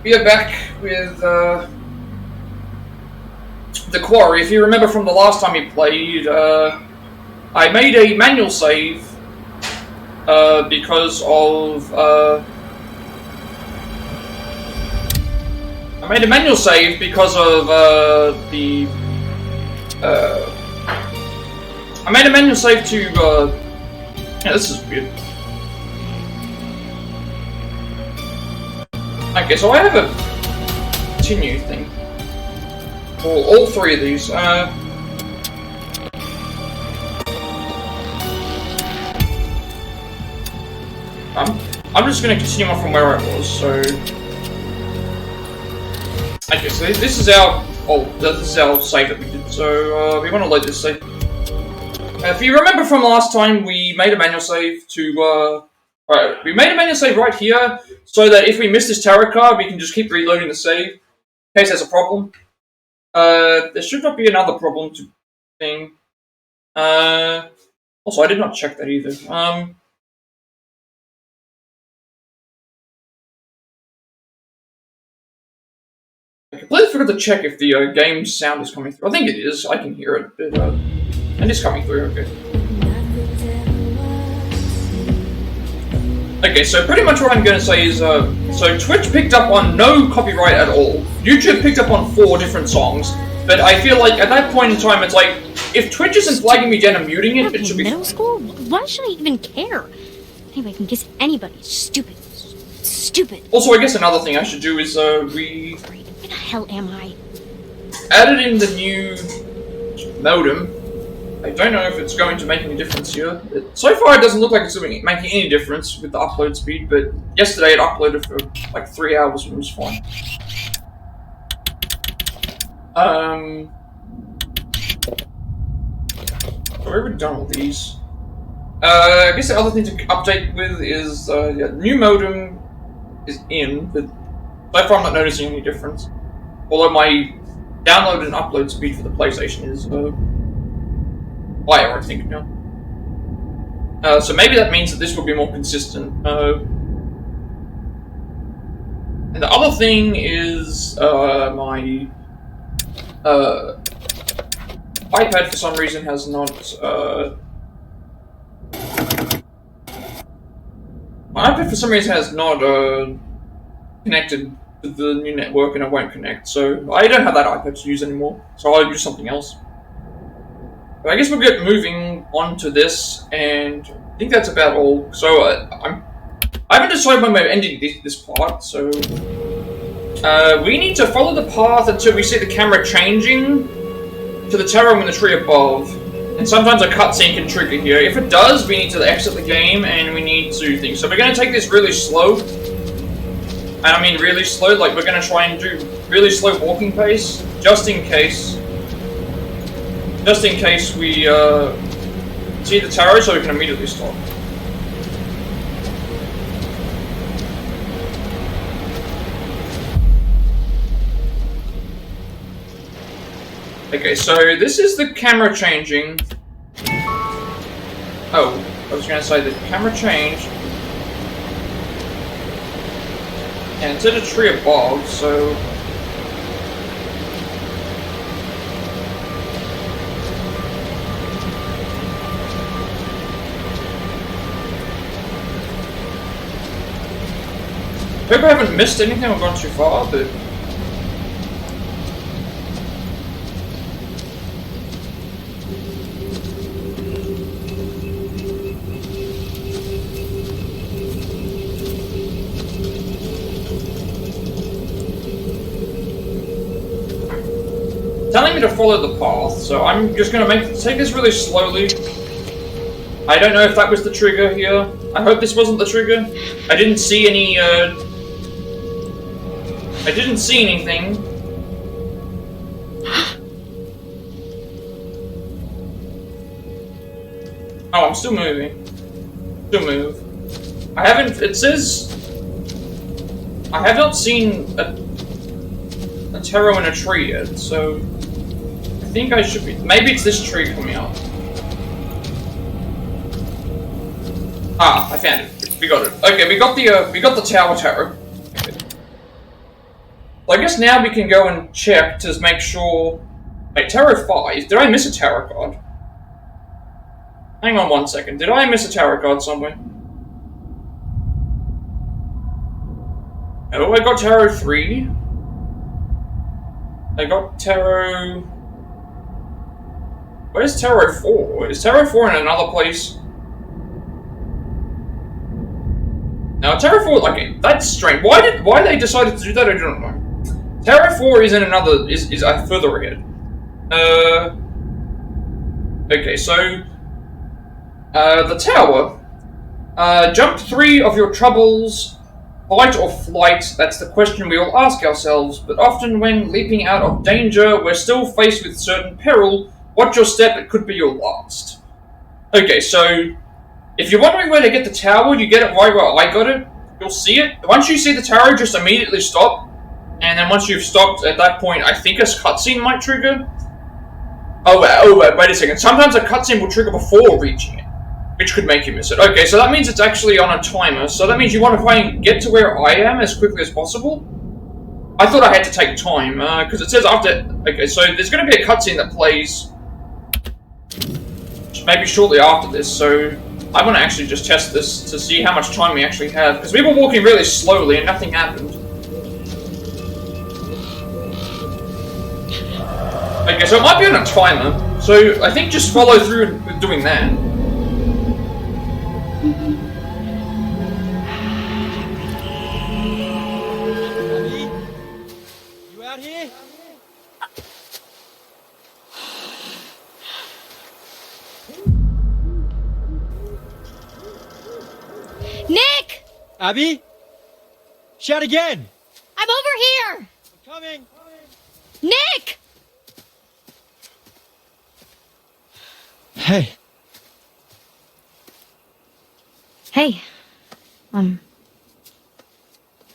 We are back with the Quarry. If you remember from the last time we played, I made a manual save because of I made a manual save because of I made a manual save to yeah, this is weird. Okay, so I have a continue thing for all three of these. I'm just going to continue on from where I was. So, okay, so this is our save that we did. So we want to load this save. If you remember from last time, we made a manual save to. Right, we made a manual save right here, so that if we miss this tarot card, we can just keep reloading the save, in case there's a problem. There should not be another problem to thing. Also, I did not check that either. I completely forgot to check if the game sound is coming through. I think it is. I can hear it, but and it's coming through. Okay. Okay, so pretty much what I'm going to say is, so Twitch picked up on no copyright at all. YouTube picked up on 4 different songs, but I feel like at that point in time, it's like, if Twitch isn't flagging me down and muting it, it should be middle school? Why should I even care? Anybody can kiss anybody. Stupid. Stupid. Also, I guess another thing I should do is, Where the hell am I? Added in the new modem. I don't know if it's going to make any difference here. So far, it doesn't look like it's making any difference with the upload speed, but yesterday it uploaded for like 3 hours and it was fine. We're done with these. I guess the other thing to update with is, yeah, new modem is in, but so far I'm not noticing any difference. Although my download and upload speed for the PlayStation is, higher, I think, now. So maybe that means that this will be more consistent. And the other thing is, my iPad for some reason has not, connected to the new network, and it won't connect, so I don't have that iPad to use anymore, so I'll use something else. But I guess we'll get moving on to this, and I think that's about all. So I haven't decided when we're ending this part, so we need to follow the path until we see the camera changing to the tarot in the tree above. And sometimes a cutscene can trigger here. If it does, we need to exit the game, and we need to think. So we're going to take this really slow. And I mean really slow, like we're going to try and do really slow walking pace, just in case we see the tarot, so we can immediately stop. Okay, so this is the camera changing. Oh, I was going to say the camera changed. And it's in a tree above, so... I hope I haven't missed anything or gone too far, but... telling me to follow the path, so I'm just gonna take this really slowly. I don't know if that was the trigger here. I hope this wasn't the trigger. I didn't see any, I didn't see anything. Oh, I'm still moving. Still move. It says... I have not seen a tarot in a tree yet, so... I think I should be... Maybe it's this tree coming up. Ah, I found it. We got it. Okay, we got the tower tarot. Okay. Well, I guess now we can go and check to make sure... Wait, Tarot 5? Did I miss a tarot card? Hang on 1 second. Did I miss a tarot card somewhere? Oh, I got Tarot 3. I got Tarot... Where's Tarot 4? Is Tarot 4 in another place? Now, Tarot 4, like, that's strange. Why they decided to do that, I don't know. Tarot 4 is in another... is further ahead. Okay, so... the tower. Jump 3 of your troubles... Fight or flight, that's the question we all ask ourselves, but often when leaping out of danger, we're still faced with certain peril. Watch your step, it could be your last. Okay, so, if you're wondering where to get the tower, you get it right where I got it. You'll see it. Once you see the tower, just immediately stop. And then once you've stopped, at that point, I think a cutscene might trigger. Wait a second. Sometimes a cutscene will trigger before reaching it, which could make you miss it. Okay, so that means it's actually on a timer, so that means you want to try and get to where I am as quickly as possible. I thought I had to take time, because it says after... Okay, so there's going to be a cutscene that plays maybe shortly after this, so I want to actually just test this to see how much time we actually have, because we were walking really slowly and nothing happened. Okay, so it might be on a timer, so I think just follow through with doing that. You out here? Nick! Abby? Shout again! I'm over here! I'm coming! Nick! Hey. Hey.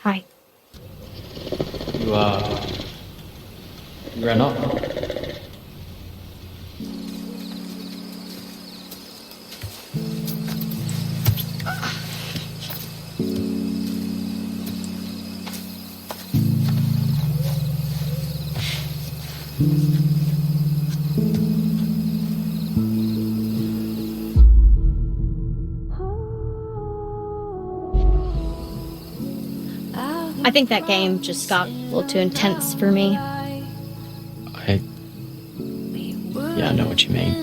Hi. You ran off. I think that game just got a little too intense for me. Yeah, I know what you mean.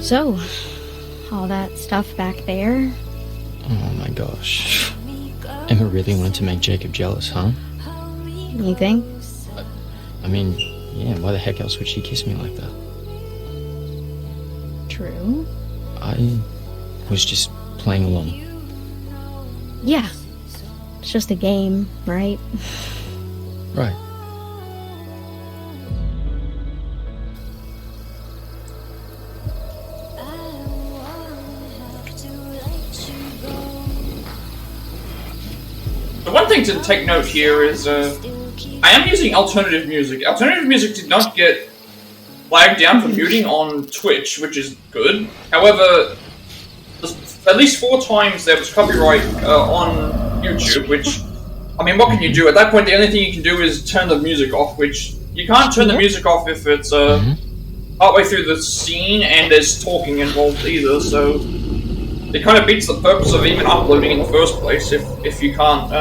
So, all that stuff back there. Oh my gosh. Emma really wanted to make Jacob jealous, huh? You think? I mean, yeah, why the heck else would she kiss me like that? True. I was just playing along. Yeah. It's just a game, right? Right. The one thing to take note here is, I am using alternative music. Alternative music did not get flagged down for muting on Twitch, which is good. However, at least 4 times there was copyright on YouTube, which, I mean, what can you do? At that point, the only thing you can do is turn the music off, which you can't turn the music off if it's partway through the scene and there's talking involved either, so it kind of beats the purpose of even uploading in the first place if you can't.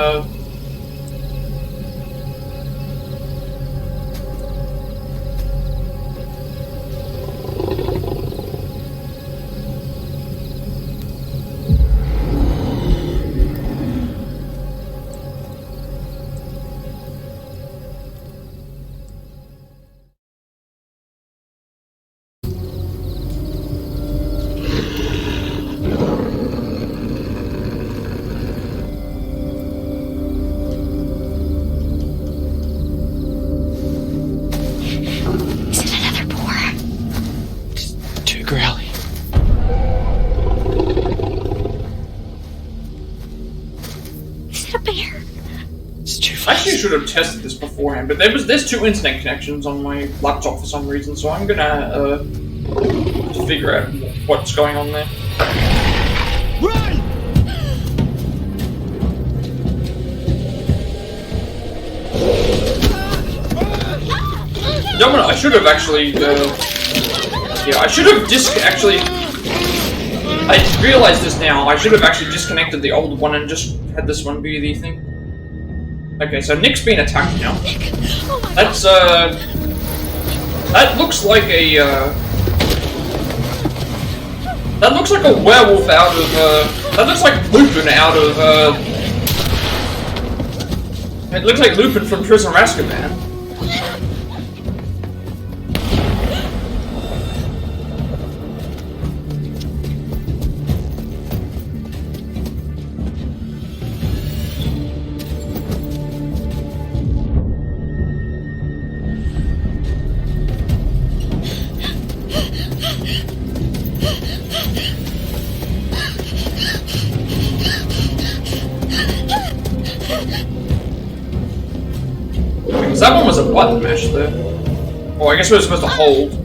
Should have tested this beforehand, but there's 2 internet connections on my laptop for some reason, so I'm gonna figure figure out what's going on there. Run! I should have actually, yeah, I should have actually, I realized this now, I should have actually disconnected the old one and just had this one be the thing. Okay, so Nick's being attacked now. That's, that looks like a, that looks like a werewolf out of, that looks like Lupin out of, it looks like Lupin from Prisoner of Azkaban. That one was a button mash there. Oh, I guess we were supposed to hold.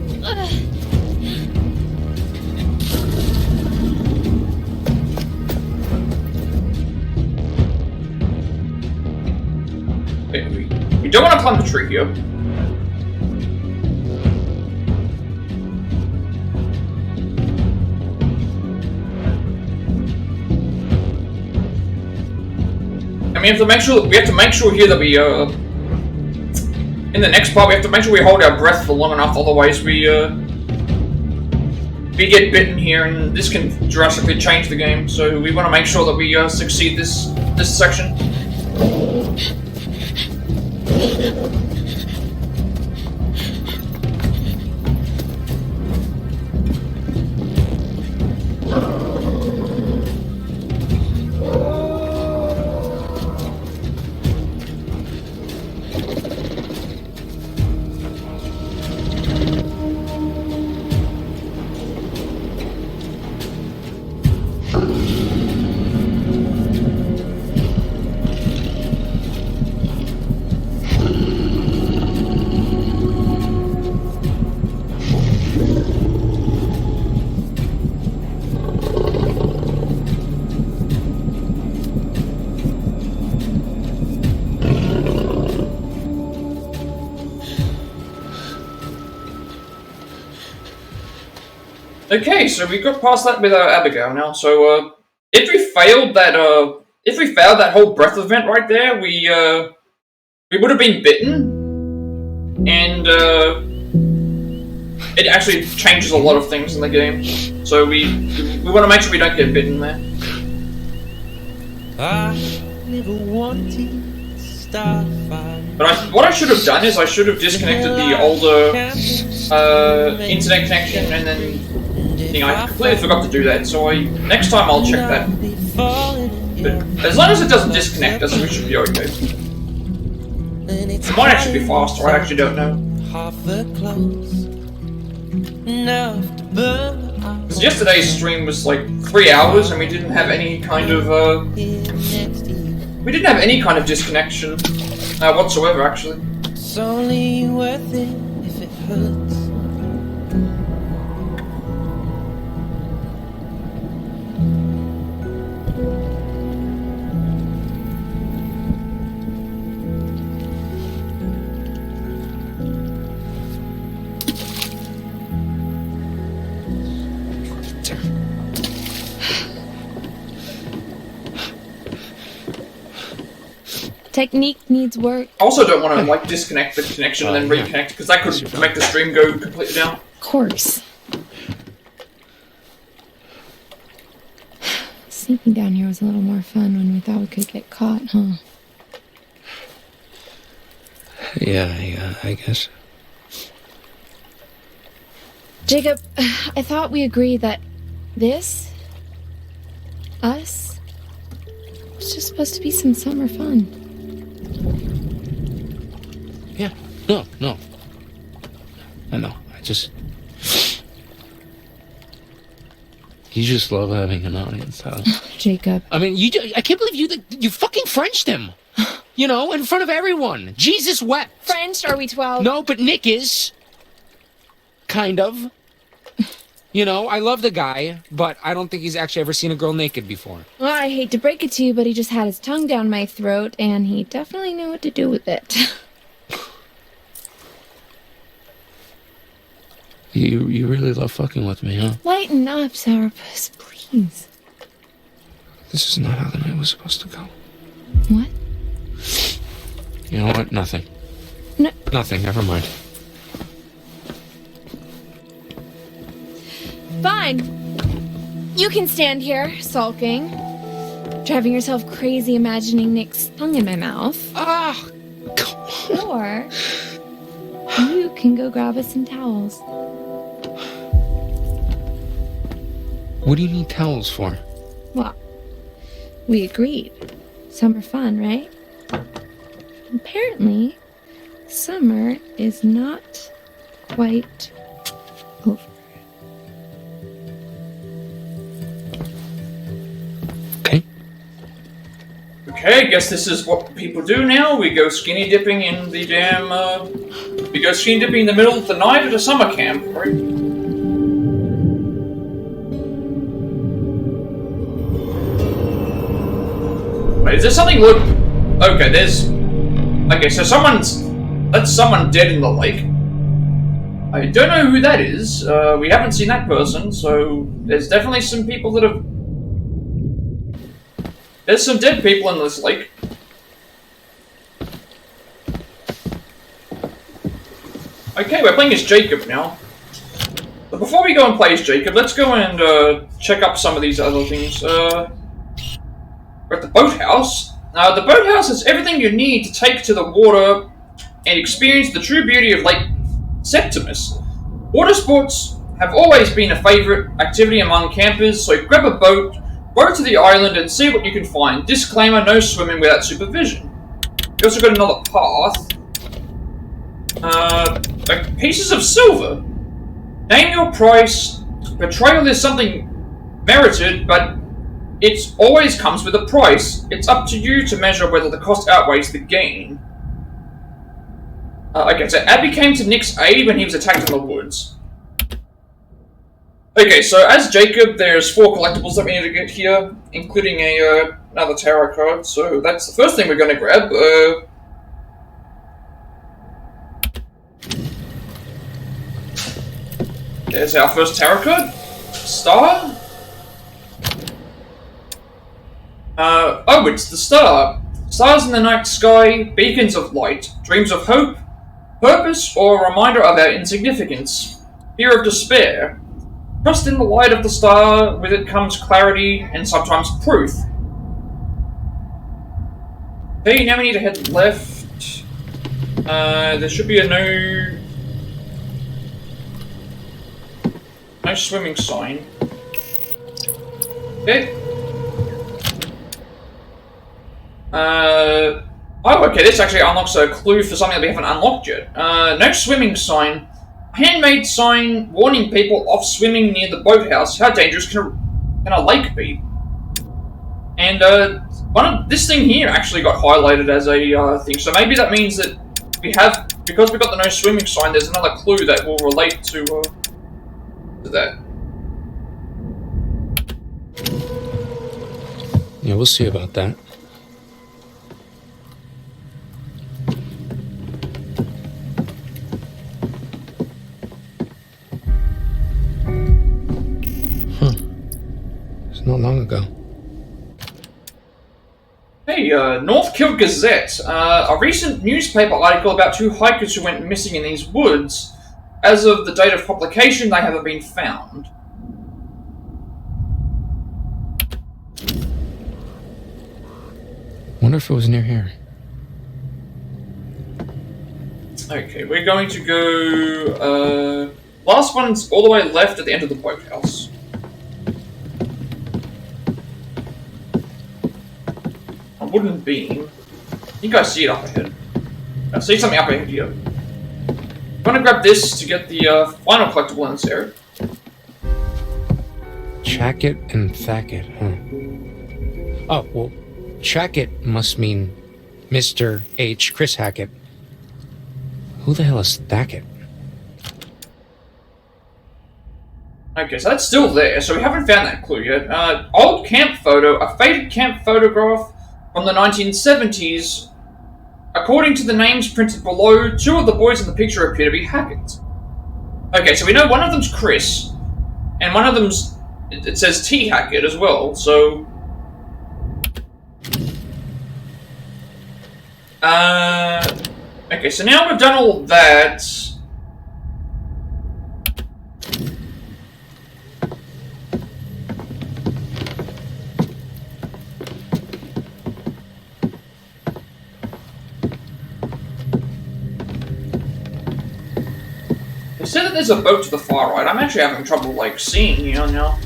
Wait, we don't want to climb the tree here. And we have to make sure here that we in the next part, we have to make sure we hold our breath for long enough, otherwise we get bitten here, and this can drastically change the game. So we want to make sure that we succeed this section. Okay, so we got past that with Abigail now. So if we failed that whole breath event right there, we would have been bitten, and it actually changes a lot of things in the game. So we want to make sure we don't get bitten there. I never wanted But what I should have done is I should have disconnected the older internet connection, and then I completely forgot to do that. So next time I'll check that. But as long as it doesn't disconnect us, we should be okay. It might actually be faster. I actually don't know. Because yesterday's stream was like 3 hours, and we didn't have any kind of disconnection whatsoever, actually. It's only worth it if it hurts. Technique needs work. I also don't want to like disconnect the connection and then reconnect, because that could make the stream go completely down. Of course. Sneaking down here was a little more fun when we thought we could get caught, huh? Yeah, I guess. Jacob, I thought we agreed that this, us, was just supposed to be some summer fun. Yeah, no. I know, you just love having an audience, huh? Jacob. I mean, I can't believe you fucking Frenched him. You know, in front of everyone. Jesus wept. French, are we 12? No, but Nick is. Kind of. You know, I love the guy, but I don't think he's actually ever seen a girl naked before. Well, I hate to break it to you, but he just had his tongue down my throat, and he definitely knew what to do with it. You really love fucking with me, huh? Lighten up, Sourpuss, please. This is not how the night was supposed to go. What? You know what? Nothing. No. Nothing, never mind. Fine. You can stand here, sulking. Driving yourself crazy imagining Nick's tongue in my mouth. Ah! Or you can go grab us some towels. What do you need towels for? Well, we agreed. Summer fun, right? Apparently, summer is not quite over. Okay. Okay, I guess this is what people do now. We go skinny dipping in the damn, we go skinny dipping in the middle of the night at a summer camp, right? Wait, is there something look? Okay, there's... Okay, so that's someone dead in the lake. I don't know who that is. We haven't seen that person, so there's definitely some people that have... There's some dead people in this lake. Okay, we're playing as Jacob now. But before we go and play as Jacob, let's go and check up some of these other things. We're at the boathouse. The boathouse has everything you need to take to the water and experience the true beauty of Lake Septimus. Water sports have always been a favourite activity among campers, so grab a boat, go to the island and see what you can find. Disclaimer, no swimming without supervision. You also got another path. Pieces of silver. Name your price. Betrayal is something merited, but it always comes with a price. It's up to you to measure whether the cost outweighs the gain. Okay, so Abby came to Nick's aid when he was attacked in the woods. Okay, so as Jacob, there's 4 collectibles that we need to get here, including another tarot card, so that's the first thing we're going to grab. There's our first tarot card. Star. Oh, it's the star. Stars in the night sky, beacons of light, dreams of hope, purpose, or a reminder of our insignificance. Fear of despair. Trust in the light of the star, with it comes clarity and sometimes proof. Okay, now we need to head left. There should be a no swimming sign. Okay. Oh, okay, this actually unlocks a clue for something that we haven't unlocked yet. No swimming sign. Handmade sign warning people off swimming near the boathouse. How dangerous can a lake be? And, this thing here actually got highlighted as a, thing, so maybe that means that because we got the no swimming sign, there's another clue that will relate to that. Yeah, we'll see about that. Not long ago. Hey, Northkill Gazette. A recent newspaper article about 2 hikers who went missing in these woods. As of the date of publication, they haven't been found. Wonder if it was near here. Okay, we're going to go, last one's all the way left at the end of the boathouse. A wooden beam. I think I see it up ahead. I see something up ahead here. I'm gonna grab this to get the final collectible in this area. Chackett and Thackett, huh? Oh, well, Chackett must mean Mr. H. Chris Hackett. Who the hell is Thackett? Okay, so that's still there, so we haven't found that clue yet. Old camp photo, a faded camp photograph from the 1970s. According to the names printed below, 2 of the boys in the picture appear to be Hackett. Okay, so we know one of them's Chris, and one of them's, it says T. Hackett as well, so... Okay, so now we've done all that... They said that there's a boat to the far right. I'm actually having trouble, like, seeing here now.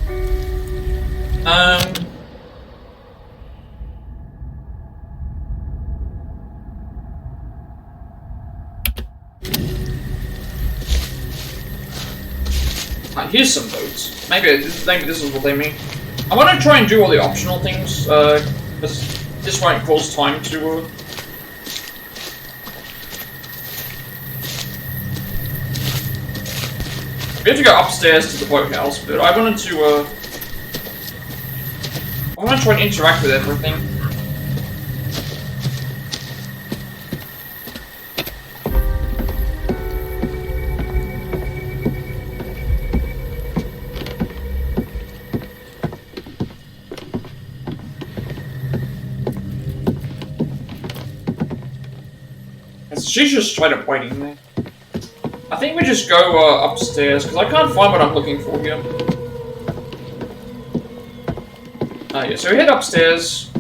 Here's some boats. Maybe this is what they mean. I want to try and do all the optional things, because this won't cause time to, We have to go upstairs to the boathouse, but I wanted to, I want to try and interact with everything. She's just straight up waiting there. I think we just go upstairs, because I can't find what I'm looking for here. Yeah, so we head upstairs.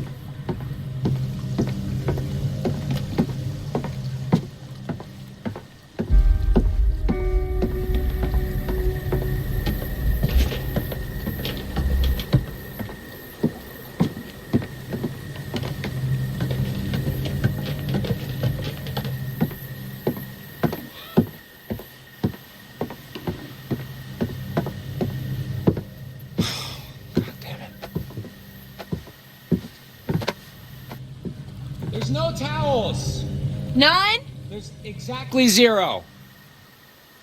No towels! None? There's exactly 0.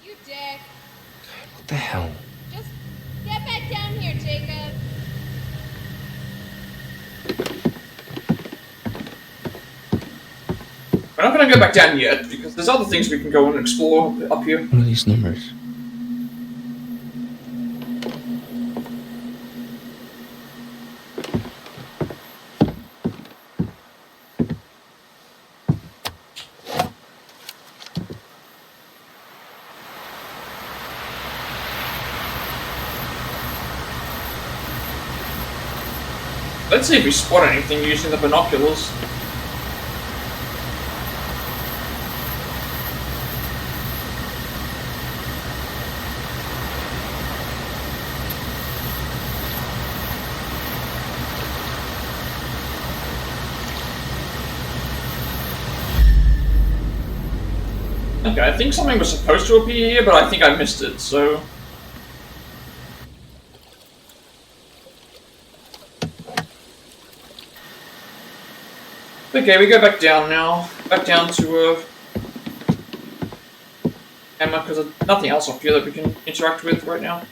You dick. What the hell? Just get back down here, Jacob. We're not gonna go back down yet, because there's other things we can go and explore up here. What are these numbers? Let's see if we spot anything using the binoculars. Okay, I think something was supposed to appear here, but I think I missed it, so... Okay, we go back down now. Back down to, Emma, because there's nothing else up here that we can interact with right now.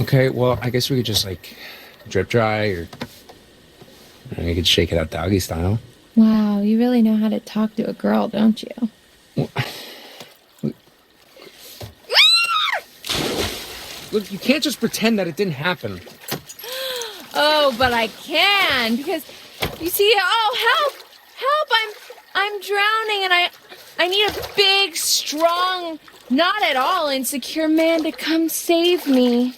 Okay, well, I guess we could just, like, drip dry, or you could shake it out doggy style. Wow, you really know how to talk to a girl, don't you? Well, look, you can't just pretend that it didn't happen. Oh, but I can, because, you see, oh, help, I'm drowning, and I need a big, strong, not at all insecure man to come save me.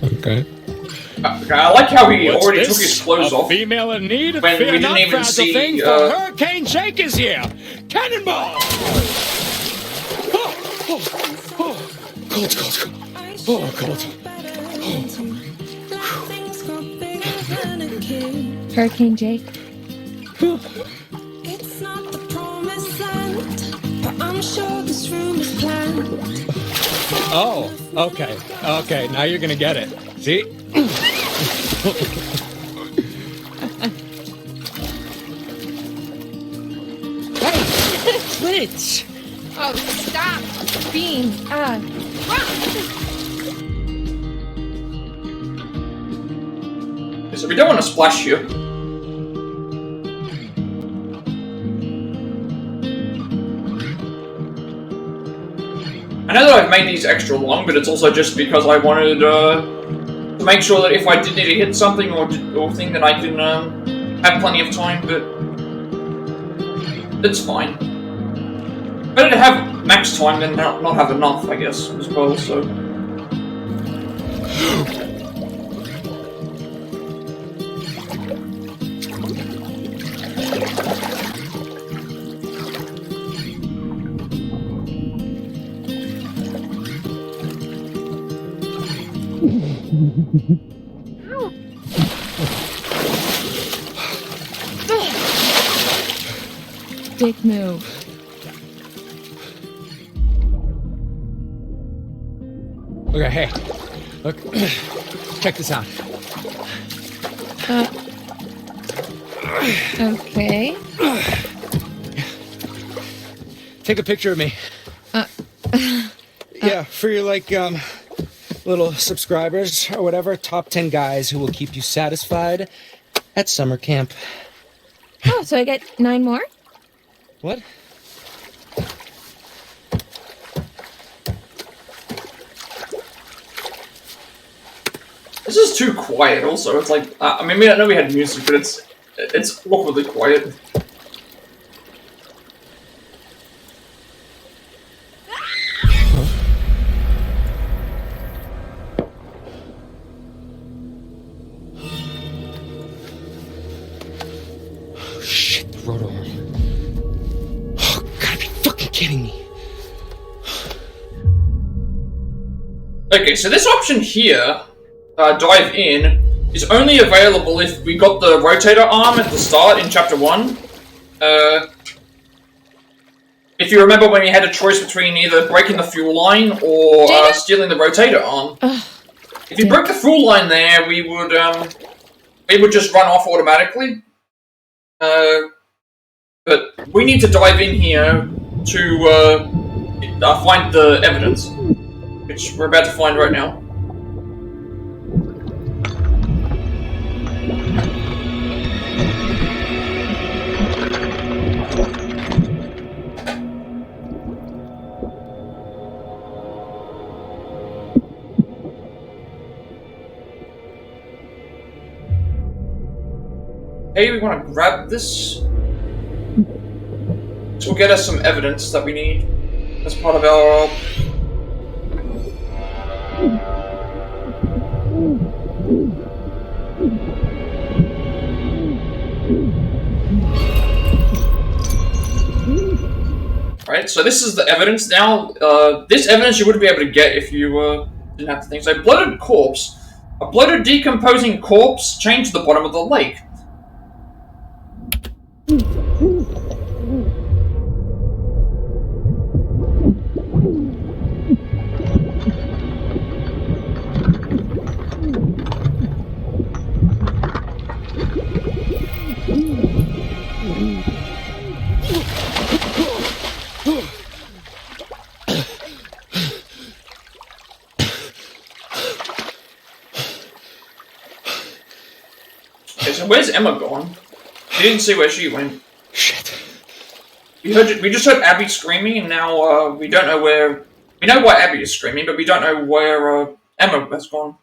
Okay. I like how he already took his clothes off. Female in need of when we fear didn't not even fragile see. thing, for Hurricane Jake is here. Cannonball! Cold. Oh, God. Hurricane Jake. It's not the promised land, but I'm sure this room is planned. Oh, okay. Okay, now you're gonna get it. See? Hey! Wait! Oh, stop being, So we don't want to splash you. I know that I've made these extra long, but it's also just because I wanted to make sure that if I did need to hit something or thing, that I can have plenty of time, but it's fine. Better to have max time than not have enough, I guess, as well, so... dick move. Okay, hey. Look. Check this out. Okay. Take a picture of me. Yeah, for your, little subscribers or whatever. Top 10 guys who will keep you satisfied at summer camp. Oh, so I get 9 more? What? This is too quiet also, it's like, I mean, I know we had music, but it's awkwardly quiet. Shit, the rotor horn. Oh, gotta be fucking kidding me. Okay, so this option here, dive in, is only available if we got the rotator arm at the start in Chapter 1. If you remember when we had a choice between either breaking the fuel line or stealing the rotator arm. If you broke the fuel line there, we would just run off automatically. But we need to dive in here to find the evidence, which we're about to find right now. Hey, we want to grab this. This will get us some evidence that we need as part of our... Right, so this is the evidence now. This evidence you wouldn't be able to get if you didn't have to think. So, bloated corpse. A bloated decomposing corpse chained to the bottom of the lake. Okay, so where's Emma gone? We didn't see where she went. Shit. We just heard Abby screaming, and now we don't know where. We know why Abby is screaming, but we don't know where Emma has gone.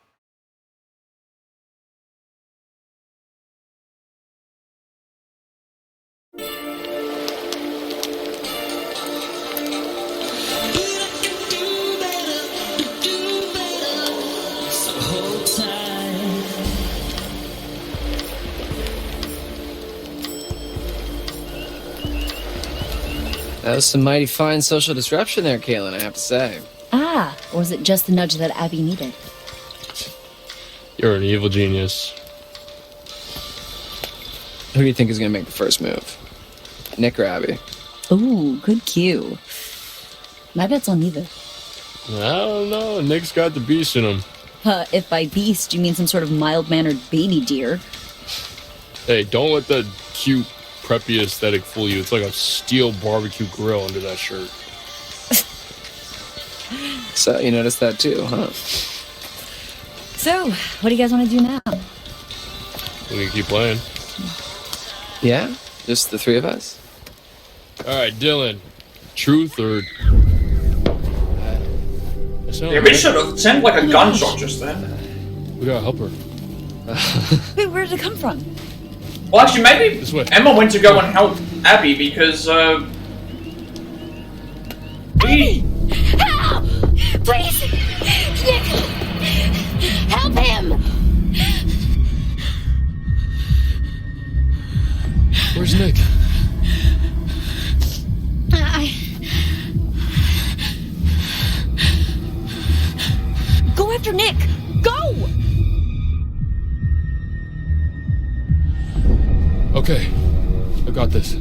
That was some mighty fine social disruption there, Kaylin, I have to say. Yeah, or was it just the nudge that Abby needed? You're an evil genius. Who do you think is gonna make the first move? Nick or Abby? Ooh, good cue. My bet's on neither. I don't know. Nick's got the beast in him. If by beast you mean some sort of mild-mannered baby deer. Hey, don't let that cute, preppy aesthetic fool you. It's like a steel barbecue grill under that shirt. So, you noticed that too, huh? So, what do you guys want to do now? We can keep playing. Yeah? Just the three of us? Alright, Dylan. Truth or... Yeah, we should have. It sounded like a gunshot just then. We gotta help her. Wait, where did it come from? Well, actually, maybe This way. Emma went to go and help Abby because, Abby! Help! Please! Nick! Help him! Where's Nick? Go after Nick! Go! Okay. I got this.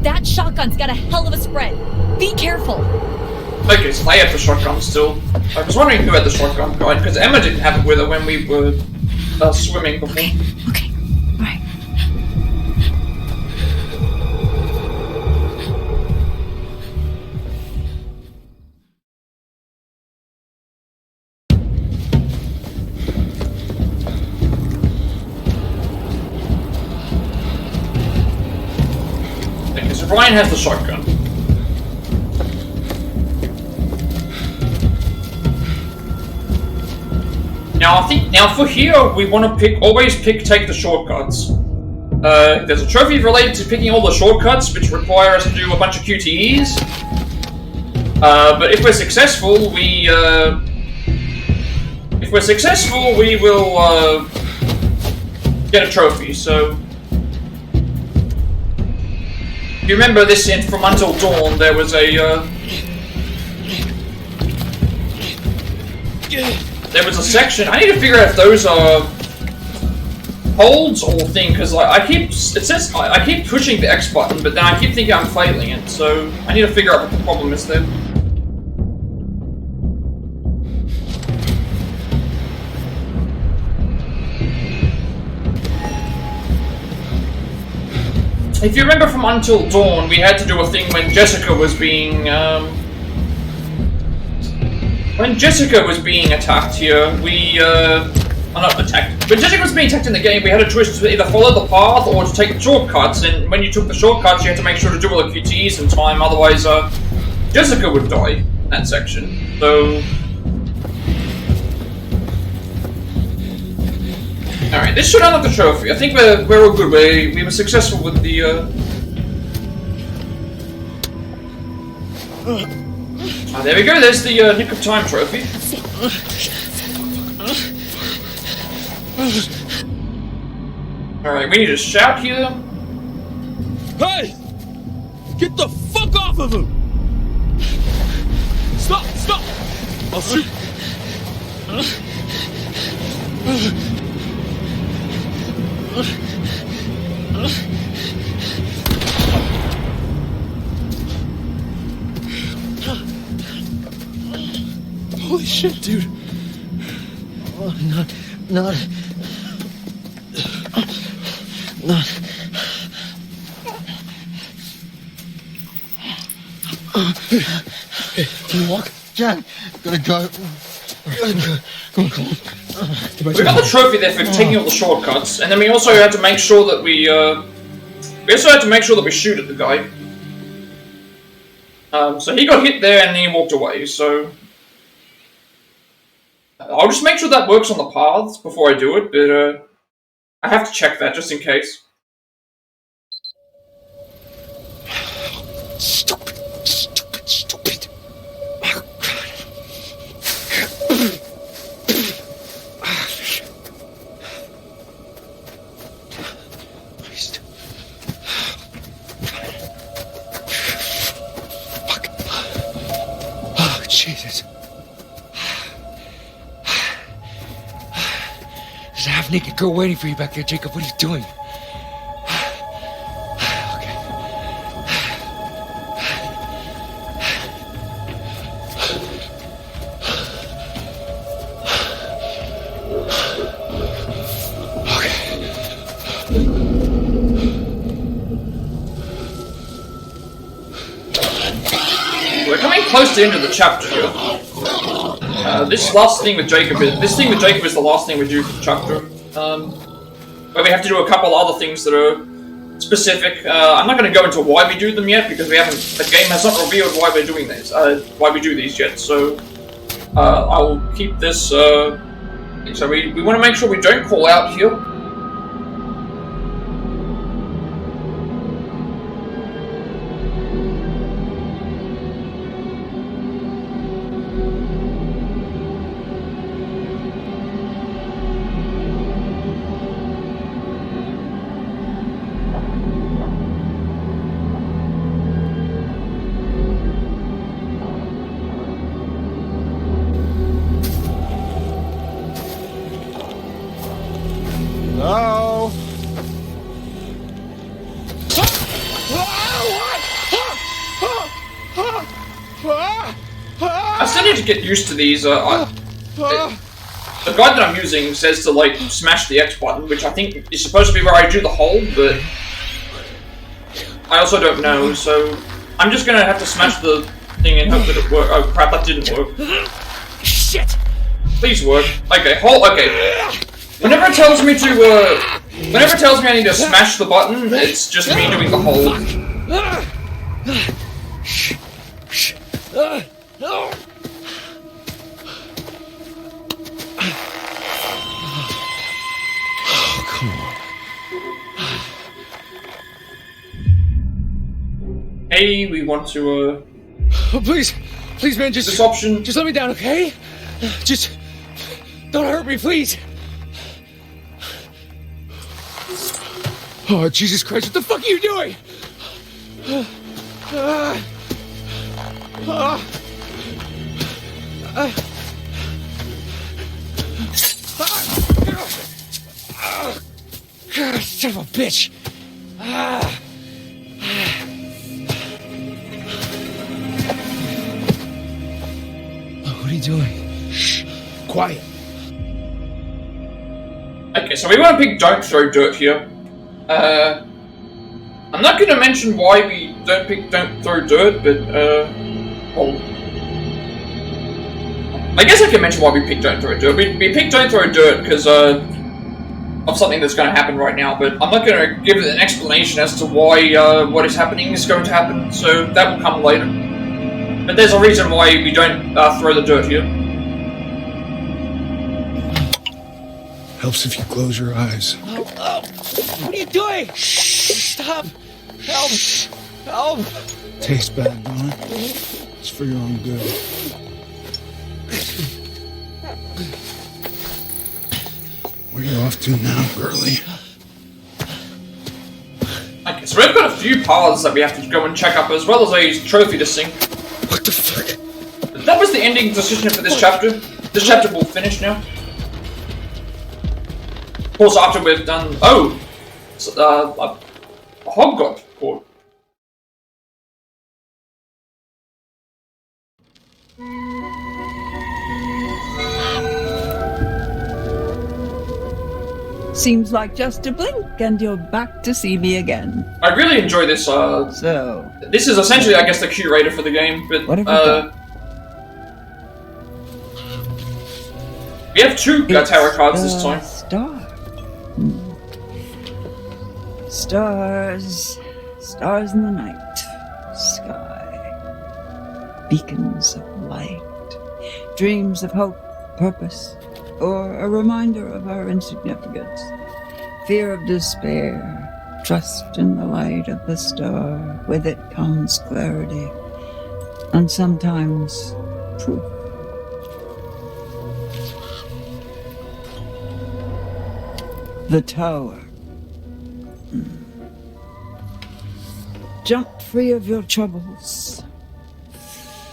That shotgun's got a hell of a spread. Be careful. okay, so they had the shotgun still. I was wondering who had the shotgun guide because Emma didn't have it with her when we were swimming before. Okay, alright. Okay, so Ryan has the shotgun. Now for here, we want to take the shortcuts. There's a trophy related to picking all the shortcuts, which require us to do a bunch of QTEs. But if we're successful, we will get a trophy. So, if you remember this from Until Dawn, there was a section. I need to figure out if those are holds or thing, because I keep pushing the X button, but then I keep thinking I'm failing it. So I need to figure out what the problem is there. If you remember from Until Dawn, we had to do a thing when Jessica was being attacked here, not attacked. When Jessica was being attacked in the game, we had a choice to either follow the path or to take the shortcuts, and when you took the shortcuts, you had to make sure to do all the QTEs in time, otherwise, Jessica would die in that section. So... Alright, this should unlock the trophy. I think we're all good. We were successful with the, Oh, there we go, there's the Nick of Time trophy. Alright, we need to shout here. Hey! Get the fuck off of him! Stop! Stop! I'll shoot! Holy shit, dude. Not. Hey, can you walk? Jack, gotta go. Come on. We got the trophy there for taking all the shortcuts, and then we also had to make sure that we shoot at the guy. So he got hit there and then he walked away, so... I'll just make sure that works on the paths before I do it, but I have to check that just in case. Stupid. Oh, God. Jesus. There's a half-naked girl waiting for you back there, Jacob. What are you doing? We're coming close to the end of the chapter here. This last thing with Jacob is the last thing we do for the chapter. But we have to do a couple other things that are specific. I'm not going to go into why we do them yet because the game has not revealed why we're doing these, why we do these yet. So I'll keep this. So we want to make sure we don't call out here. Hello? I still need to get used to these. The guide that I'm using says to like smash the X button, which I think is supposed to be where I do the hold, but I also don't know. So I'm just gonna have to smash the thing and hope that it works. Oh crap, that didn't work. Shit! Please work. Okay, hold. Okay. Whenever it tells me I need to smash the button, it's just me doing the hold. Oh, come on. Hey, we want to, Oh, please, man, this option. just let me down, okay? Just don't hurt me, please. Oh, Jesus Christ, what the fuck are you doing? God, son of a bitch. What are you doing? Shh, quiet. Okay, so we want to pick don't throw dirt here. I'm not going to mention why we don't pick don't throw dirt, but well, I guess I can mention why we pick don't throw dirt. We pick don't throw dirt because of something that's going to happen right now, but I'm not going to give it an explanation as to why what is happening is going to happen, so that will come later. But there's a reason why we don't throw the dirt here. Helps if you close your eyes. Oh, what are you doing? Shh, stop. Help. Help. Tastes bad, don't it? It's for your own good. Where you off to now, girlie? Okay, so we've got a few paths that we have to go and check up, as well as a trophy to sink. What the fuck? That was the ending decision for this chapter. This chapter will finish now. Of course, after we've done... Oh! So, a hog got caught. Seems like just a blink and you're back to see me again. I really enjoy this, So... This is essentially, I guess, the curator for the game, but, What have we got? We have two tarot cards this time. Star. Stars. Stars in the night. Sky. Beacons of light. Dreams of hope, purpose, or a reminder of our insignificance. Fear of despair. Trust in the light of the star. With it comes clarity. And sometimes truth. The tower. Jump free of your troubles.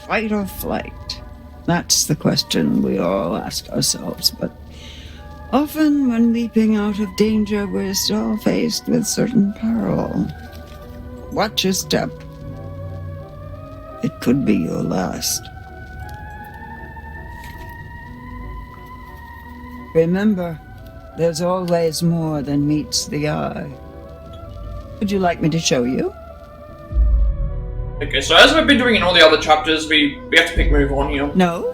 Fight or flight. That's the question we all ask ourselves, but often when leaping out of danger, we're still faced with certain peril. Watch your step. It could be your last. Remember, there's always more than meets the eye. Would you like me to show you? Okay, so as we've been doing in all the other chapters, we have to pick move on here. No?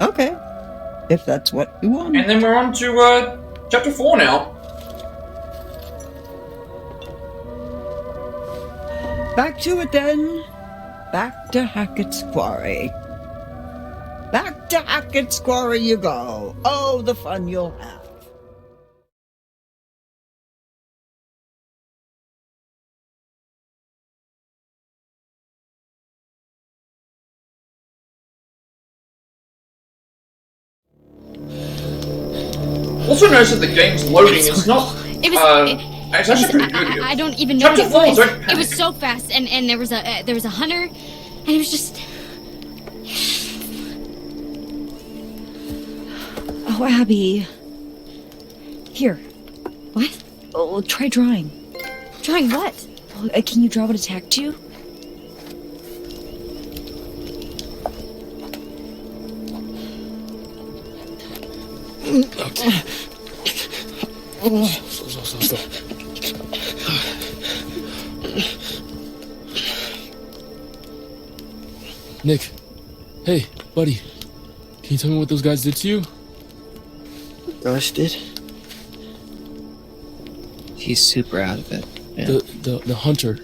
Okay. If that's what you want. And then we're on to chapter 4 now. Back to it then. Back to Hackett's Quarry. Back to Hackett's Quarry you go. Oh, the fun you'll have. Also notice that the game's loading is not... it's actually pretty good here. I don't even know Chapter what it 4 was. don't It was so fast, and there was a hunter, and it was just... Oh, Abby. Here. What? Oh, try drawing. Drawing what? Well, can you draw what attacked you? Okay. Slow. Nick, hey, buddy, can you tell me what those guys did to you? Gus did? He's super out of it. Yeah. The hunter.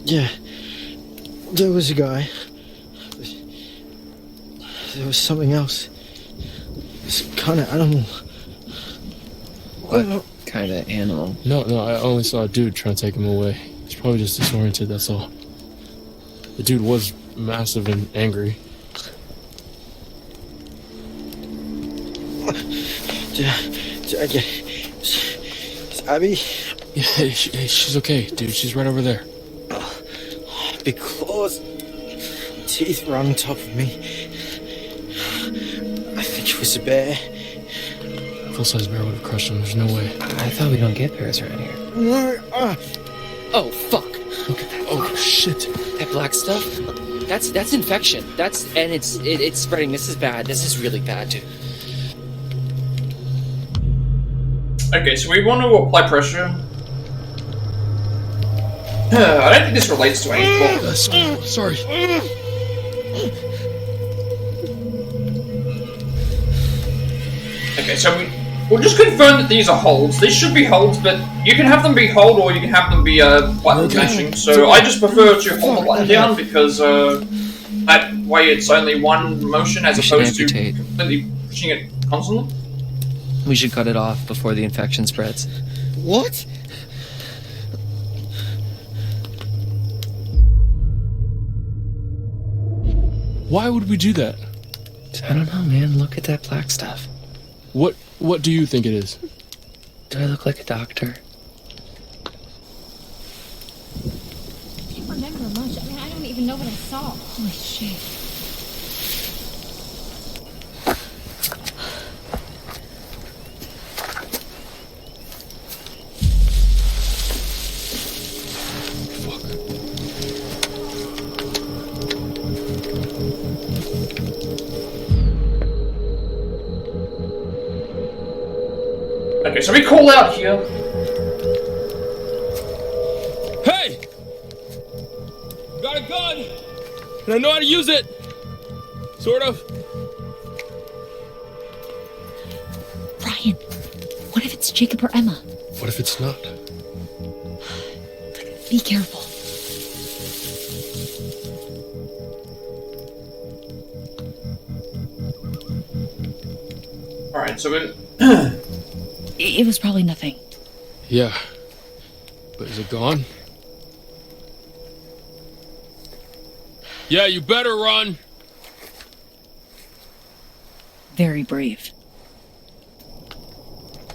Yeah. There was a guy. There was something else. Some kind of animal. What kind of animal? No, I only saw a dude trying to take him away. He's probably just disoriented, that's all. The dude was massive and angry. Is Abby? Yeah, hey, she's okay, dude. She's right over there. Big claws. Teeth were on top of me. I think it was a bear. Full-size bear would have crushed him. There's no way. I thought we don't get bears around here. Oh, fuck. Look at that. Oh, shit. That black stuff? That's infection. It's spreading. This is bad. This is really bad, dude. Okay, so we want to apply pressure. I don't think this relates to anything. Sorry. Okay, so we'll just confirm that these are holds. These should be holds, but you can have them be hold or you can have them be button mashing. So I just prefer to hold the button down because that way it's only one motion as opposed to completely pushing it constantly. We should cut it off before the infection spreads. What? Why would we do that? I don't know, man. Look at that black stuff. What do you think it is? Do I look like a doctor? I can't remember much. I mean, I don't even know what I saw. Holy shit. Okay, so we call out here. Hey! Got a gun! And I know how to use it! Sort of. Ryan, what if it's Jacob or Emma? What if it's not? Be careful. Alright, so we... It was probably nothing. Yeah. But is it gone? Yeah, you better run! Very brave.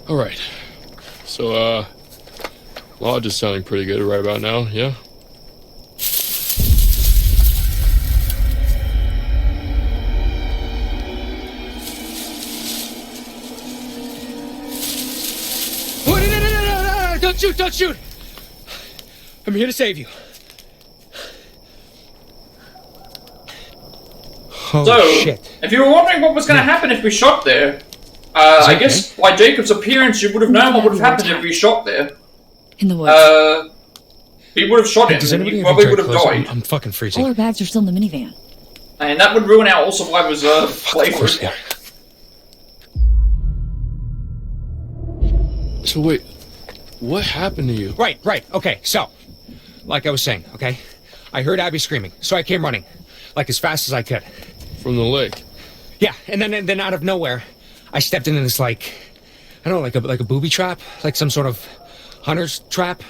Alright. So, Lodge is sounding pretty good right about now, yeah? shoot! Don't shoot! I'm here to save you. Oh, so, shit. if you were wondering what was going to happen if we shot there, I guess by Jacob's appearance, you would have known what would have happened if we shot there. In the woods. He would have shot him, and he probably would have died. I'm fucking freezing. All our bags are still in the minivan. And that would ruin our All Survivors playthrough. So wait, what happened to you? Right. Okay, so, like I was saying, okay? I heard Abby screaming, so I came running, like as fast as I could. From the lake? Yeah, and then out of nowhere, I stepped into this, like, I don't know, like a booby trap? Like some sort of hunter's trap?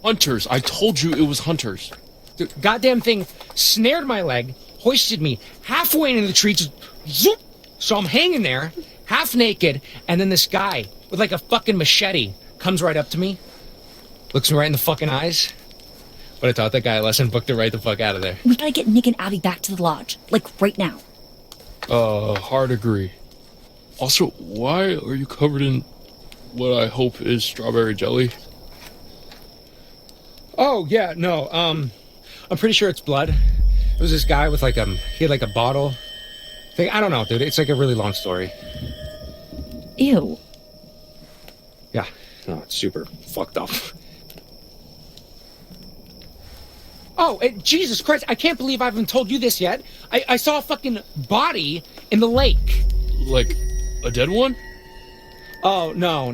Hunters. I told you it was hunters. The goddamn thing snared my leg, hoisted me halfway into the tree, just zoop! So I'm hanging there, half naked, and then this guy with like a fucking machete comes right up to me, looks me right in the fucking eyes. But I taught that guy a lesson, booked it right the fuck out of there. We gotta get Nick and Abby back to the lodge. Like, right now. Hard agree. Also, why are you covered in what I hope is strawberry jelly? Oh, yeah, no, I'm pretty sure it's blood. It was this guy with like, he had like a bottle thing. I don't know, dude. It's like a really long story. Ew. Yeah, no, it's super fucked up. Oh, Jesus Christ, I can't believe I haven't told you this yet. I saw a fucking body in the lake. Like, a dead one? Oh, no.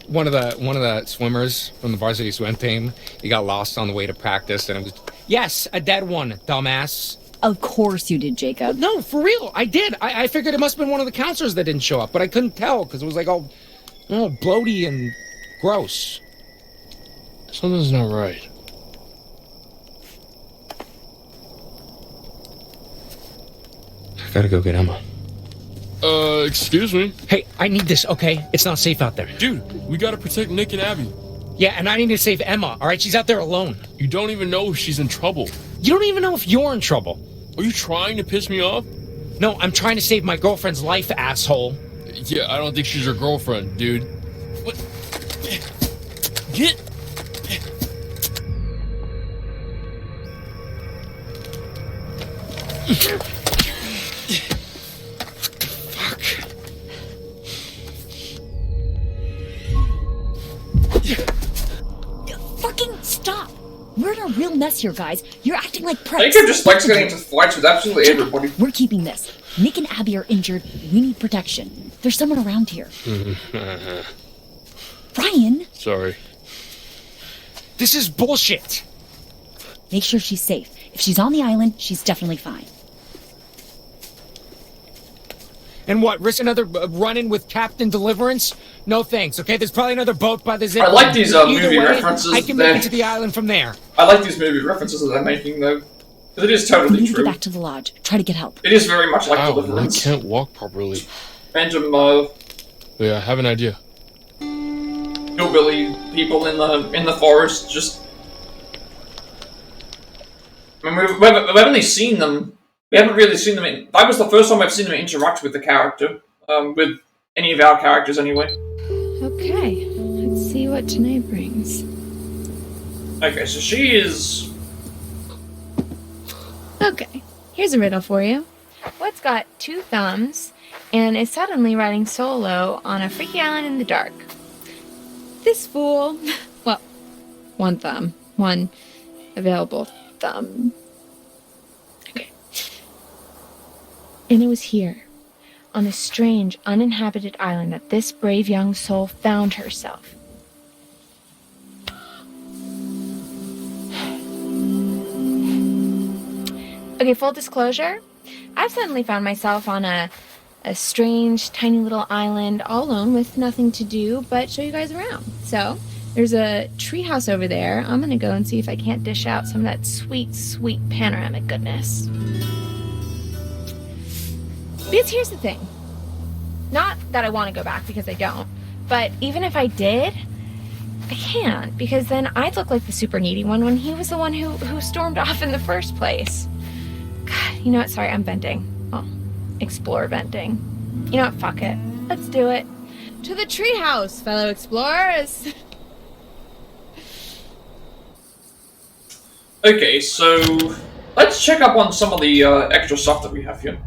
One of the swimmers from the varsity swim team, he got lost on the way to practice, and it was... Yes, a dead one, dumbass. Of course you did, Jacob. No, for real, I did. I figured it must have been one of the counselors that didn't show up, but I couldn't tell, because it was like all bloaty and gross. Something's not right. I gotta go get Emma. Excuse me? Hey, I need this, okay? It's not safe out there. Dude, we gotta protect Nick and Abby. Yeah, and I need to save Emma, alright? She's out there alone. You don't even know if she's in trouble. You don't even know if you're in trouble. Are you trying to piss me off? No, I'm trying to save my girlfriend's life, asshole. Yeah, I don't think she's your girlfriend, dude. What? Get... Fucking stop! We're in a real mess here, guys. You're acting like pricks. Jacob just likes getting into fights with absolutely everybody. We're keeping this. Nick and Abby are injured. We need protection. There's someone around here. Brian! Sorry. This is bullshit! Make sure she's safe. If she's on the island, she's definitely fine. And what, risk another run-in with Captain Deliverance? No thanks, okay? There's probably another boat by the zip. I like these movie references. I can make it to the island from there. I like these movie references that they're making, though. Because it is totally we need true. to get back to the lodge. Try to get help. It is very much like Wow, Deliverance. I can't walk properly. Random, Yeah, I have an idea. hillbilly people in the forest just... I mean, we've only seen them... We haven't really seen them that was the first time I've seen them interact with the character. With any of our characters, anyway. Okay, let's see what tonight brings. Okay, so she is... Okay, here's a riddle for you. What's got 2 thumbs and is suddenly riding solo on a freaky island in the dark? This fool... Well, 1 thumb. 1 available thumb. Okay. And it was here, on a strange, uninhabited island, that this brave young soul found herself. Okay, full disclosure, I've suddenly found myself on a strange, tiny little island, all alone with nothing to do but show you guys around. So, there's a treehouse over there. I'm gonna go and see if I can't dish out some of that sweet, sweet panoramic goodness. Because here's the thing. Not that I want to go back, because I don't. But even if I did, I can't. Because then I'd look like the super needy one when he was the one who stormed off in the first place. God, you know what? Sorry, I'm venting. Oh, explore venting. You know what? Fuck it. Let's do it. To the treehouse, fellow explorers. Okay, so let's check up on some of the extra stuff that we have here.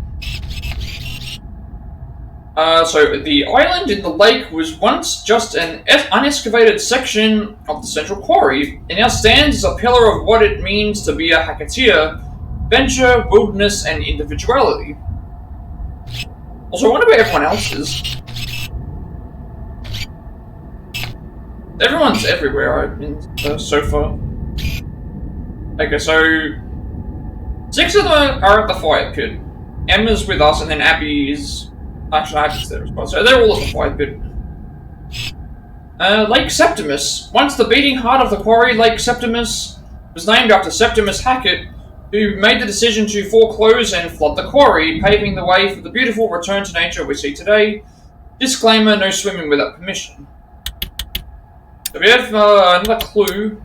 So the island in the lake was once just an unexcavated section of the central quarry. It now stands as a pillar of what it means to be a Hacketeer, venture, wilderness, and individuality. Also, I wonder where everyone else is. Everyone's everywhere so far. Okay, so 6 of them are at the fire pit. Emma's with us, and then Abby is... Actually, Abby's there as well, so they're all at the fire pit. Lake Septimus. Once the beating heart of the quarry, Lake Septimus was named after Septimus Hackett, who made the decision to foreclose and flood the quarry, paving the way for the beautiful return to nature we see today. Disclaimer, no swimming without permission. So we have another clue.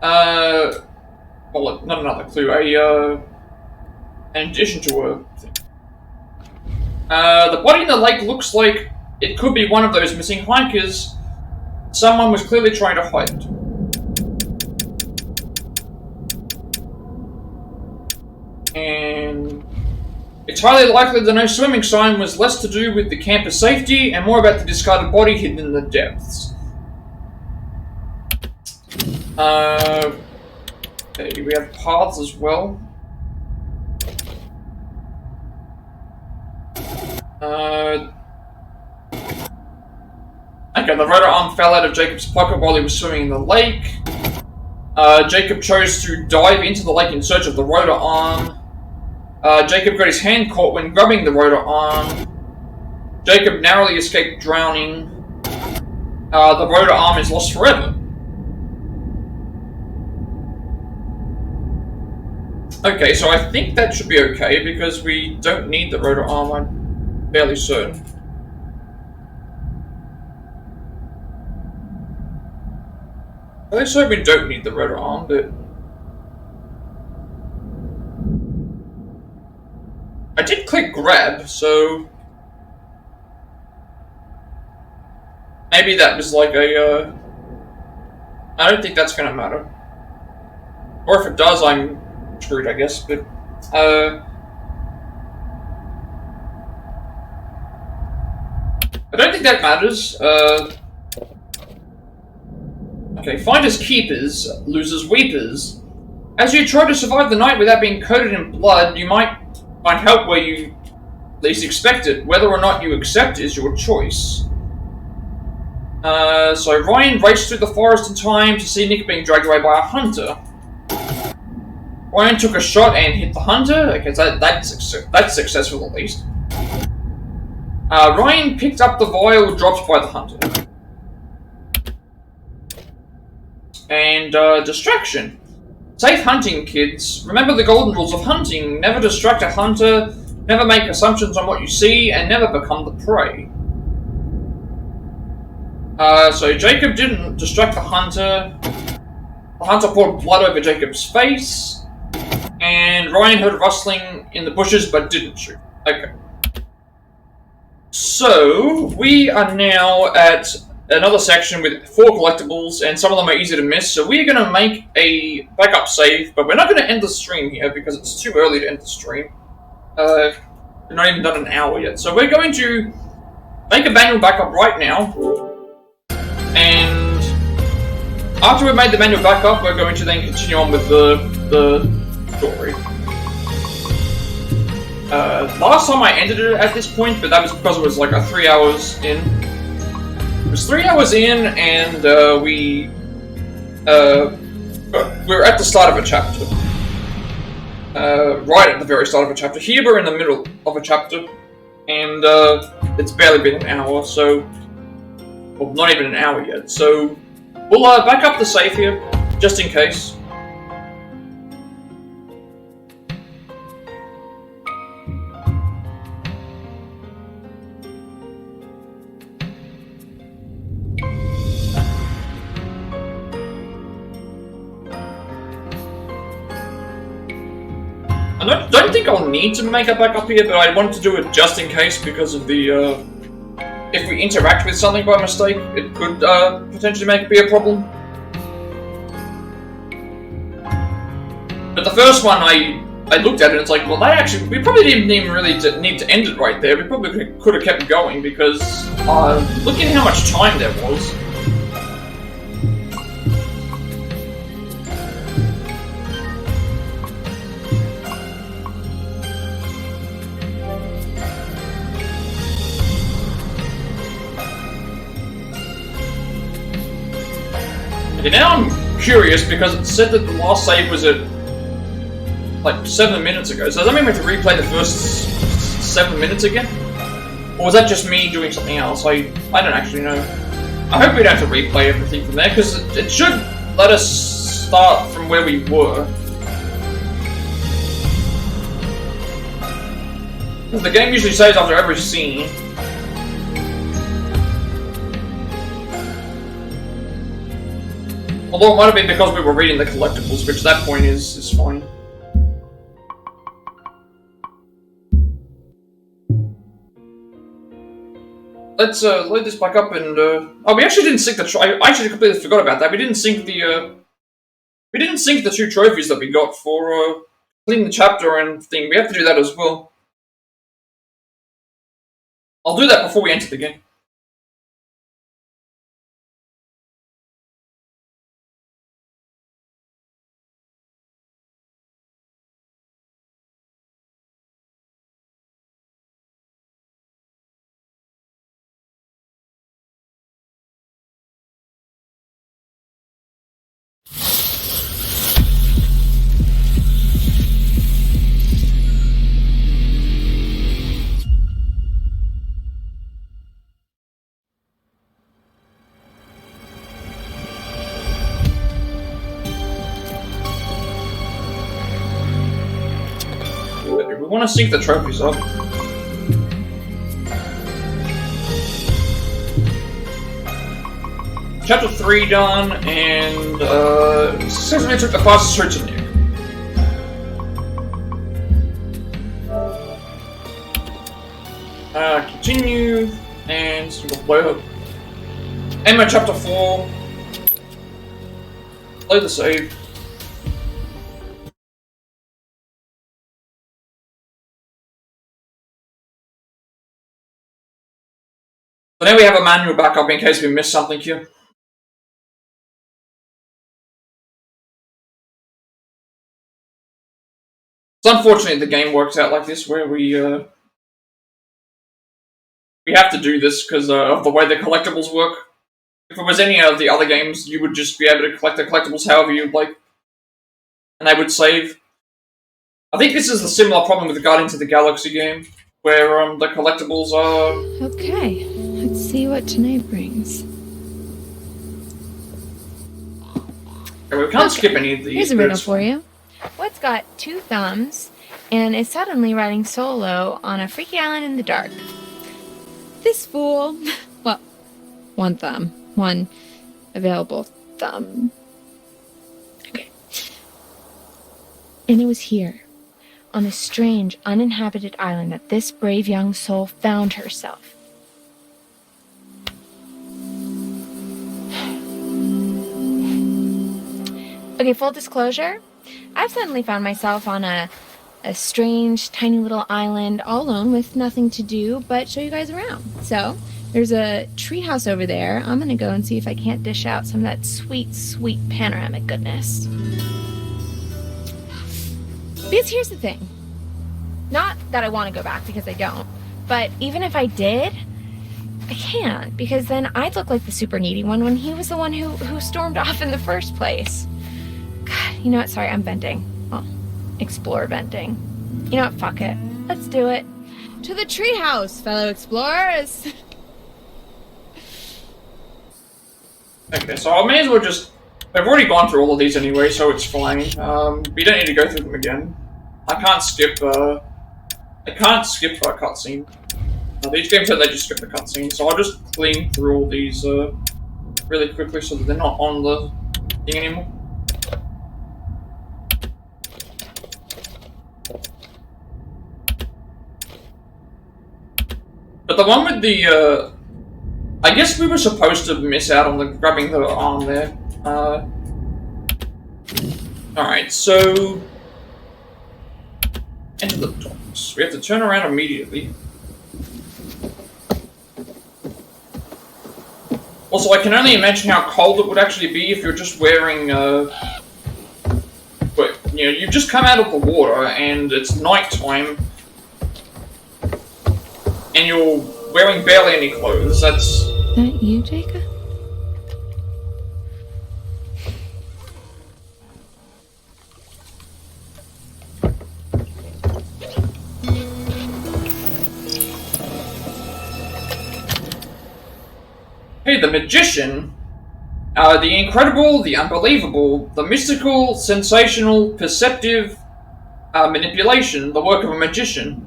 Well, not another clue, an addition to a thing. The body in the lake looks like it could be one of those missing hikers. Someone was clearly trying to hide it. And it's highly likely the no swimming sign was less to do with the camper's safety and more about the discarded body hidden in the depths. Okay, we have paths as well. Okay, the rotor arm fell out of Jacob's pocket while he was swimming in the lake. Jacob chose to dive into the lake in search of the rotor arm. Jacob got his hand caught when grabbing the rotor arm. Jacob narrowly escaped drowning. The rotor arm is lost forever. Okay, so I think that should be okay, because we don't need the rotor arm, I'm fairly certain. I think so we don't need the rotor arm, but... I did click grab, so... Maybe that was like a, I don't think that's gonna matter. Or if it does, I'm screwed, I guess, but... I don't think that matters. Okay, finders keepers, losers weepers. As you try to survive the night without being coated in blood, you might find help where you least expect it. Whether or not you accept is your choice. So Ryan raced through the forest in time to see Nick being dragged away by a hunter. Ryan took a shot and hit the hunter. Okay, so that's successful at least. Ryan picked up the vial dropped by the hunter. And, distraction. Safe hunting, kids. Remember the golden rules of hunting. Never distract a hunter, never make assumptions on what you see, and never become the prey. So Jacob didn't distract the hunter. The hunter poured blood over Jacob's face. And Ryan heard rustling in the bushes but didn't shoot. Okay. So, we are now at another section with 4 collectibles, and some of them are easy to miss, so we're going to make a backup save, but we're not going to end the stream here because it's too early to end the stream. We're not even done an hour yet, so we're going to make a manual backup right now, and after we've made the manual backup, we're going to then continue on with the story. Last time I ended it at this point, but that was because it was like 3 hours in. It was 3 hours in, and we were at the start of a chapter. Right at the very start of a chapter. Here we're in the middle of a chapter, and it's barely been an hour, so... Well, not even an hour yet, so... We'll back up the save here, just in case. I don't think I'll need to make a backup here, but I wanted to do it just in case because of the if we interact with something by mistake, it could potentially be a problem. But the first one, I looked at it and it's like, well, we probably didn't even really need to end it right there. We probably could have kept going because looking at how much time there was. Okay, now I'm curious because it said that the last save was at like 7 minutes ago. So does that mean we have to replay the first 7 minutes again? Or was that just me doing something else? I don't actually know. I hope we don't have to replay everything from there because it should let us start from where we were. The game usually saves after every scene. Although it might have been because we were reading the collectibles, which at that point is fine. Let's load this back up and oh, we actually didn't sync the I actually completely forgot about that. We didn't sync the two trophies that we got for cleaning the chapter and thing. We have to do that as well. I'll do that before we enter the game. We want to sync the trophies up. Chapter 3 done, and successfully took the fastest route to Nick. Continue, and load up. Emma chapter 4. Load the save. So now we have a manual backup in case we miss something here. It's unfortunate the game works out like this, where we have to do this because of the way the collectibles work. If it was any of the other games, you would just be able to collect the collectibles however you'd like, and they would save. I think this is a similar problem with the Guardians of the Galaxy game, where the collectibles are... Okay, let's see what tonight brings. Okay, we can't skip any of these. Here's a riddle for you. What's got 2 thumbs and is suddenly riding solo on a freaky island in the dark? This fool. Well, 1 thumb. 1 available thumb. Okay. And it was here, on this strange, uninhabited island, that this brave young soul found herself. Okay, full disclosure, I've suddenly found myself on a strange, tiny little island all alone with nothing to do but show you guys around. So, there's a treehouse over there. I'm gonna go and see if I can't dish out some of that sweet, sweet panoramic goodness. Because here's the thing. Not that I want to go back, because I don't. But even if I did, I can't. Because then I'd look like the super needy one when he was the one who stormed off in the first place. God, you know what? Sorry, I'm venting. Well, explore venting. You know what? Fuck it. Let's do it. To the treehouse, fellow explorers. Okay, so I may as well just... I've already gone through all of these anyway, so it's fine. We don't need to go through them again. I can't skip a cutscene. These games said they just skip the cutscene, so I'll just clean through all these really quickly so that they're not on the thing anymore. But the one with the I guess we were supposed to miss out on the grabbing the arm there. Alright, so... Enter the docks. We have to turn around immediately. Also, I can only imagine how cold it would actually be if you're just wearing, but, you know, you've just come out of the water and it's nighttime and you're wearing barely any clothes. That's... Is that you, Jacob? Hey, the magician, the incredible, the unbelievable, the mystical, sensational, perceptive, manipulation, the work of a magician.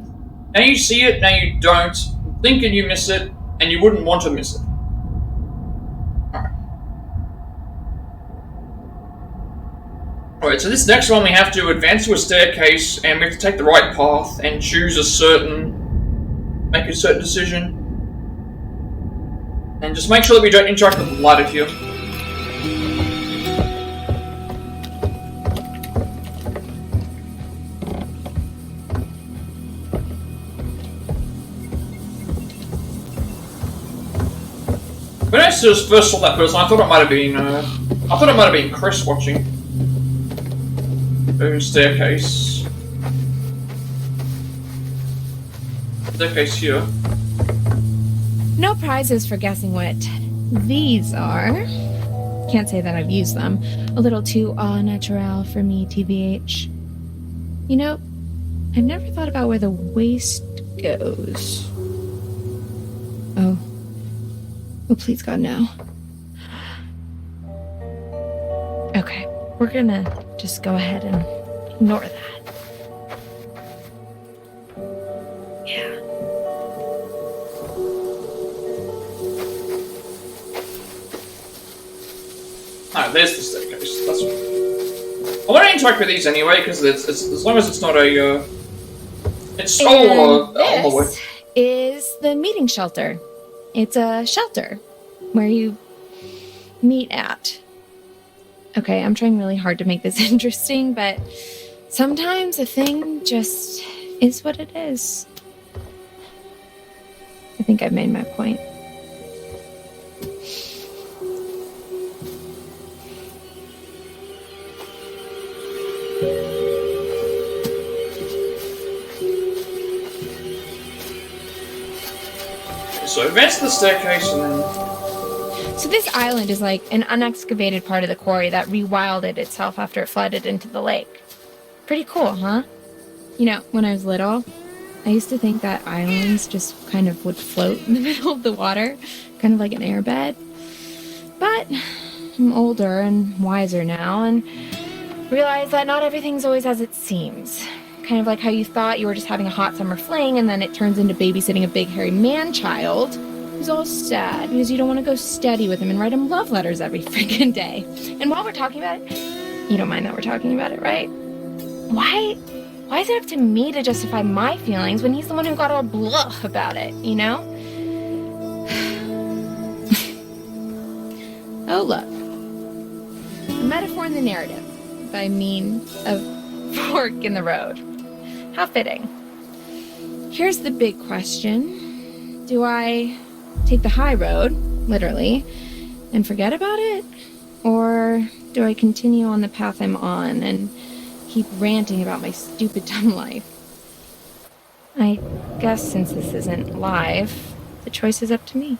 Now you see it, now you don't, think and you miss it, and you wouldn't want to miss it. Alright, so this next one we have to advance to a staircase, and we have to take the right path and choose make a certain decision. And just make sure that we don't interact with the ladder here. When I first saw that person, I thought it might have been Chris watching. Staircase. Staircase here. No prizes for guessing what these are. Can't say that I've used them. A little too au naturel for me, TBH. You know, I've never thought about where the waist goes. Oh, please God, no. Okay, we're gonna just go ahead and ignore that. Yeah. Ah, there's the staircase. That's I want to interact with these anyway, because it's as long as it's not a it's all on the way. This is the meeting shelter. It's a shelter where you meet at. Okay, I'm trying really hard to make this interesting, but sometimes a thing just is what it is. I think I've made my point. So advance the staircase and then... So this island is like an unexcavated part of the quarry that rewilded itself after it flooded into the lake. Pretty cool, huh? You know, when I was little, I used to think that islands just kind of would float in the middle of the water, kind of like an airbed. But I'm older and wiser now and realize that not everything's always as it seems. Kind of like how you thought you were just having a hot summer fling and then it turns into babysitting a big hairy man-child who's all sad because you don't want to go steady with him and write him love letters every freaking day. And while we're talking about it, you don't mind that we're talking about it, right? Why is it up to me to justify my feelings when he's the one who got all blah about it, you know? Oh, look. A metaphor in the narrative by mean of fork in the road. How fitting. Here's the big question. Do I take the high road, literally, and forget about it? Or do I continue on the path I'm on and keep ranting about my stupid dumb life? I guess since this isn't live, the choice is up to me.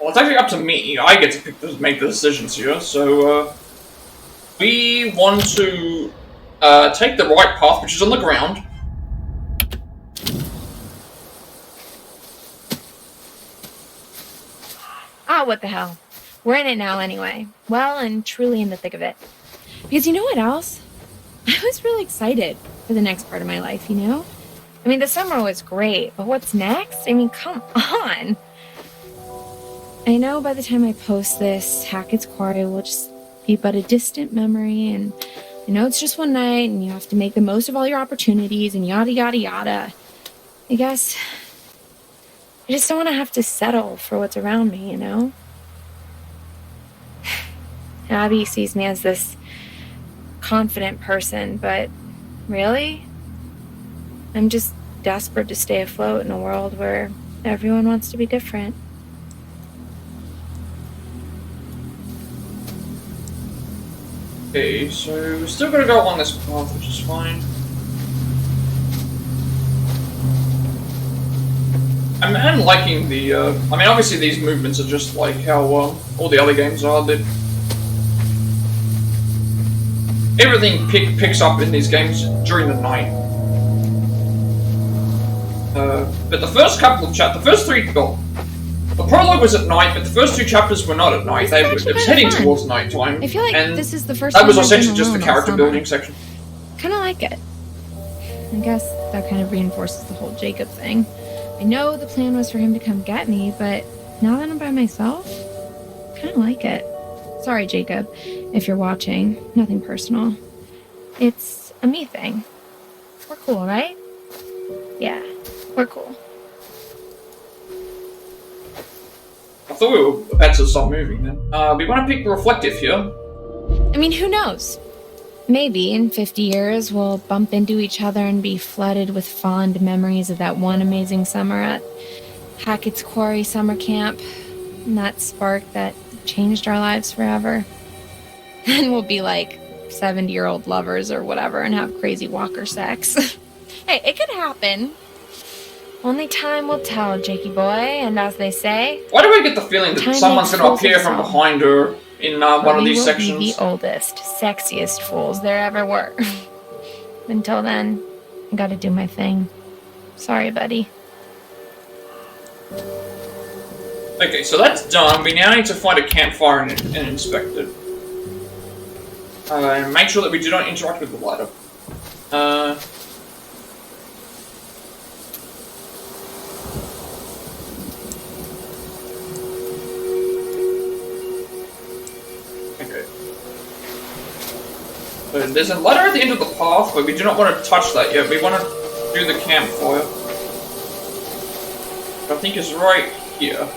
Well, it's actually up to me. I get to make the decisions here, so, we want to take the right path, which is on the ground. Ah, what the hell. We're in it now anyway. Well and truly in the thick of it. Because you know what else? I was really excited for the next part of my life, you know? I mean, the summer was great, but what's next? I mean, come on. I know by the time I post this, Hackett's Quarry will just be but a distant memory, and I know it's just one night, and you have to make the most of all your opportunities, and yada, yada, yada. I guess I just don't want to have to settle for what's around me, you know? Abby sees me as this confident person, but really? I'm just desperate to stay afloat in a world where everyone wants to be different. Okay, so we're still gonna go along this path, which is fine. I'm liking the, I mean, obviously these movements are just like how all the other games are, that everything picks up in these games during the night. But the first couple of chapters, the first three, well, the prologue was at night, but the first two chapters were not at night. It was heading towards nighttime. I feel like and this is the first that time was I've essentially been just the alone all character summer. building section. Kind of like it. I guess that kind of reinforces the whole Jacob thing. I know the plan was for him to come get me, but now that I'm by myself, kind of like it. Sorry, Jacob, if you're watching. Nothing personal. It's a me thing. We're cool, right? Yeah, we're cool. I thought we were about to stop moving then. We want to pick reflective here. I mean, who knows? Maybe in 50 years we'll bump into each other and be flooded with fond memories of that one amazing summer at Hackett's Quarry summer camp. And that spark that changed our lives forever. And we'll be like 70-year-old lovers or whatever and have crazy walker sex. Hey, it could happen. Only time will tell, Jakey boy, and as they say... Why do I get the feeling that someone's going to appear from behind her in one of these sections? We will be the oldest, sexiest fools there ever were. Until then, I gotta do my thing. Sorry, buddy. Okay, so that's done. We now need to find a campfire and inspect it. And make sure that we do not interact with the ladder. So there's a ladder at the end of the path, but we do not want to touch that yet. We want to do the campfire. I think is right here.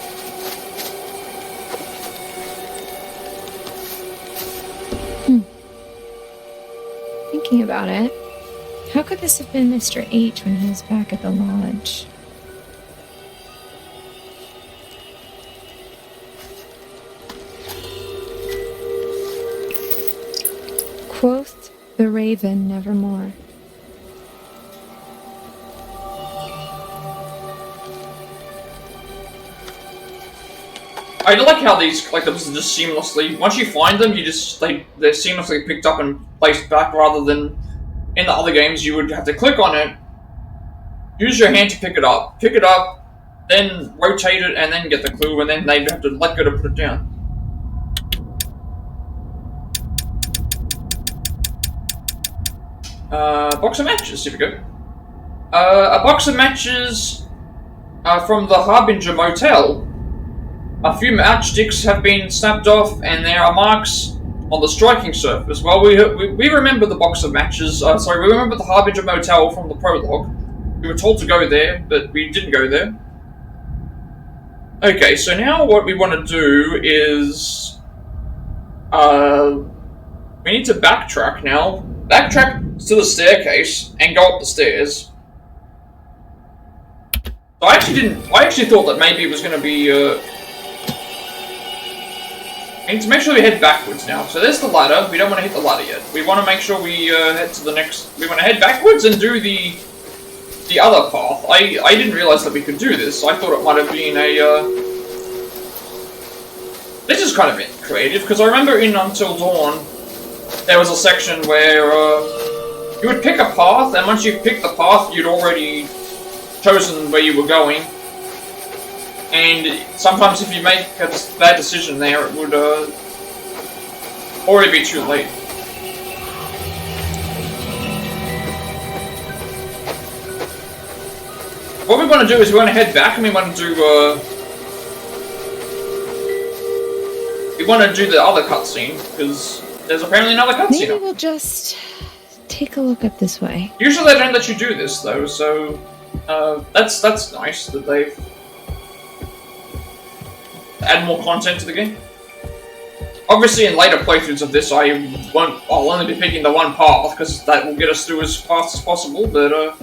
Thinking about it, how could this have been Mr. H when he was back at the lodge? Quoth the raven nevermore. I like how these like just seamlessly. Once you find them, you just they're seamlessly picked up and placed back, rather than in the other games you would have to click on it, use your hand to pick it up, then rotate it, and then get the clue, and then they'd have to let go to put it down. Box of matches, here we go. A box of matches from the Harbinger Motel. A few matchsticks have been snapped off, and there are marks on the striking surface. Well, we remember the box of matches. We remember the Harbinger Motel from the prologue. We were told to go there, but we didn't go there. Okay, so now what we want to do is... we need to backtrack now. Backtrack to the staircase and go up the stairs. So I actually thought that maybe it was going to be, I need to make sure we head backwards now. So there's the ladder. We don't want to hit the ladder yet. We want to make sure we head to the next... We want to head backwards and do the other path. I didn't realize that we could do this. I thought it might have been a... This is kind of creative, because I remember in Until Dawn, there was a section where you would pick a path, and once you picked the path, you'd already chosen where you were going. And sometimes if you make a bad decision there, it would already be too late. What we want to do is we want to head back, and we want to do the other cutscene, because there's apparently another cutscene. Maybe we'll just take a look up this way. Usually they don't let you do this though, so that's nice that they've add more content to the game. Obviously, in later playthroughs of this, I'll only be picking the one path, because that will get us through as fast as possible, but,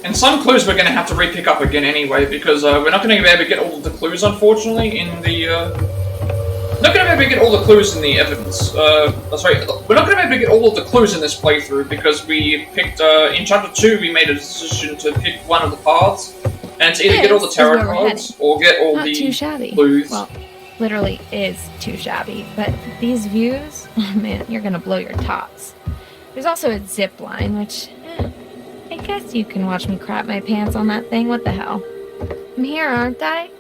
and some clues we're going to have to re-pick up again anyway, because we're not going to be able to get all of the clues, unfortunately, in the, not going to be able to get all the clues in the evidence. Sorry, we're not going to be able to get all of the clues in this playthrough because we picked, in Chapter 2, we made a decision to pick one of the paths, and it's either get all the tarot cards or get all Not the too shabby. clues. Well, literally is too shabby, but these views, oh man, you're going to blow your tops. There's also a zip line, which, I guess you can watch me crap my pants on that thing. What the hell? I'm here, aren't I?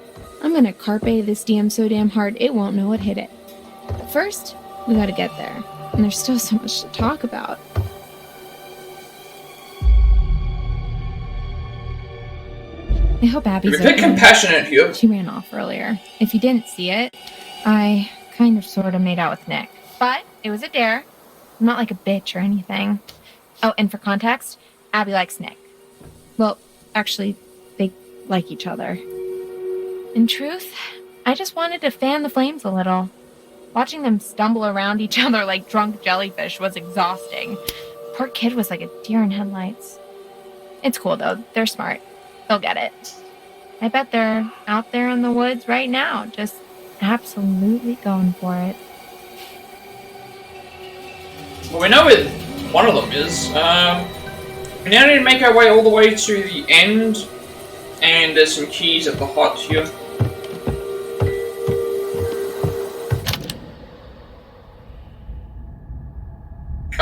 I'm gonna carpe this DM so damn hard it won't know what hit it. But first, we gotta get there. And there's still so much to talk about. I hope Abby's You're a bit compassionate here. She ran off earlier. If you didn't see it, I kind of sort of made out with Nick. But it was a dare. I'm not like a bitch or anything. Oh, and for context, Abby likes Nick. Well, actually, they like each other. In truth, I just wanted to fan the flames a little. Watching them stumble around each other like drunk jellyfish was exhausting. Poor kid was like a deer in headlights. It's cool though, they're smart. They'll get it. I bet they're out there in the woods right now, just absolutely going for it. Well, we know where one of them is. We now need to make our way all the way to the end, and there's some keys at the hut here.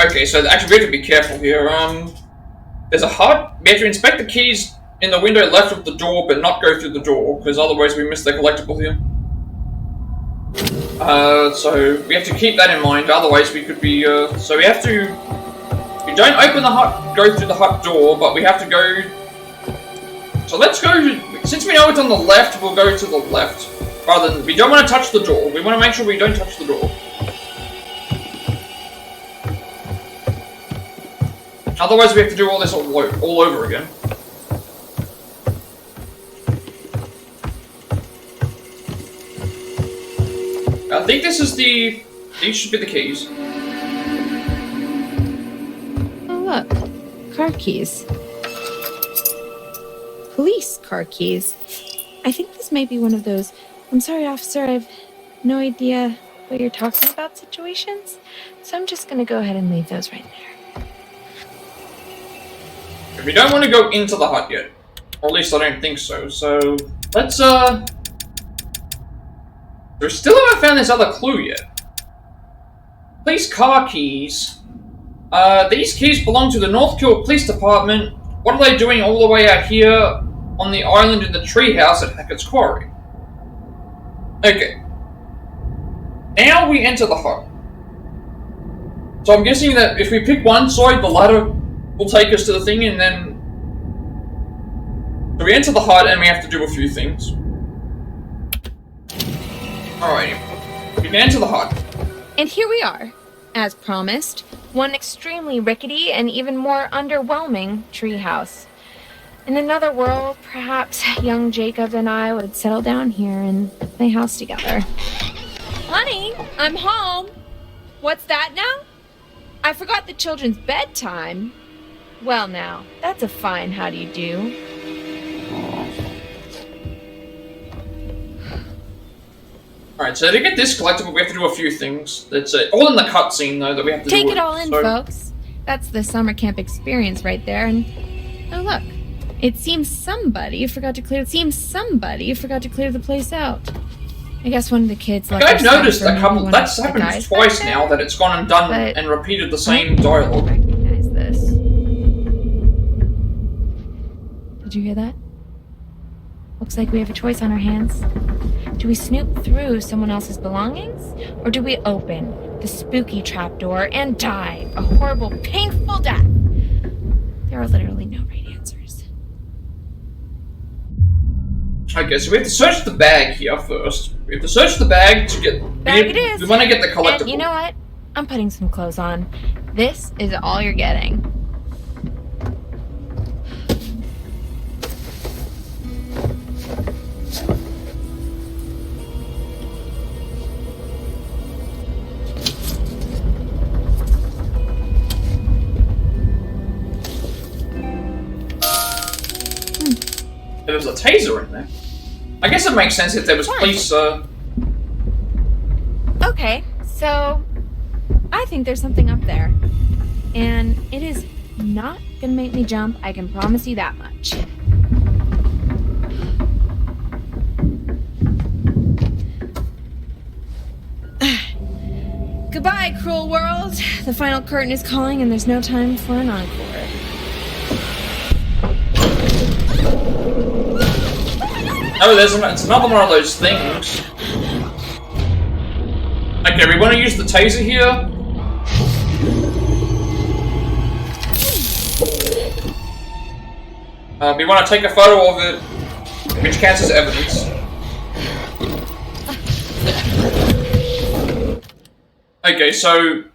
Okay, so actually we have to be careful here. There's a hut. We have to inspect the keys in the window left of the door, but not go through the door, because otherwise we miss the collectible here. So we have to keep that in mind, otherwise we could be, so we have to, we don't open the hut, go through the hut door, but we have to go, so let's go, since we know it's on the left, we'll go to the left, rather than, we don't want to touch the door, we want to make sure we don't touch the door. Otherwise we have to do all this all over again. I think this is the... These should be the keys. Oh look, car keys. Police car keys. I think this might be one of those, I'm sorry officer, I've no idea what you're talking about situations, so I'm just gonna go ahead and leave those right there. We don't want to go into the hut yet. Or at least I don't think so, so... Let's, We still haven't found this other clue yet. Police car keys. These keys belong to the North Kill Police Department. What are they doing all the way out here on the island in the treehouse at Hackett's Quarry? Okay. Now we enter the hut. So I'm guessing that if we pick one side, the ladder will take us to the thing, and then... So we enter the hut, and we have to do a few things. Alrighty. We can enter the hut. And here we are, as promised, one extremely rickety and even more underwhelming treehouse. In another world, perhaps young Jacob and I would settle down here and play house together. Honey, I'm home. What's that now? I forgot the children's bedtime. Well now, that's a fine how do you do. Alright, so to get this collectible, we have to do a few things. It's all in the cutscene, though, that we have to Take do. it all in, folks. That's the summer camp experience right there, and... Oh, look. It seems somebody forgot to clear the place out. I guess one of the kids left. I've noticed a couple... That's happened twice now, that it's gone and done and repeated the same dialogue. Recognize this. Did you hear that? Looks like we have a choice on our hands. Do we snoop through someone else's belongings? Or do we open the spooky trapdoor and die a horrible, painful death? There are literally no right answers. Okay, so we have to search the bag here first. We have to search the bag to get... Bag it is! We want to get the collectible. And you know what? I'm putting some clothes on. This is all you're getting. There was a taser in there. I guess it makes sense if there was police, Okay, so I think there's something up there. And it is not gonna make me jump, I can promise you that much. Goodbye, cruel world. The final curtain is calling and there's no time for an encore. Oh, it's another one of those things. Okay, we want to use the taser here. We want to take a photo of it, which counts as evidence. Okay, so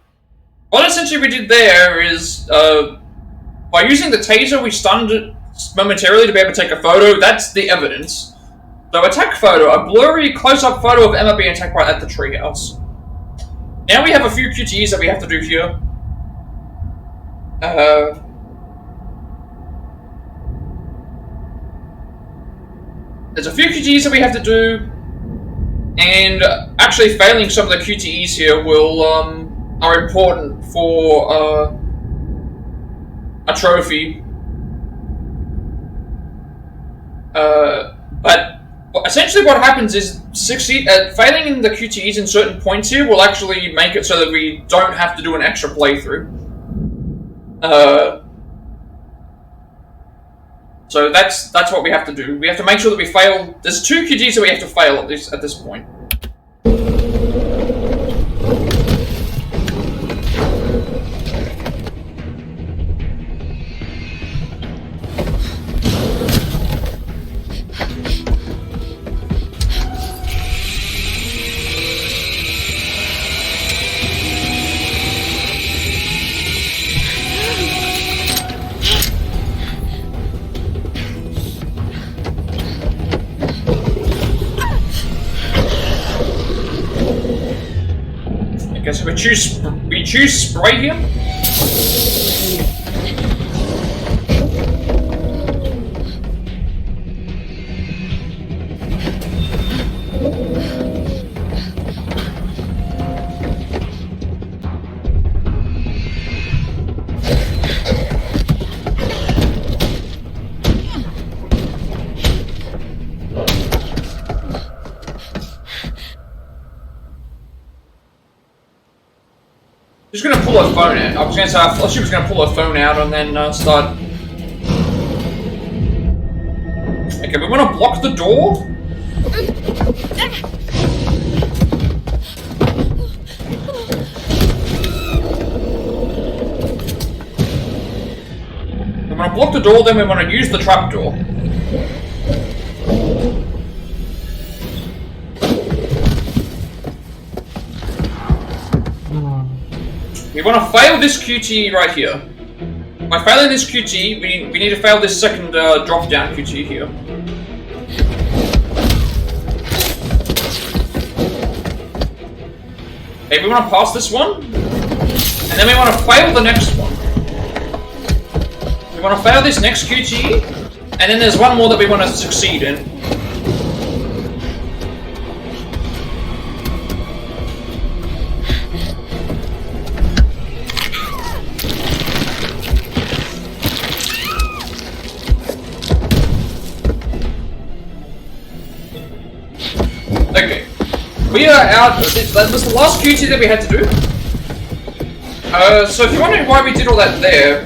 what essentially we did there is, by using the taser, we stunned it momentarily to be able to take a photo. That's the evidence. So attack photo, a blurry close-up photo of Emma being attacked right at the treehouse. Now we have a few QTEs that we have to do here. There's a few QTEs that we have to do, and actually failing some of the QTEs here will are important for a trophy. But essentially what happens is failing in the QTEs in certain points here will actually make it so that we don't have to do an extra playthrough. So that's what we have to do. We have to make sure that we fail. There's 2 QTEs that we have to fail at this point. Okay, so we choose spray here. She's gonna pull her phone out. I was gonna say, I thought she was gonna pull her phone out and then start. Okay, we wanna block the door. We wanna block the door, then we wanna use the trapdoor. We want to fail this QTE right here. By failing this QTE, we need to fail this second drop-down QTE here. Okay, we want to pass this one, and then we want to fail the next one. We want to fail this next QTE, and then there's one more that we want to succeed in. Okay, we are out. That was the last QT that we had to do. So if you're wondering why we did all that there,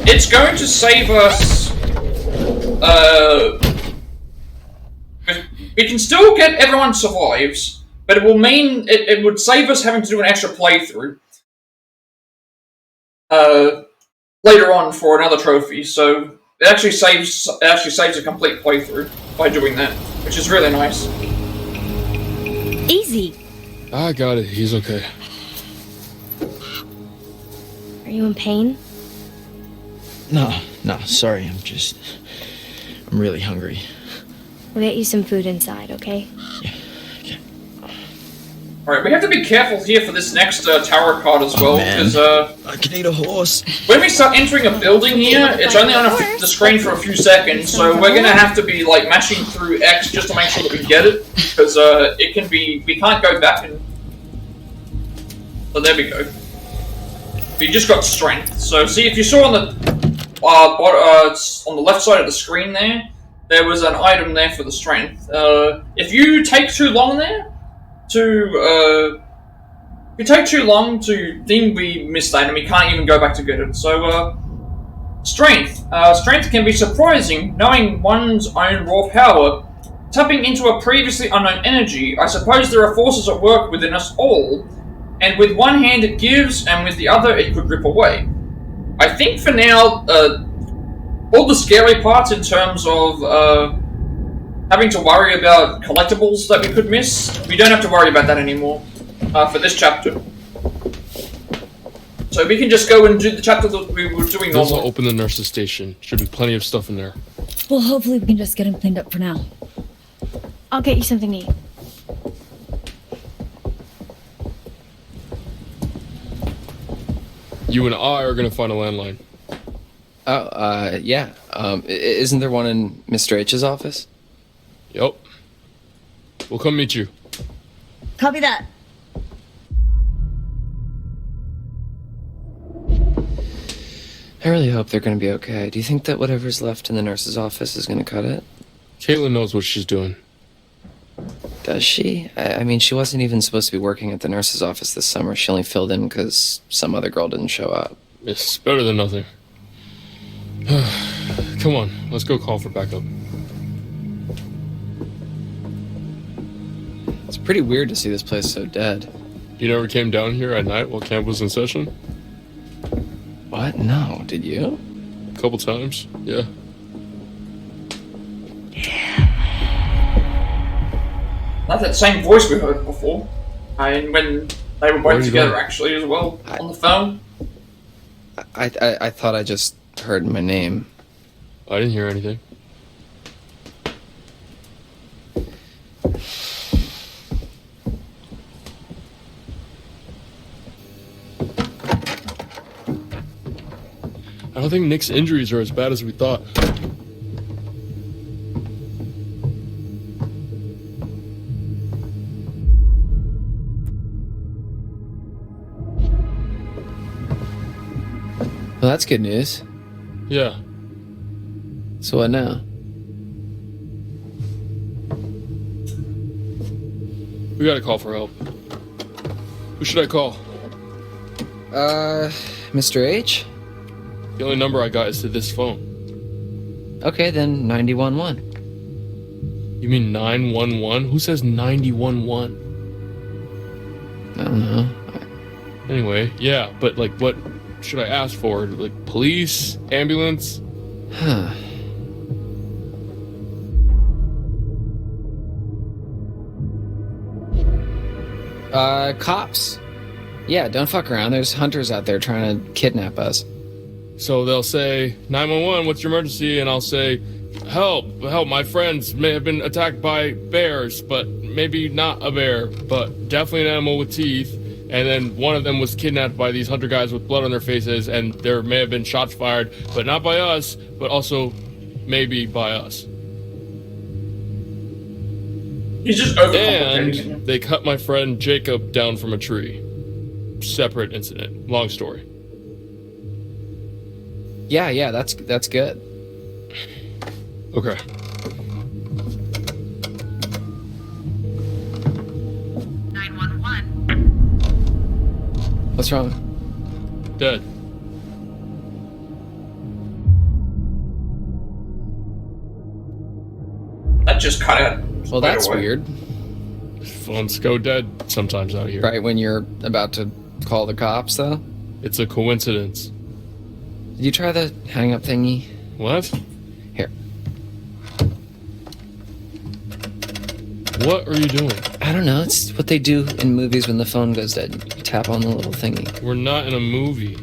it's going to save us. We can still get everyone survives, but it will mean it would save us having to do an extra playthrough later on for another trophy. So. It actually saves a complete playthrough by doing that, which is really nice. Easy. I got it. He's okay. Are you in pain? No, sorry. I'm really hungry. We'll get you some food inside, okay? Alright, we have to be careful here for this next tarot card as well, because I can eat a horse. when we start entering a building here, it's only on the screen for a few seconds, so we're gonna have to be like mashing through X just to make sure that we get it, because it can be, we can't go back and... So there we go. We just got strength. So see, if you saw on the left side of the screen there was an item there for the strength. If you take too long there, if you take too long to, then we miss that and we can't even go back to get it. So, strength. Strength can be surprising, knowing one's own raw power. Tapping into a previously unknown energy, I suppose there are forces at work within us all, and with one hand it gives, and with the other it could rip away. I think for now, all the scary parts in terms of, having to worry about collectibles that we could miss, we don't have to worry about that anymore for this chapter. So we can just go and do the chapter that we were doing Those will normally. open the nurse's station. Should be plenty of stuff in there. Well, hopefully we can just get him cleaned up for now. I'll get you something to eat. You and I are gonna find a landline. Oh, yeah. Isn't there one in Mr. H's office? Yep. We'll come meet you. Copy that. I really hope they're gonna be okay. Do you think that whatever's left in the nurse's office is gonna cut it? Caitlin knows what she's doing. Does she? I mean, she wasn't even supposed to be working at the nurse's office this summer. She only filled in because some other girl didn't show up. It's better than nothing. Come on, let's go call for backup. It's pretty weird to see this place so dead. You never came down here at night while camp was in session? What? No, did you? A couple times, yeah. That's that same voice we heard before. And when they were Where are both you together going? actually as well, on the phone. I thought I just heard my name. I didn't hear anything. I don't think Nick's injuries are as bad as we thought. Well, that's good news. Yeah. So what now? We gotta call for help. Who should I call? Mr. H? The only number I got is to this phone. Okay, then 911. You mean 911? Who says 911? I don't know. Anyway, yeah, but like, what should I ask for? Like, police? Ambulance? Huh. Cops. Yeah, don't fuck around. There's hunters out there trying to kidnap us. So they'll say, 911, what's your emergency? And I'll say, help, my friends may have been attacked by bears, but maybe not a bear, but definitely an animal with teeth. And then one of them was kidnapped by these hunter guys with blood on their faces, and there may have been shots fired, but not by us, but also maybe by us. He's just overcomplicating it. And they cut my friend Jacob down from a tree. Separate incident. Long story. Yeah, that's good. Okay. What's wrong? Dead. That just cut out. Well, that's away. weird. Phones go dead sometimes out here. Right when you're about to call the cops, though? It's a coincidence. Did you try the hang-up thingy? What? Here. What are you doing? I don't know. It's what they do in movies when the phone goes dead. You tap on the little thingy. We're not in a movie.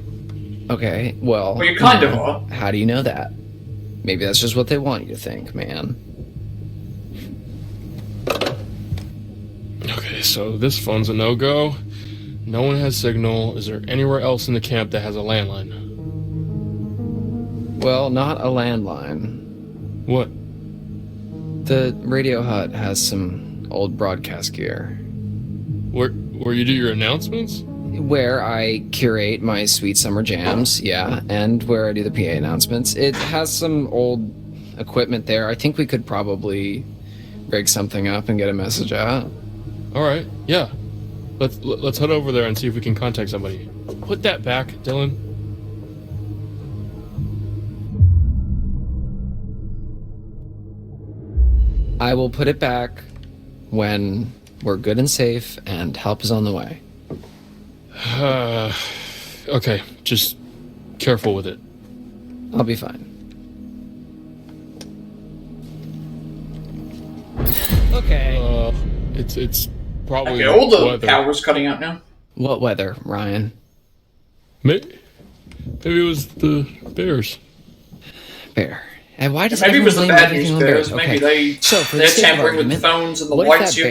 Okay, well... Well, you kind of are. How do you know that? Maybe that's just what they want you to think, man. Okay, so this phone's a no-go. No one has signal. Is there anywhere else in the camp that has a landline? Well, not a landline. What? The radio hut has some old broadcast gear. Where you do your announcements? Where I curate my sweet summer jams, yeah, and where I do the PA announcements. It has some old equipment there. I think we could probably rig something up and get a message out. All right, yeah. Let's head over there and see if we can contact somebody. Put that back, Dylan. I will put it back when we're good and safe and help is on the way. Okay, just careful with it. I'll be fine. Okay. It's probably Okay, all the weather. power's cutting out now. What weather, Ryan? Maybe it was the bears. Bear. And why does Maybe it was the everyone blame bad everything news on bears. bears? Maybe Okay. So for the they're sake of tampering with the argument, phones and the what lights. if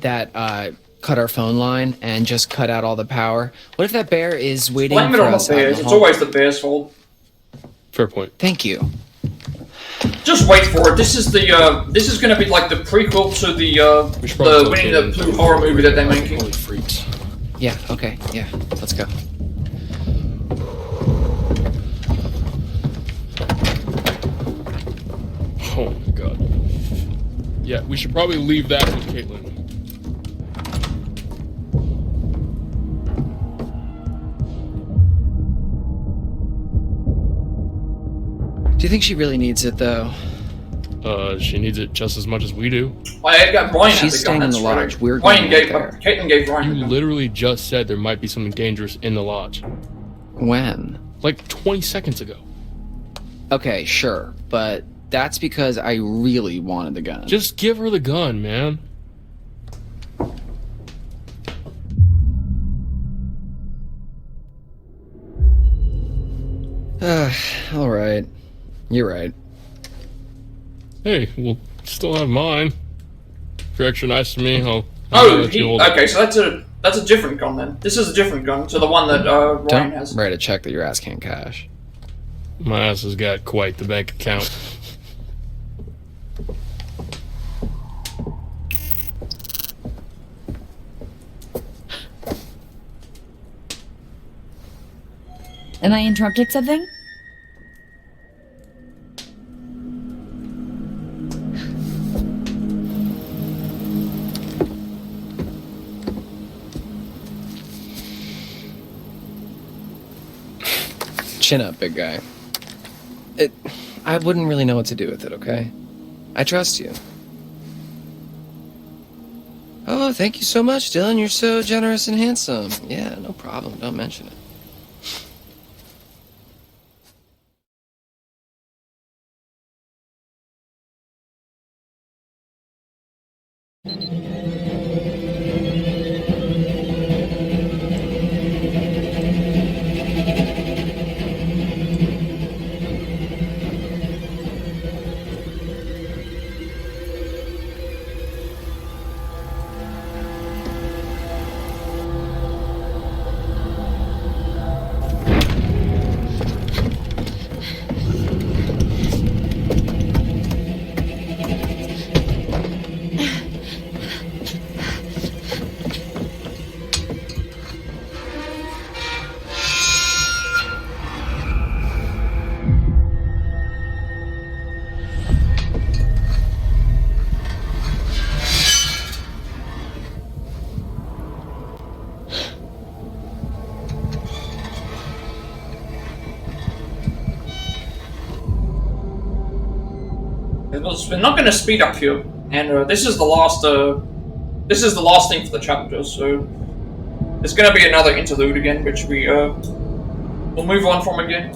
that bear that cut our phone line and just cut out all the power? What if that bear is waiting Blame it for on the us out in bears. the It's hall? always the bears' fault. Fair point. Thank you. Just wait for it. This is going to be like the prequel to the Winnie the Pooh horror movie that they're making. Holy freaks. Yeah, okay, yeah. Let's go. Oh my god. Yeah, we should probably leave that with Caitlin. Do you think she really needs it, though? She needs it just as much as we do. I got Ryan. She's staying in the that's right. lodge. We're Ryan going gave there. Caitlin gave Ryan. You the gun. literally just said there might be something dangerous in the lodge. When? Like 20 seconds ago. Okay, sure, but that's because I really wanted the gun. Just give her the gun, man. Alright. You're right. Hey, we'll still have mine. If you're extra nice to me, I'll Oh, let you hold it. okay. So that's a different gun then. This is a different gun to the one that Ryan Don't has. write a check that your ass can't cash. My ass has got quite the bank account. Am I interrupting something? Chin up, big guy. I wouldn't really know what to do with it, okay? I trust you. Oh, thank you so much, Dylan. You're so generous and handsome. Yeah, no problem. Don't mention it. We're not going to speed up here, and this is the last. This is the last thing for the chapter, so there's going to be another interlude again, which we will move on from again.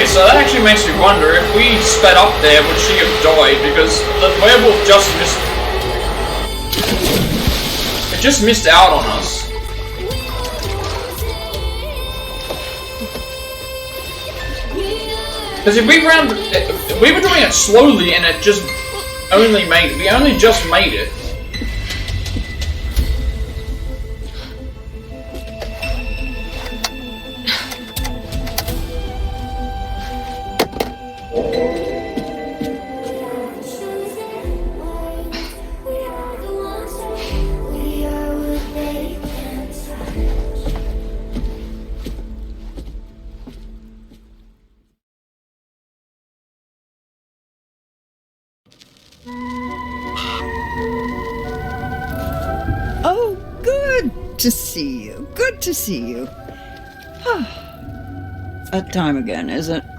Okay, so that actually makes me wonder if we sped up there, would she have died? Because the werewolf just missed. It just missed out on us. Because if we were doing it slowly and it just only made it. We only just made it. Oh, good to see you. Good to see you. That time again, is it? I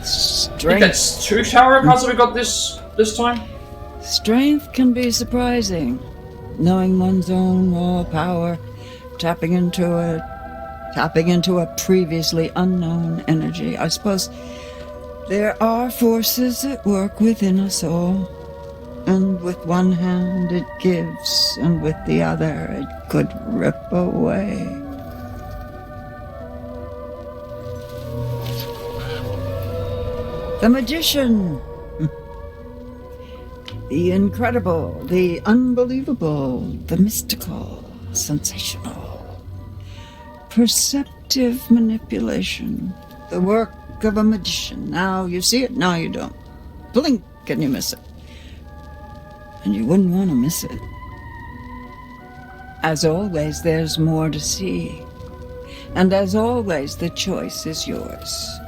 think Strength. that's 2 tarot cards that we got this time. Strength can be surprising. Knowing one's own raw power, tapping into a previously unknown energy. I suppose there are forces at work within us all. And with one hand it gives, and with the other it could rip away. The magician. The incredible, the unbelievable, the mystical, sensational. Perceptive manipulation. The work of a magician. Now you see it, now you don't. Blink and you miss it. And you wouldn't want to miss it. As always, there's more to see. And as always, the choice is yours.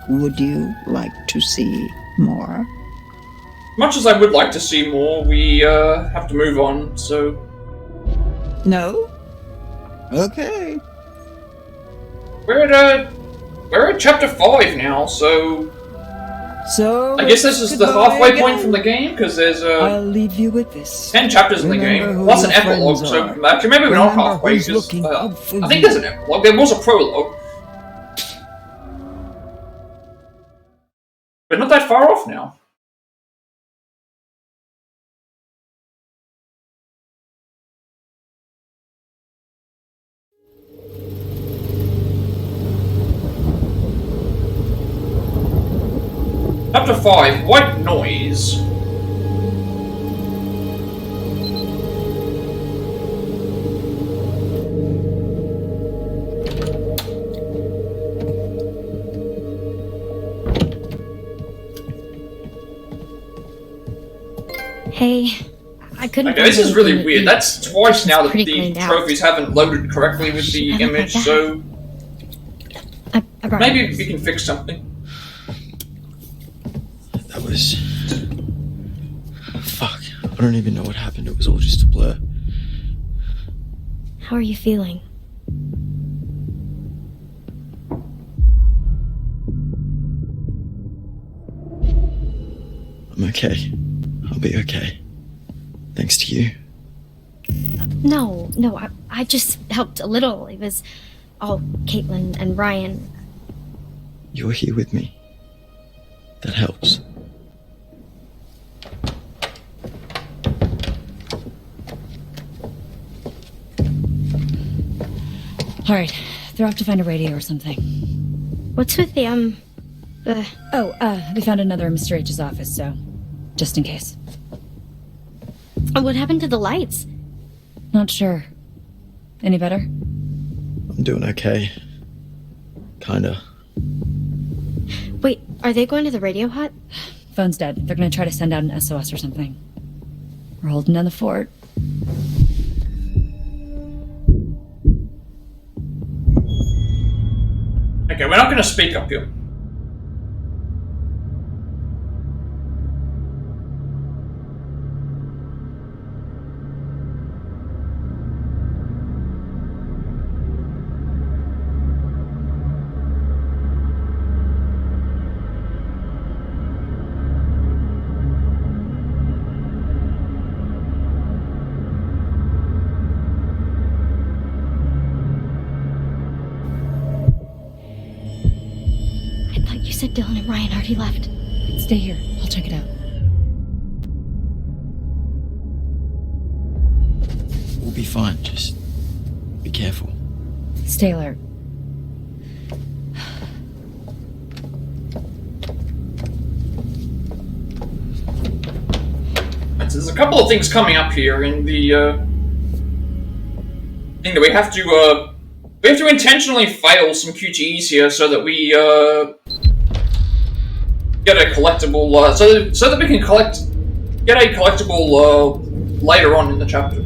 Would you like to see more? Much as I would like to see more, we have to move on, so... No? Okay. We're at chapter 5 now, so... So... I guess this is the halfway point from the game, because there's I'll leave you with this. 10 chapters in the game, plus an epilogue, so actually maybe we're not halfway, because I think there's an epilogue, there was a prologue. But not that far off now. Chapter 5, White Noise. Hey, I couldn't. Okay, this is really weird. That's twice now that pretty the cleaned out. trophies haven't loaded correctly with the Haven't image, had so I brought maybe this. we can fix something. That was... Fuck. I don't even know what happened. It was all just a blur. How are you feeling? I'm okay. I'll be okay. Thanks to you. No, I just helped a little. It was all Caitlin and Ryan. You're here with me. That helps. All right, they're off to find a radio or something. What's with the we found another in Mr. H's office, so just in case. What happened to the lights? Not sure. Any better? I'm doing okay. Kinda. Wait, are they going to the radio hut? Phone's dead. They're gonna try to send out an SOS or something. We're holding down the fort. Okay, we're not going to speak up here. said Dylan and Ryan already left. Stay here. I'll check it out. We'll be fine. Just be careful. Stay alert. There's a couple of things coming up here in the thing that we have to intentionally fail some QTEs here so that we get a collectible so that we can get a collectible later on in the chapter.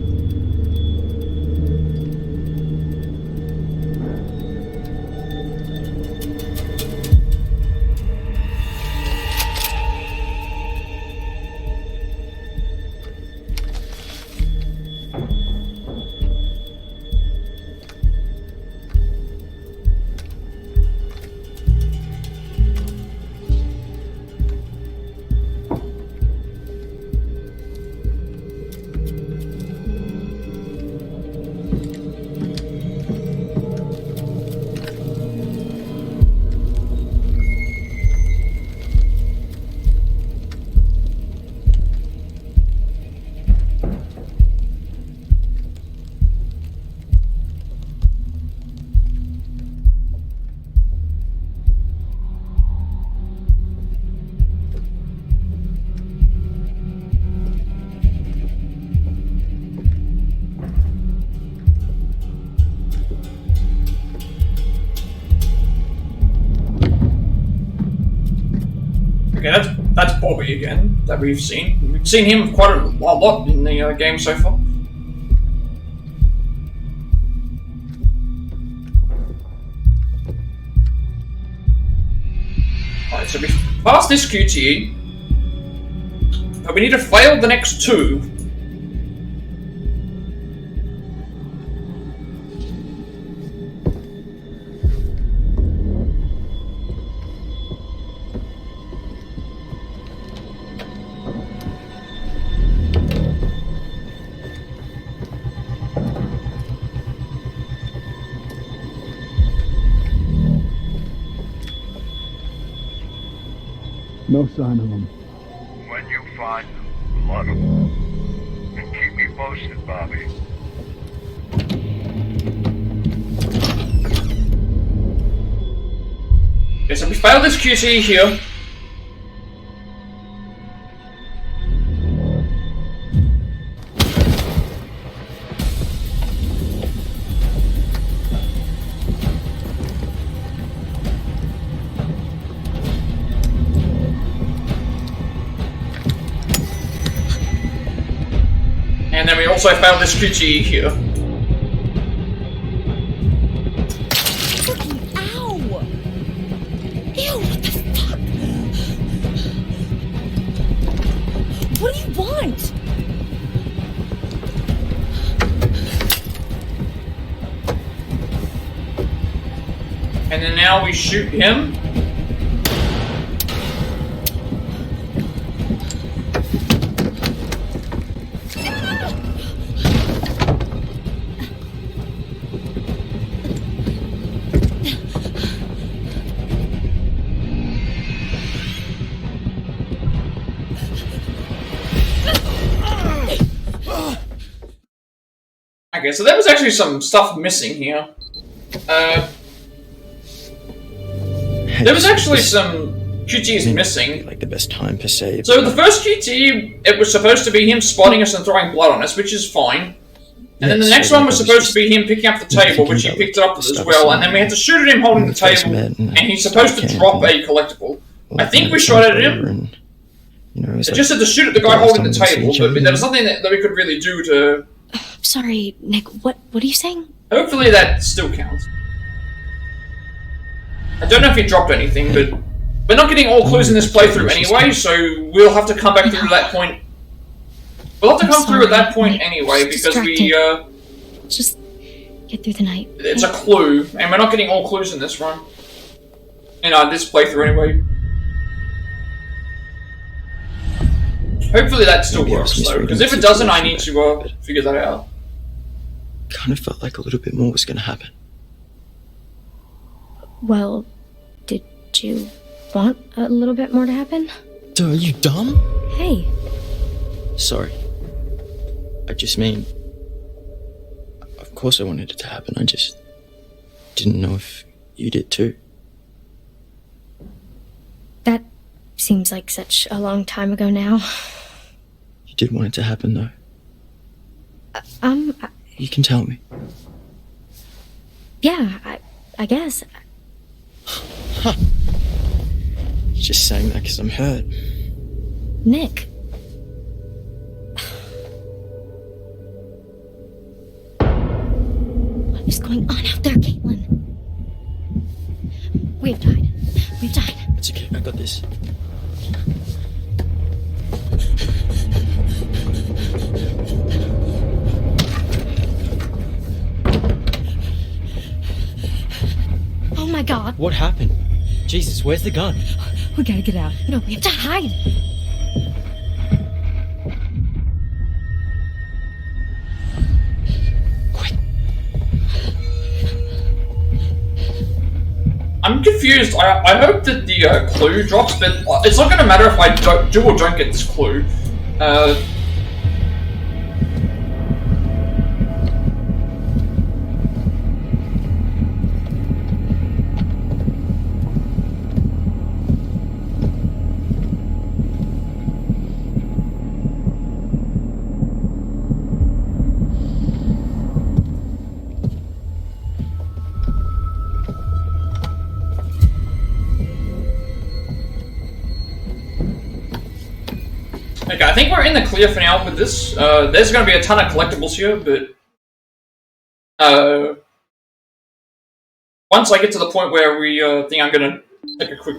Okay, that's Bobby again, that we've seen. We've seen him quite a lot in the game so far. Alright, so we passed this QTE, but we need to fail the next two. No sign of them. When you find them, lug them. And keep me posted, Bobby. Okay, so we failed this QTE here. And then we also found this QTE here. Ow! Ew, what the fuck? What do you want? And then now we shoot him. Okay, so there was actually some stuff missing here. There was actually some QTEs missing. Like the best time per se. So the first QTE, it was supposed to be him spotting us and throwing blood on us, which is fine. And then the next one was supposed to be him picking up the table, which he picked it up as well. And then we had to shoot at him holding the table, and he's supposed to drop a collectible. I think we shot at him. It just had to shoot at the guy holding the table, but there was nothing that we could really do to... Sorry, Nick, what are you saying? Hopefully that still counts. I don't know if he dropped anything, but we're not getting all clues in this playthrough anyway, so we'll have to come back through that point. We'll have to come through at that point anyway, because we, Just get through the night. It's a clue, and we're not getting all clues in this run. This playthrough anyway. Hopefully that still works, though, because if it doesn't, I need to figure that out. Kind of felt like a little bit more was going to happen. Well, did you want a little bit more to happen? Dude, are you dumb? Hey. Sorry. I just mean... Of course I wanted it to happen, I just... didn't know if you did too. That seems like such a long time ago now. You did want it to happen, though. I, You can tell me. yeah, I guess. Huh. You're just saying that because I'm hurt. Nick. What is going on out there, Caitlin? We've died. We've died. It's okay, I got this. Oh my god. What happened? Jesus, where's the gun? We gotta get out. No, we have to hide. I'm confused. I hope that the clue drops, but it's not going to matter if I do or don't get this clue. Okay, I think we're in the clear for now with this. There's going to be a ton of collectibles here, but once I get to the point where we think I'm going to take a quick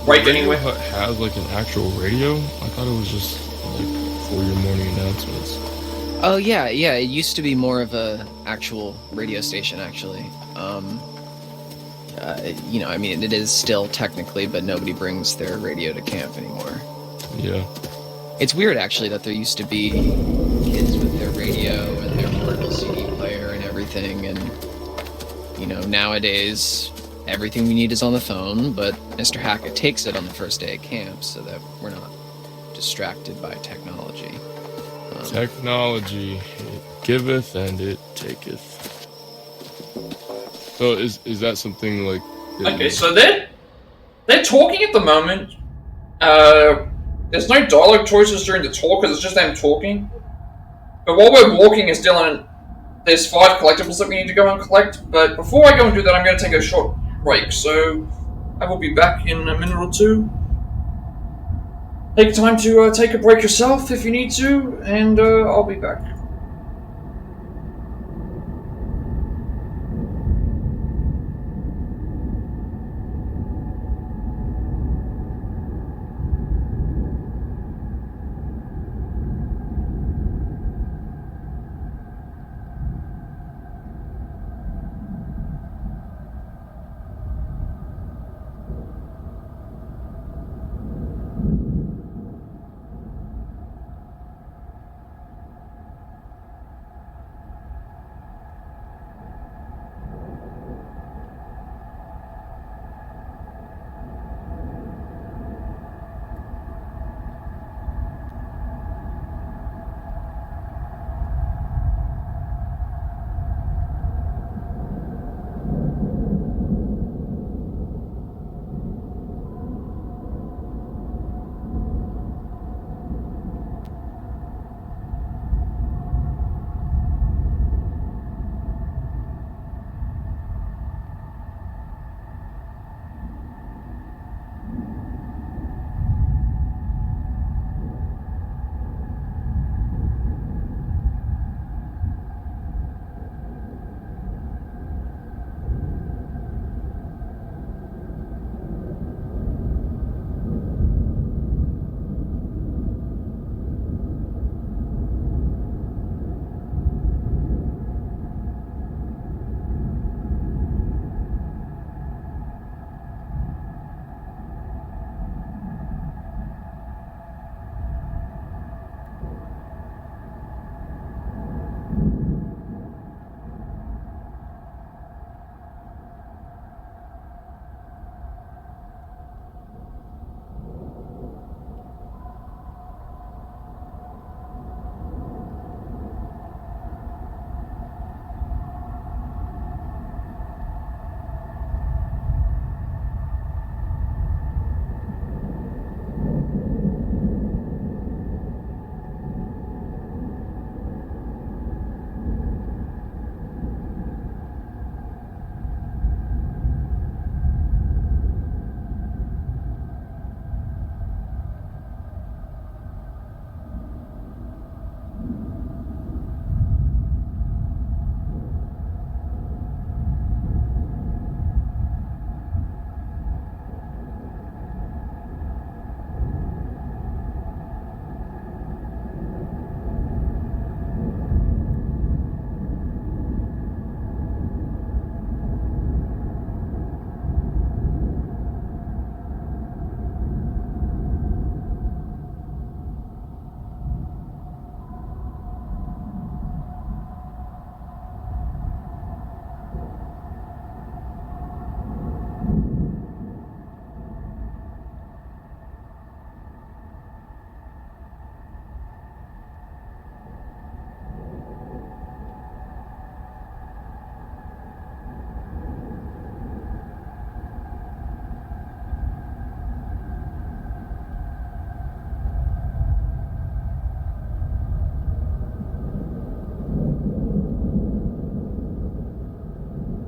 break anyway. Hut has like an actual radio? I thought it was just like for your morning announcements. Oh yeah, it used to be more of a actual radio station actually. You know, I mean it is still technically, but nobody brings their radio to camp anymore. Yeah. It's weird actually that there used to be kids with their radio and their portable CD player and everything, and you know, nowadays everything we need is on the phone, but Mr. Hackett takes it on the first day at camp so that we're not distracted by technology. Technology, it giveth and it taketh. So is that something like... Okay, so they're talking at the moment. There's no dialogue choices during the talk, because it's just them talking. But while we're walking as Dylan, there's 5 collectibles that we need to go and collect. But before I go and do that, I'm going to take a short break. So I will be back in a minute or two. Take time to take a break yourself if you need to, and I'll be back.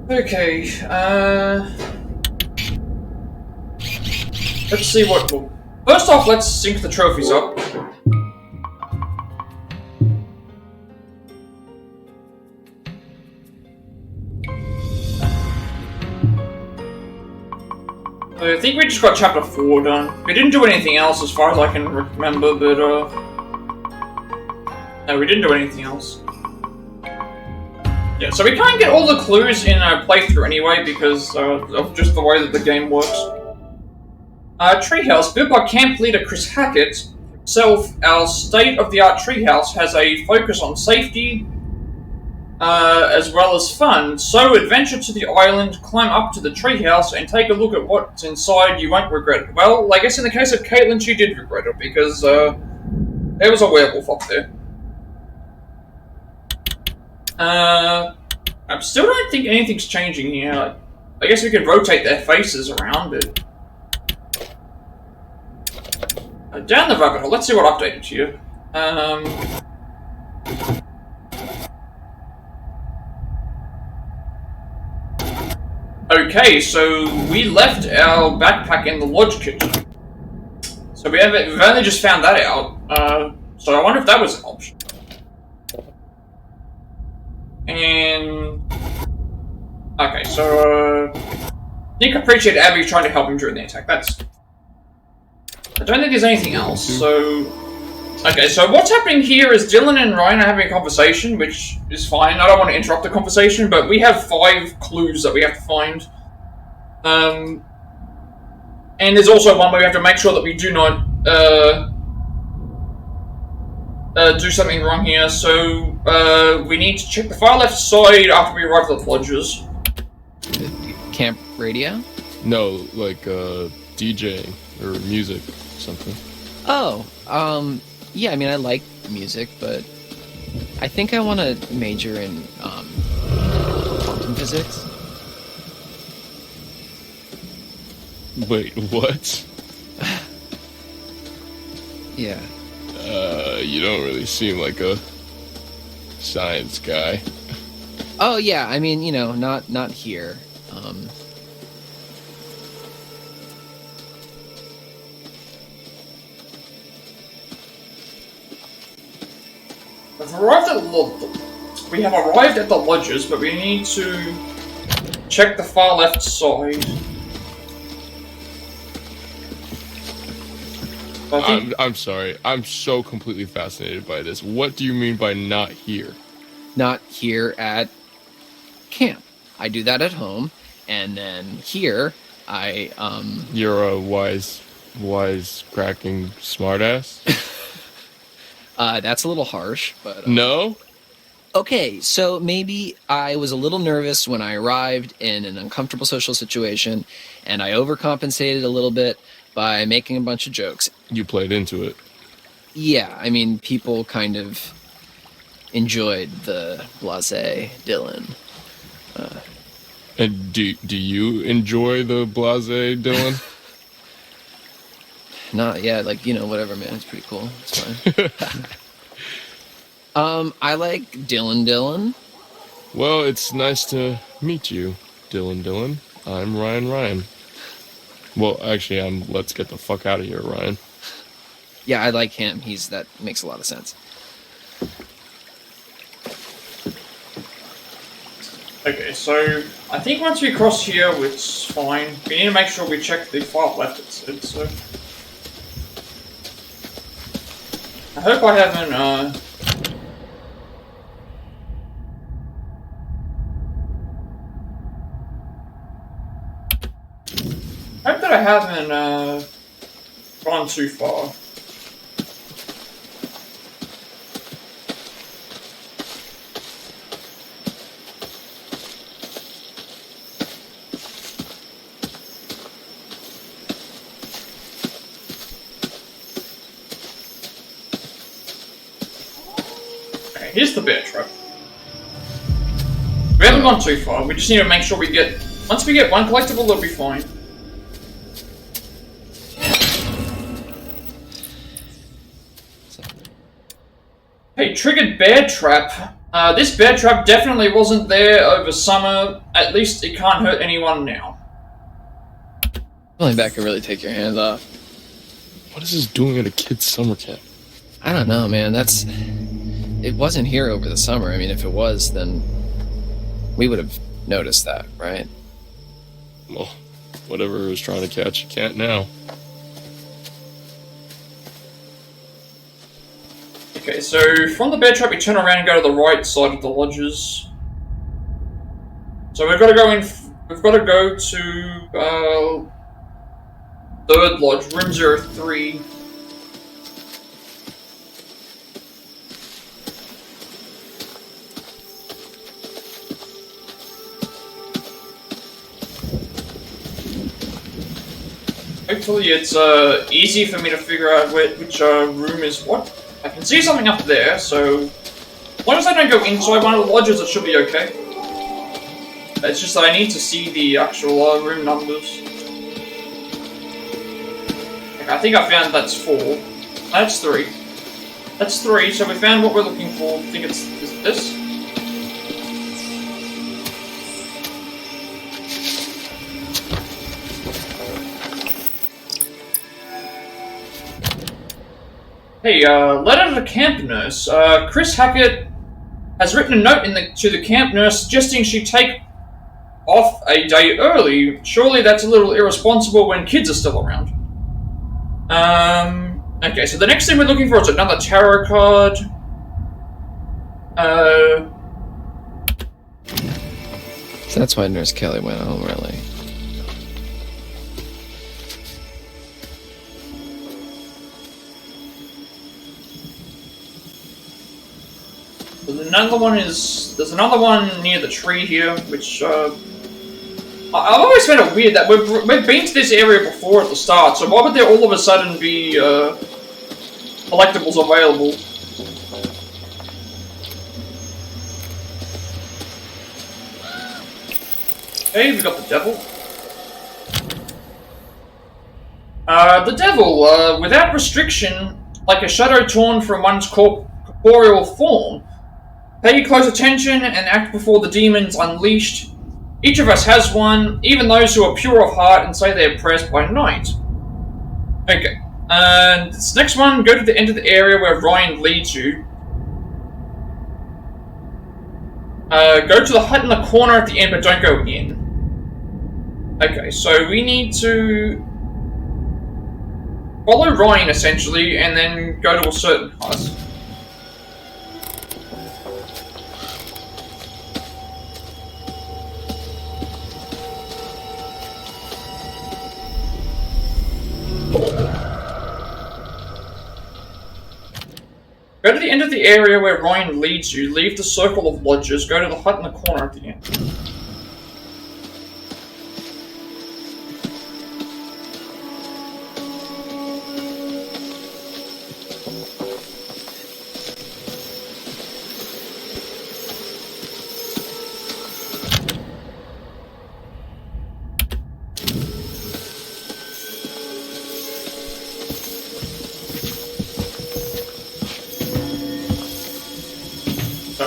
Okay, let's see what... Well, first off, let's sync the trophies up. I think we just got chapter 4 done. We didn't do anything else as far as I can remember, but no, we didn't do anything else. Yeah, so we can't get all the clues in a playthrough anyway because of just the way that the game works. Treehouse, built by camp leader Chris Hackett himself, our state-of-the-art treehouse has a focus on safety, as well as fun. So adventure to the island, climb up to the treehouse, and take a look at what's inside. You won't regret it. Well, I guess in the case of Caitlin, she did regret it because there was a werewolf up there. I still don't think anything's changing here. I guess we could rotate their faces around, but down the rabbit hole. Let's see what updated here. Okay, so we left our backpack in the lodge kitchen. So we've only just found that out. So I wonder if that was an option. And okay, so Nick appreciated Abby trying to help him during the attack. That's. I don't think there's anything else. So okay, so what's happening here is Dylan and Ryan are having a conversation, which is fine. I don't want to interrupt the conversation, but we have 5 clues that we have to find. And there's also one where we have to make sure that we do not do something wrong here. So we need to check the far left side after we arrive at the lodges. Camp radio? No, like DJ or music or something. Oh, yeah, I mean, I like music, but I think I want to major in quantum physics. Wait, what? Yeah. You don't really seem like a science guy. Oh, yeah, I mean, you know, not here. We have arrived at the lodges, but we need to check the far left side. I'm sorry. I'm so completely fascinated by this. What do you mean by not here? Not here at camp. I do that at home, and then here, You're a wise cracking smartass? That's a little harsh, but... No? Okay, so maybe I was a little nervous when I arrived in an uncomfortable social situation, and I overcompensated a little bit by making a bunch of jokes. You played into it. Yeah, I mean, people kind of enjoyed the blasé Dylan. And do you enjoy the blasé Dylan? Not yet, like, you know, whatever, man. It's pretty cool. It's fine. I like Dylan. Well, it's nice to meet you, Dylan. I'm Ryan. Well, actually, let's get the fuck out of here, Ryan. Yeah, I like him. That makes a lot of sense. Okay, so I think once we cross here, it's fine. We need to make sure we check the far left it so. I hope I haven't, I hope that I haven't, gone too far. Okay, here's the bear trap. We haven't gone too far, we just need to make sure once we get one collectible, it'll be fine. Hey, triggered bear trap. This bear trap definitely wasn't there over summer. At least it can't hurt anyone now. Pulling back can really take your hands off. What is this doing at a kid's summer camp? I don't know, man. It wasn't here over the summer. I mean, if it was, then we would have noticed that, right? Well, whatever it was trying to catch, you can't now. Okay, so from the bear trap we turn around and go to the right side of the lodges. So we've got to go in. We've got to go to third lodge, room 03. Hopefully it's easy for me to figure out which room is what. I can see something up there, so as long as I don't go inside one of the lodges, it should be okay. It's just that I need to see the actual room numbers. Okay, I think I found that's 4. That's 3. That's 3, so we found what we're looking for. I think it's this. Hey, letter to the camp nurse. Chris Hackett has written a note to the camp nurse suggesting she take off a day early. Surely that's a little irresponsible when kids are still around. Okay, so the next thing we're looking for is another tarot card. So that's why Nurse Kelly went home early. There's another one near the tree here, which I've always found it weird that we've been to this area before at the start, so why would there all of a sudden be collectibles available? Okay, we got the devil. The devil, without restriction, like a shadow torn from one's corporeal form. Pay close attention and act before the demons unleashed. Each of us has one, even those who are pure of heart and say their prayers by night. Okay, and this next one, go to the end of the area where Ryan leads you. Go to the hut in the corner at the end, but don't go in. Okay, so we need to follow Ryan, essentially, and then go to a certain hut. Go to the end of the area where Ryan leads you, leave the circle of lodges, go to the hut in the corner at the end.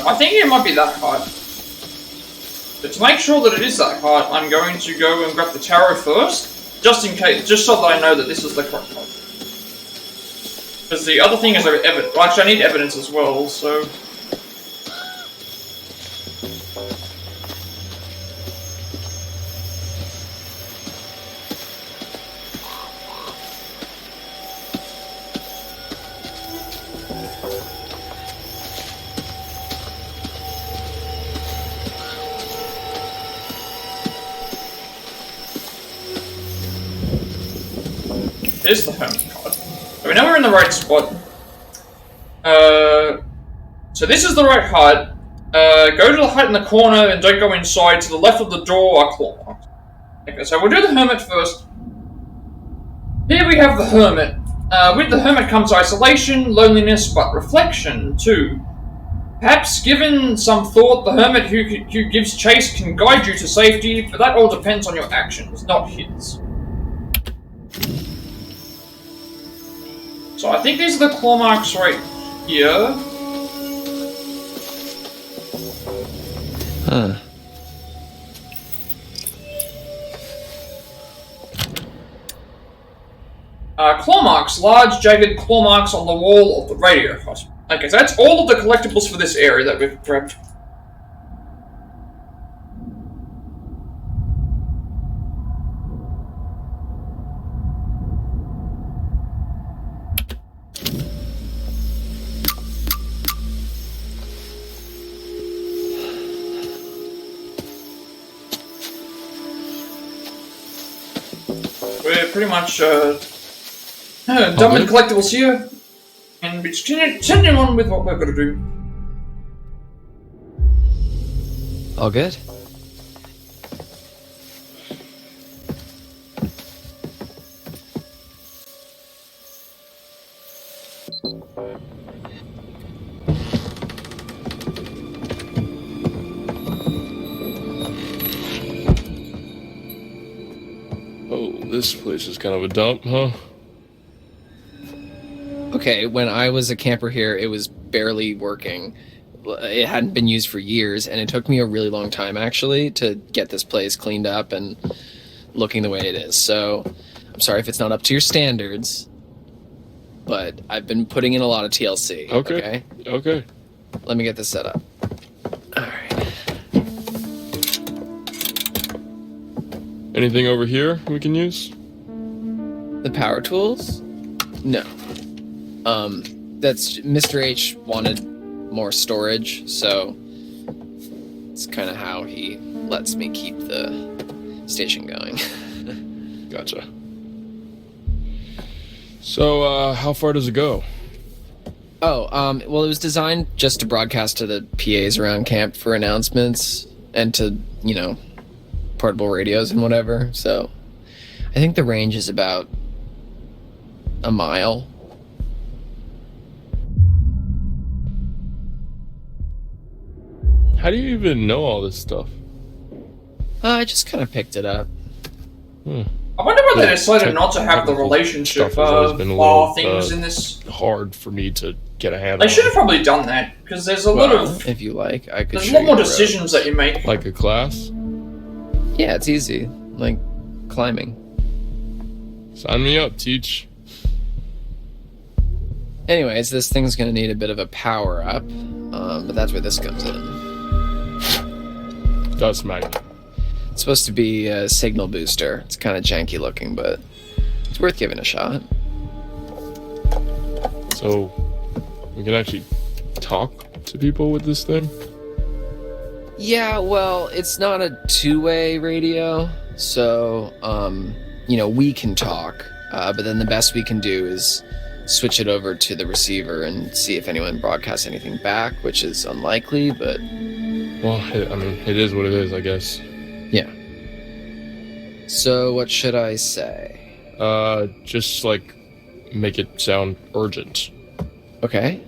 I think it might be that hut. But to make sure that it is that hut, I'm going to go and grab the tarot first, just in case, just so that I know that this is the correct hut. Because the other thing is evidence. Well, actually, I need evidence as well, so. There's the hermit card. So we know we're in the right spot. So this is the right hut. Go to the hut in the corner and don't go inside. To the left of the door are claw marks. Okay, so we'll do the hermit first. Here we have the hermit. With the hermit comes isolation, loneliness, but reflection too. Perhaps given some thought, the hermit who gives chase can guide you to safety, but that all depends on your actions, not his. So I think these are the claw marks right here. Huh. Claw marks. Large, jagged claw marks on the wall of the radio. Okay, so that's all of the collectibles for this area that we've grabbed. We're pretty much done with collectibles here, and we're just continuing on with what we're going to do. All good? Oh, this place is kind of a dump, huh? Okay, when I was a camper here, it was barely working. It hadn't been used for years, and it took me a really long time, actually, to get this place cleaned up and looking the way it is. So, I'm sorry if it's not up to your standards, but I've been putting in a lot of TLC. Okay. Okay. Let me get this set up. Anything over here we can use? The power tools? No. That's Mr. H wanted more storage, so it's kind of how he lets me keep the station going. Gotcha. So, how far does it go? Oh, well, it was designed just to broadcast to the PAs around camp for announcements and to, you know, portable radios and whatever, so I think the range is about a mile. How do you even know all this stuff? I just kind of picked it up. I wonder why they decided not to have the relationship of things in this. Hard for me to get a handle. They should have probably done that, because there's a lot of. If you like, I could. There's a lot more decisions that you make. Like a class? Yeah, it's easy. Like climbing. Sign me up, teach. Anyways, this thing's gonna need a bit of a power up, but that's where this comes in. Dust magnet. It's supposed to be a signal booster. It's kind of janky looking, but it's worth giving a shot. So, we can actually talk to people with this thing? Yeah, well, it's not a two-way radio, so, you know, we can talk, but then the best we can do is switch it over to the receiver and see if anyone broadcasts anything back, which is unlikely, but... Well, I mean, it is what it is, I guess. Yeah. So, what should I say? Just, like, make it sound urgent. Okay.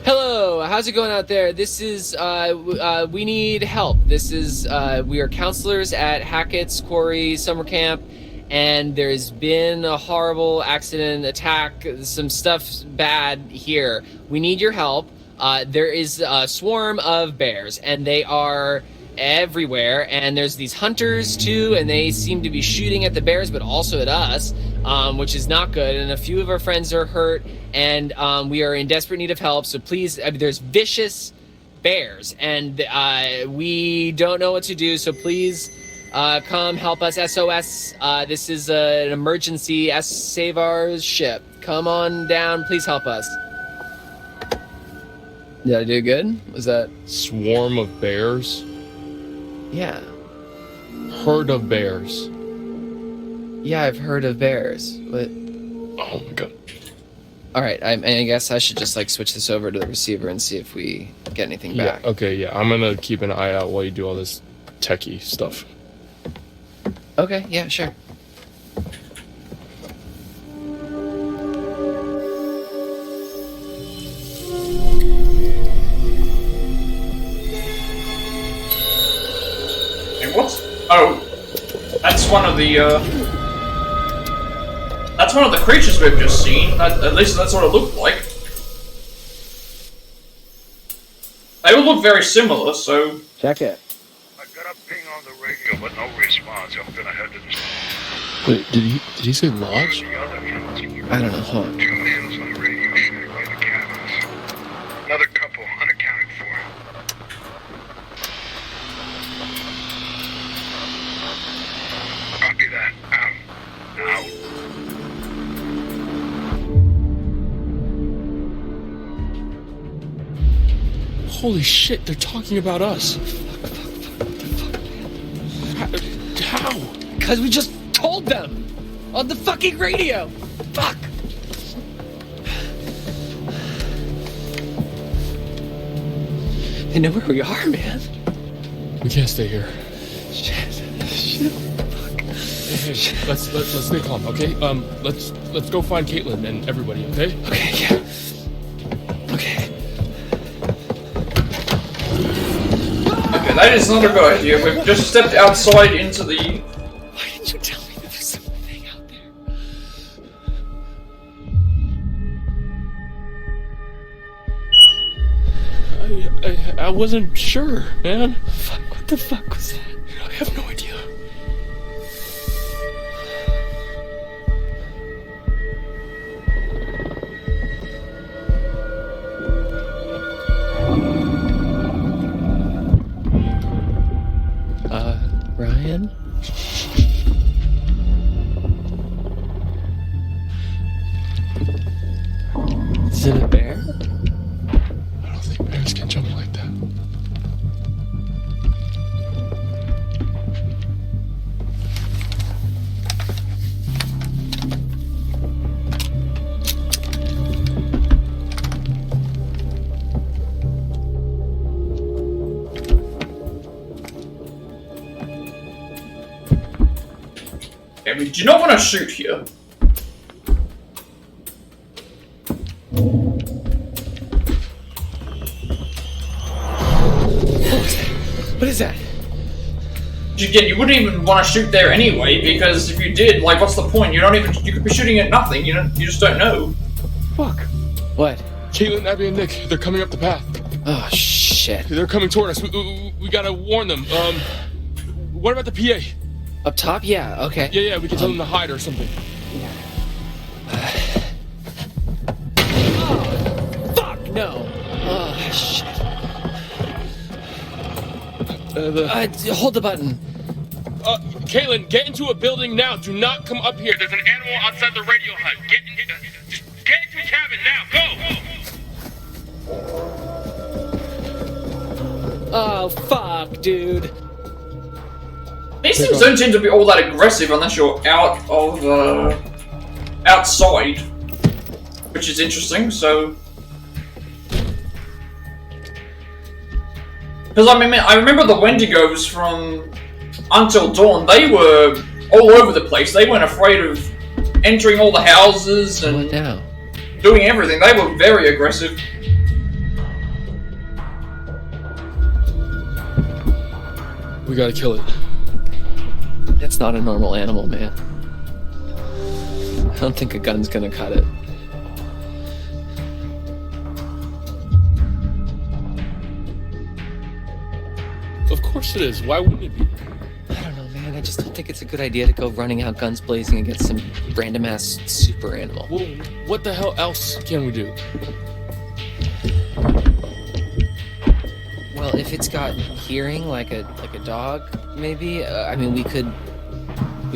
Hello, how's it going out there? This is, we need help. This is, we are counselors at Hackett's Quarry Summer Camp, and there's been a horrible accident, attack, some stuff bad here. We need your help. There is a swarm of bears, and they are everywhere, and there's these hunters too, and they seem to be shooting at the bears, but also at us, which is not good, and a few of our friends are hurt, and we are in desperate need of help, so please, there's vicious bears, and we don't know what to do, so please come help us. SOS, this is an emergency. Save our ship. Come on down, please help us. Did I do good? Was that... Swarm of bears? Yeah. Herd of bears. Yeah, I've heard of bears. What? Oh my god. Alright, I guess I should just, like, switch this over to the receiver and see if we get anything back. Yeah, okay, yeah. I'm gonna keep an eye out while you do all this techie stuff. Okay, yeah, sure. What? Oh, that's one of the, that's one of the creatures we've just seen. At least that's what it looked like. look very similar, so... Check it. I got a ping on the radio, but no response. I'm gonna head to the... Wait, did he say lodge? I don't know. Hold on. 2 males on the radio shack near the cabins. Another couple unaccounted for. Copy that. Out. Now. Holy shit, they're talking about us. How? Because we just told them on the fucking radio. Fuck. They know where we are, man. We can't stay here. Shit. Fuck. Hey, let's stay calm, okay? Let's go find Caitlin and everybody, okay? Okay, yeah. Okay. Okay, that is not a good idea. We've just stepped outside into the... Why didn't you tell me there was something out there? I wasn't sure, man. Fuck, what the fuck was that? I have no idea. Ryan? Is it a bear? I don't think bears can jump like that. Okay, we do not want to shoot here. What is that? Again, you wouldn't even want to shoot there anyway, because if you did, like, what's the point? You could be shooting at nothing. You just don't know. Fuck. What? Caitlin, Abby, and Nick, they're coming up the path. Oh, shit. They're coming toward us. We gotta warn them. What about the PA? Up top? Yeah, okay. Yeah, we can tell them to hide or something. Fuck, no. Oh, shit. Hold the button. Caitlin, get into a building now. Do not come up here. There's an animal outside the radio hut. Get into the cabin now. Go! Oh, fuck, dude. These things don't tend to be all that aggressive unless you're out of, outside. Which is interesting, so... Because, I mean, I remember the Wendigos from Until Dawn, they were all over the place. They weren't afraid of entering all the houses and doing everything. They were very aggressive. We gotta kill it. It's not a normal animal, man. I don't think a gun's gonna cut it. Of course it is. Why wouldn't it be? I don't know, man. I just don't think it's a good idea to go running out guns blazing against some random-ass super animal. Well, what the hell else can we do? Well, if it's got hearing like a dog, maybe. I mean, we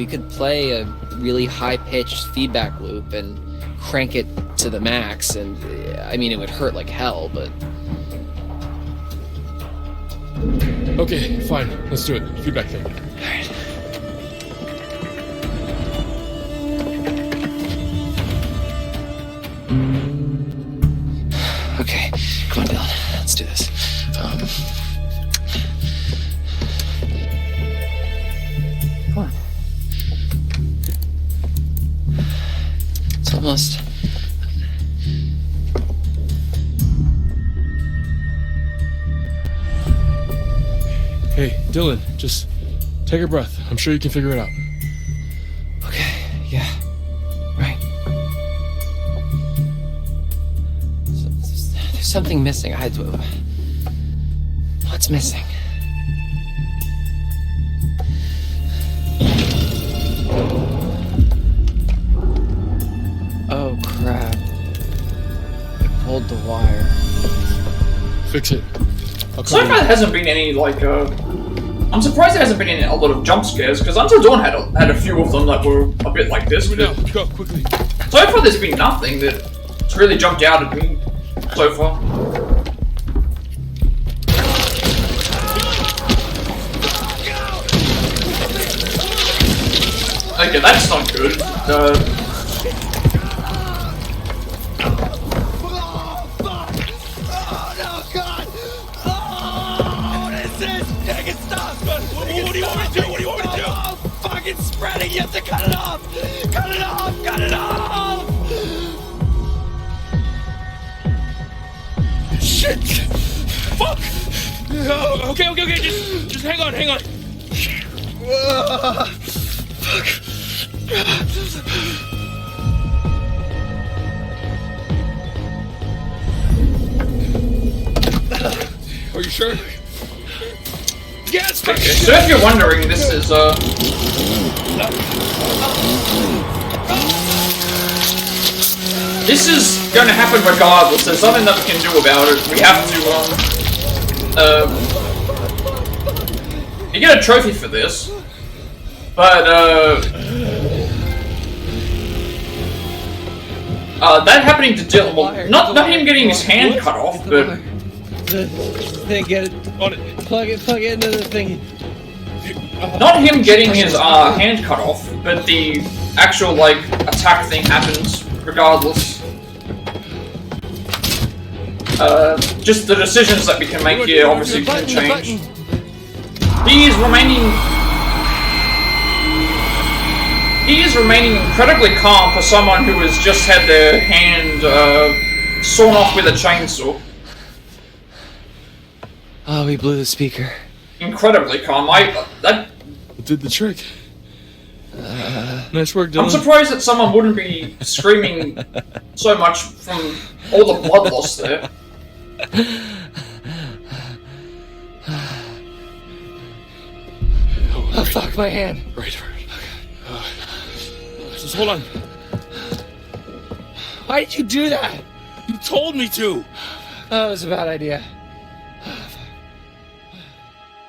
could play a really high-pitched feedback loop and crank it to the max, and I mean, it would hurt like hell, but. Okay, fine. Let's do it. Feedback thing. Alright. Okay, come on, Dylan. Let's do this. Come on. It's almost. Hey, Dylan, just take a breath. I'm sure you can figure it out. Okay, yeah. Right. There's something missing. What's missing? Oh crap. I pulled the wire. Fix it. So far there hasn't been any, like, I'm surprised there hasn't been a lot of jump scares, because Until Dawn had a few of them that were a bit like this. Go quickly. So far there's been nothing that's really jumped out at me so far. Okay, that's not good. What do you want me to do? What do you want me to do? Oh, fucking spreading! You have to cut it off! Cut it off! Cut it off! Shit! Fuck! Okay. Just hang on. Fuck. Are you sure? Yes! Okay, so if you're wondering, this is, this is going to happen regardless. There's nothing that we can do about it. We have to, you get a trophy for this. But, that happening to Dylan, well, not him getting his hand cut off, but... Get it on it. Plug it into the thing. Not him getting his hand cut off, but the actual, like, attack thing happens regardless. Just the decisions that we can make here obviously can change. He is remaining incredibly calm for someone who has just had their hand sawn off with a chainsaw. Oh, we blew the speaker. Incredibly calm. That did the trick. Nice work, Dylan. I'm surprised that someone wouldn't be screaming so much from all the blood loss there. Oh, fuck, my hand. Right. Just hold on. Why did you do that? You told me to. That was a bad idea.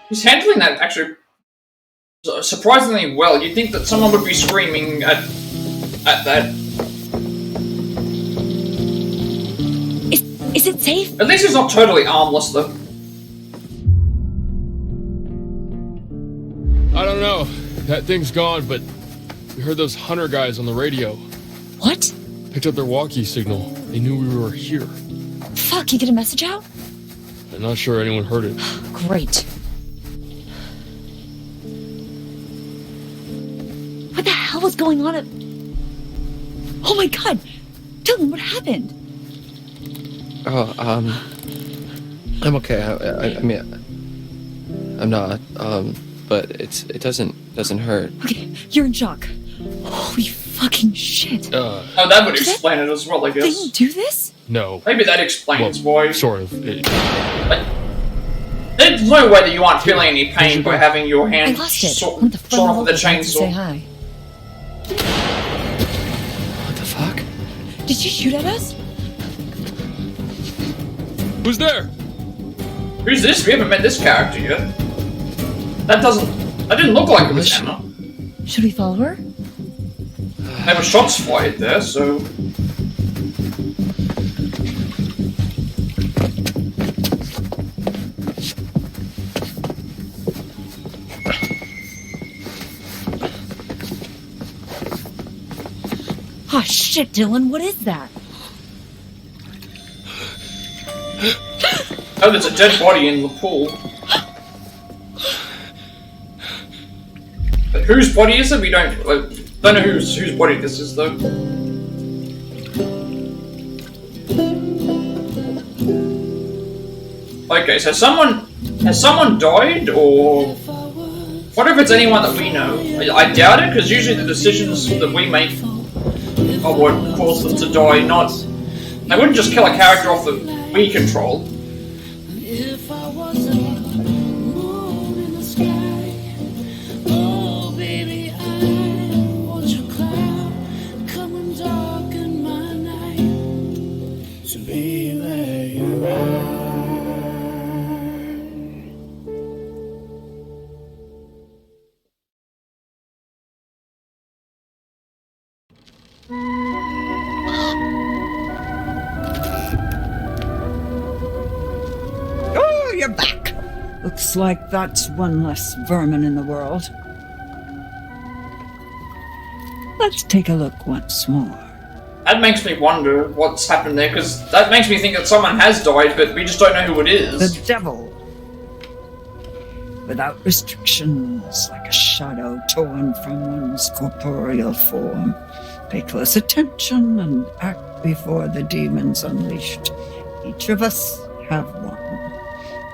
He's handling that actually surprisingly well. You'd think that someone would be screaming at that. Is it safe? At least he's not totally armless though. I don't know. That thing's gone, but we heard those hunter guys on the radio. What? Picked up their walkie signal. They knew we were here. Fuck, you get a message out? I'm not sure anyone heard it. Great. What the hell was going on at... Oh my god! Dylan, what happened? Oh, I'm okay. I mean, I'm not, but it doesn't hurt. Okay, you're in shock. Holy fucking shit. Oh, that would explain it as well, I guess. They didn't do this? No. Maybe that explains why. Sort of. There's no way that you aren't feeling any pain by having your hand sawn off with a chainsaw. Say hi. What the fuck? Did you shoot at us? Who's there? Who's this? We haven't met this character yet. That didn't look like it was Emma. Should we follow her? There were shots fired there, so... Oh shit, Dylan, what is that? Oh, there's a dead body in the pool. But whose body is it? We don't know whose body this is, though. Okay, so has someone died, or what if it's anyone that we know? I doubt it, because usually the decisions that we make are what cause them to die. They wouldn't just kill a character off that we control. Oh, you're back! Looks like that's one less vermin in the world. Let's take a look once more. That makes me wonder what's happened there, because that makes me think that someone has died, but we just don't know who it is. The devil. Without restrictions, like a shadow torn from one's corporeal form. Pay close attention and act before the demons unleashed. Each of us have one.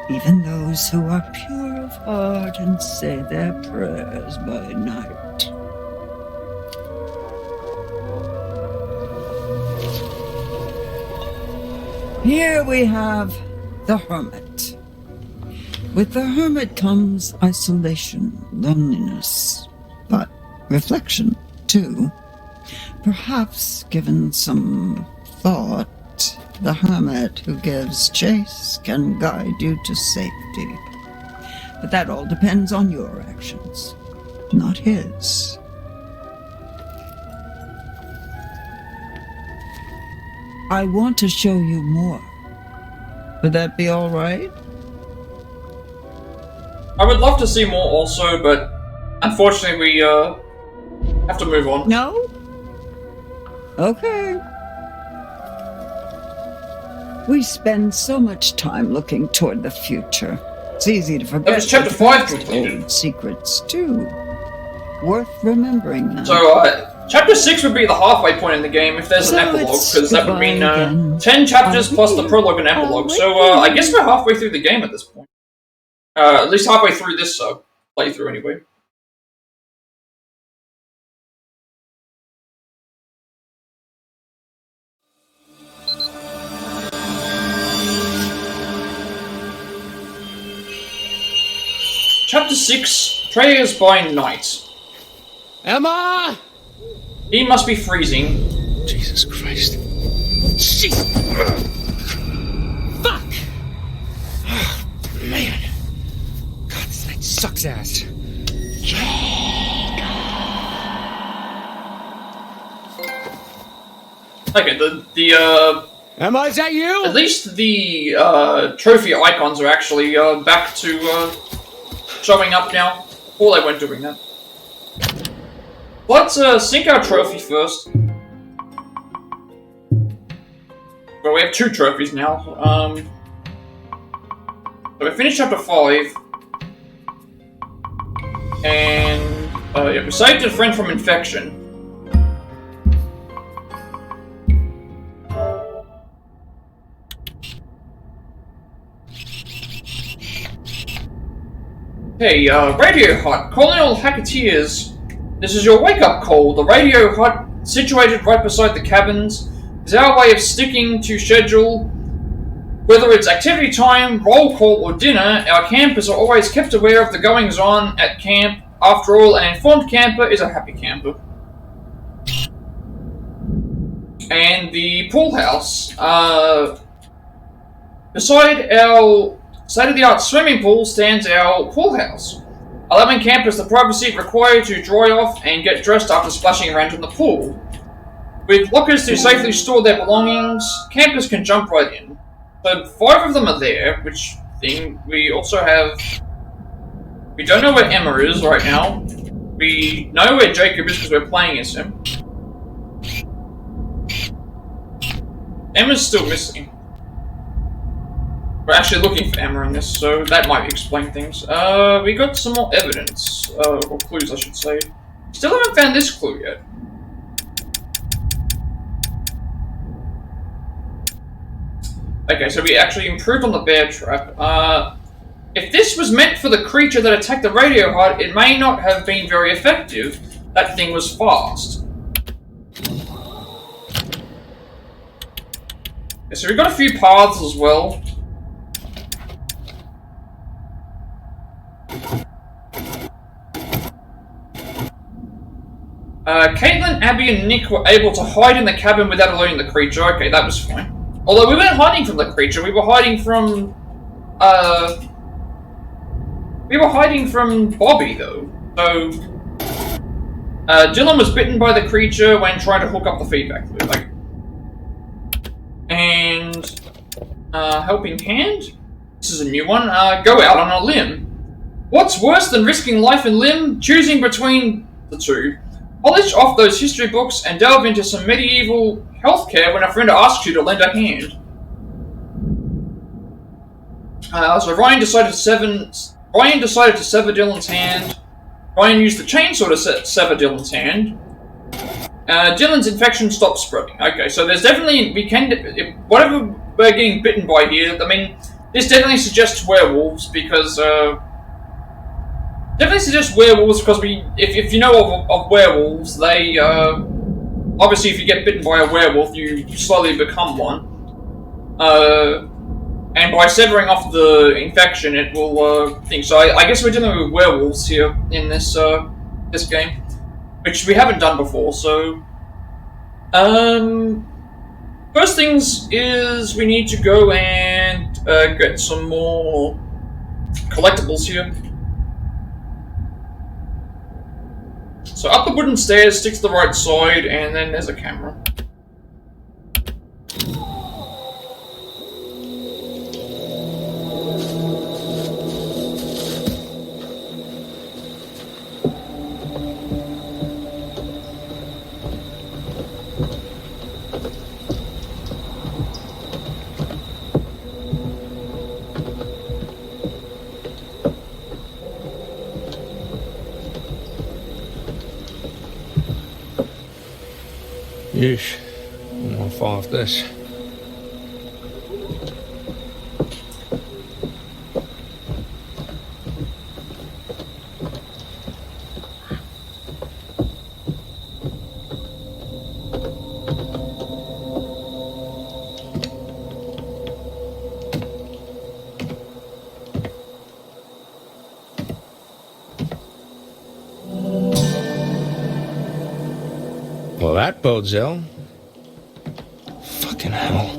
Even those who are pure of heart and say their prayers by night. Here we have the hermit. With the hermit comes isolation, loneliness, but reflection, too. Perhaps, given some thought, the hermit who gives chase can guide you to safety. But that all depends on your actions, not his. I want to show you more. Would that be all right? I would love to see more also, but unfortunately we have to move on. No? Okay. We spend so much time looking toward the future. It's easy to forget. That was chapter 5 completed. Secrets too. Worth remembering now. So, chapter 6 would be the halfway point in the game if there's an epilogue, because that would mean 10 chapters plus the prologue and epilogue. So, I guess we're halfway through the game at this point. At least halfway through this playthrough, anyway. Chapter 6, Prayers by Night. Emma! He must be freezing. Jesus Christ. Jesus! Fuck! Oh, man. God, this night sucks ass. Okay, Emma, is that you? At least the trophy icons are actually back to showing up now. Before they weren't doing that. Let's sync our trophy first. Well, we have 2 trophies now. So we finished chapter 5. And yeah, we saved a friend from infection. Hey, Radio Hut, calling all Hacketeers. This is your wake-up call. The Radio Hut, situated right beside the cabins, is our way of sticking to schedule. Whether it's activity time, roll call, or dinner, our campers are always kept aware of the goings-on at camp. After all, an informed camper is a happy camper. And the pool house. Beside our state-of-the-art swimming pool stands our pool house, allowing campers the privacy required to dry off and get dressed after splashing around in the pool. With lockers to safely store their belongings, campers can jump right in. So 5 of them are there, which thing we also have... We don't know where Emma is right now. We know where Jacob is because we're playing as him. Emma's still missing. We're actually looking for Emma in this, so that might explain things. We got some more evidence, or clues I should say. Still haven't found this clue yet. Okay, so we actually improved on the bear trap. If this was meant for the creature that attacked the radio hut, it may not have been very effective. That thing was fast. Okay, so we've got a few paths as well. Caitlin, Abby, and Nick were able to hide in the cabin without alerting the creature. Okay, that was fine. Although we weren't hiding from the creature, we were hiding from... Bobby, though. So... Dylan was bitten by the creature when trying to hook up the feedback loop. Like, and helping hand. This is a new one. Go out on a limb. What's worse than risking life and limb? Choosing between the two. Polish off those history books and delve into some medieval healthcare when a friend asks you to lend a hand. So Ryan decided to sever Dylan's hand. Ryan used the chainsaw to sever Dylan's hand. Dylan's infection stopped spreading. Okay, so there's definitely, whatever we're getting bitten by here, I mean, this definitely suggests werewolves, because, if you know of werewolves, they, obviously if you get bitten by a werewolf, you slowly become one. And by severing off the infection, it will, So I guess we're dealing with werewolves here in this, this game. Which we haven't done before, so... First things is we need to go and get some more collectibles here. So up the wooden stairs, stick to the right side, and then there's a camera. Yeesh. I'm gonna fall off this. Well, that bodes ill. Fucking hell.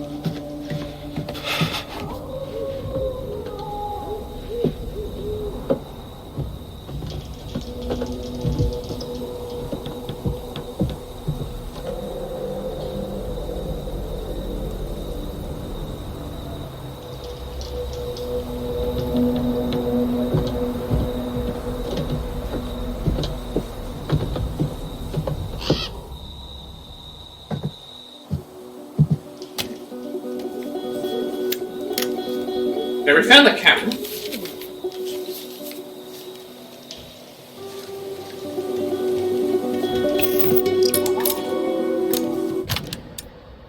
Okay, we found the camera.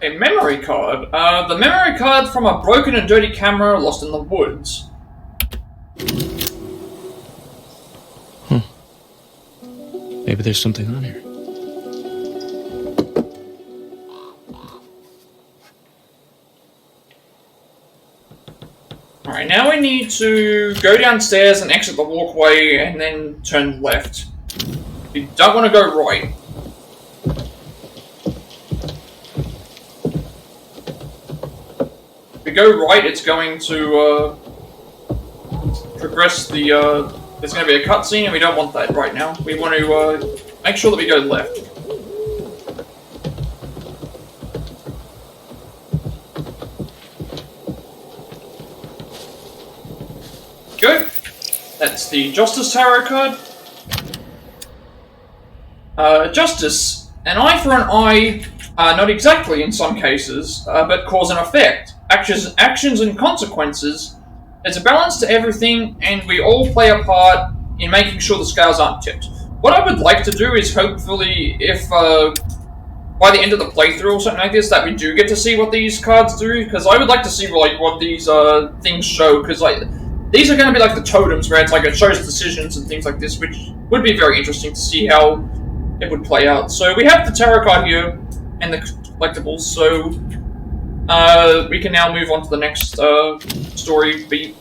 A memory card. The memory card from a broken and dirty camera lost in the woods. Maybe there's something on here. Alright, now we need to go downstairs and exit the walkway and then turn left. We don't want to go right. If we go right, it's going to progress the... there's going to be a cutscene, and we don't want that right now. We want to make sure that we go left. Go. That's the Justice Tarot card. Justice. An eye for an eye, not exactly in some cases, but cause and effect. Actions and consequences. There's a balance to everything, and we all play a part in making sure the scales aren't tipped. What I would like to do is hopefully, if by the end of the playthrough or something like this, that we do get to see what these cards do, because I would like to see like what these things show, because like these are going to be like the totems where it's like it shows decisions and things like this, which would be very interesting to see how it would play out. So we have the tarot card here and the collectibles, so we can now move on to the next story beat.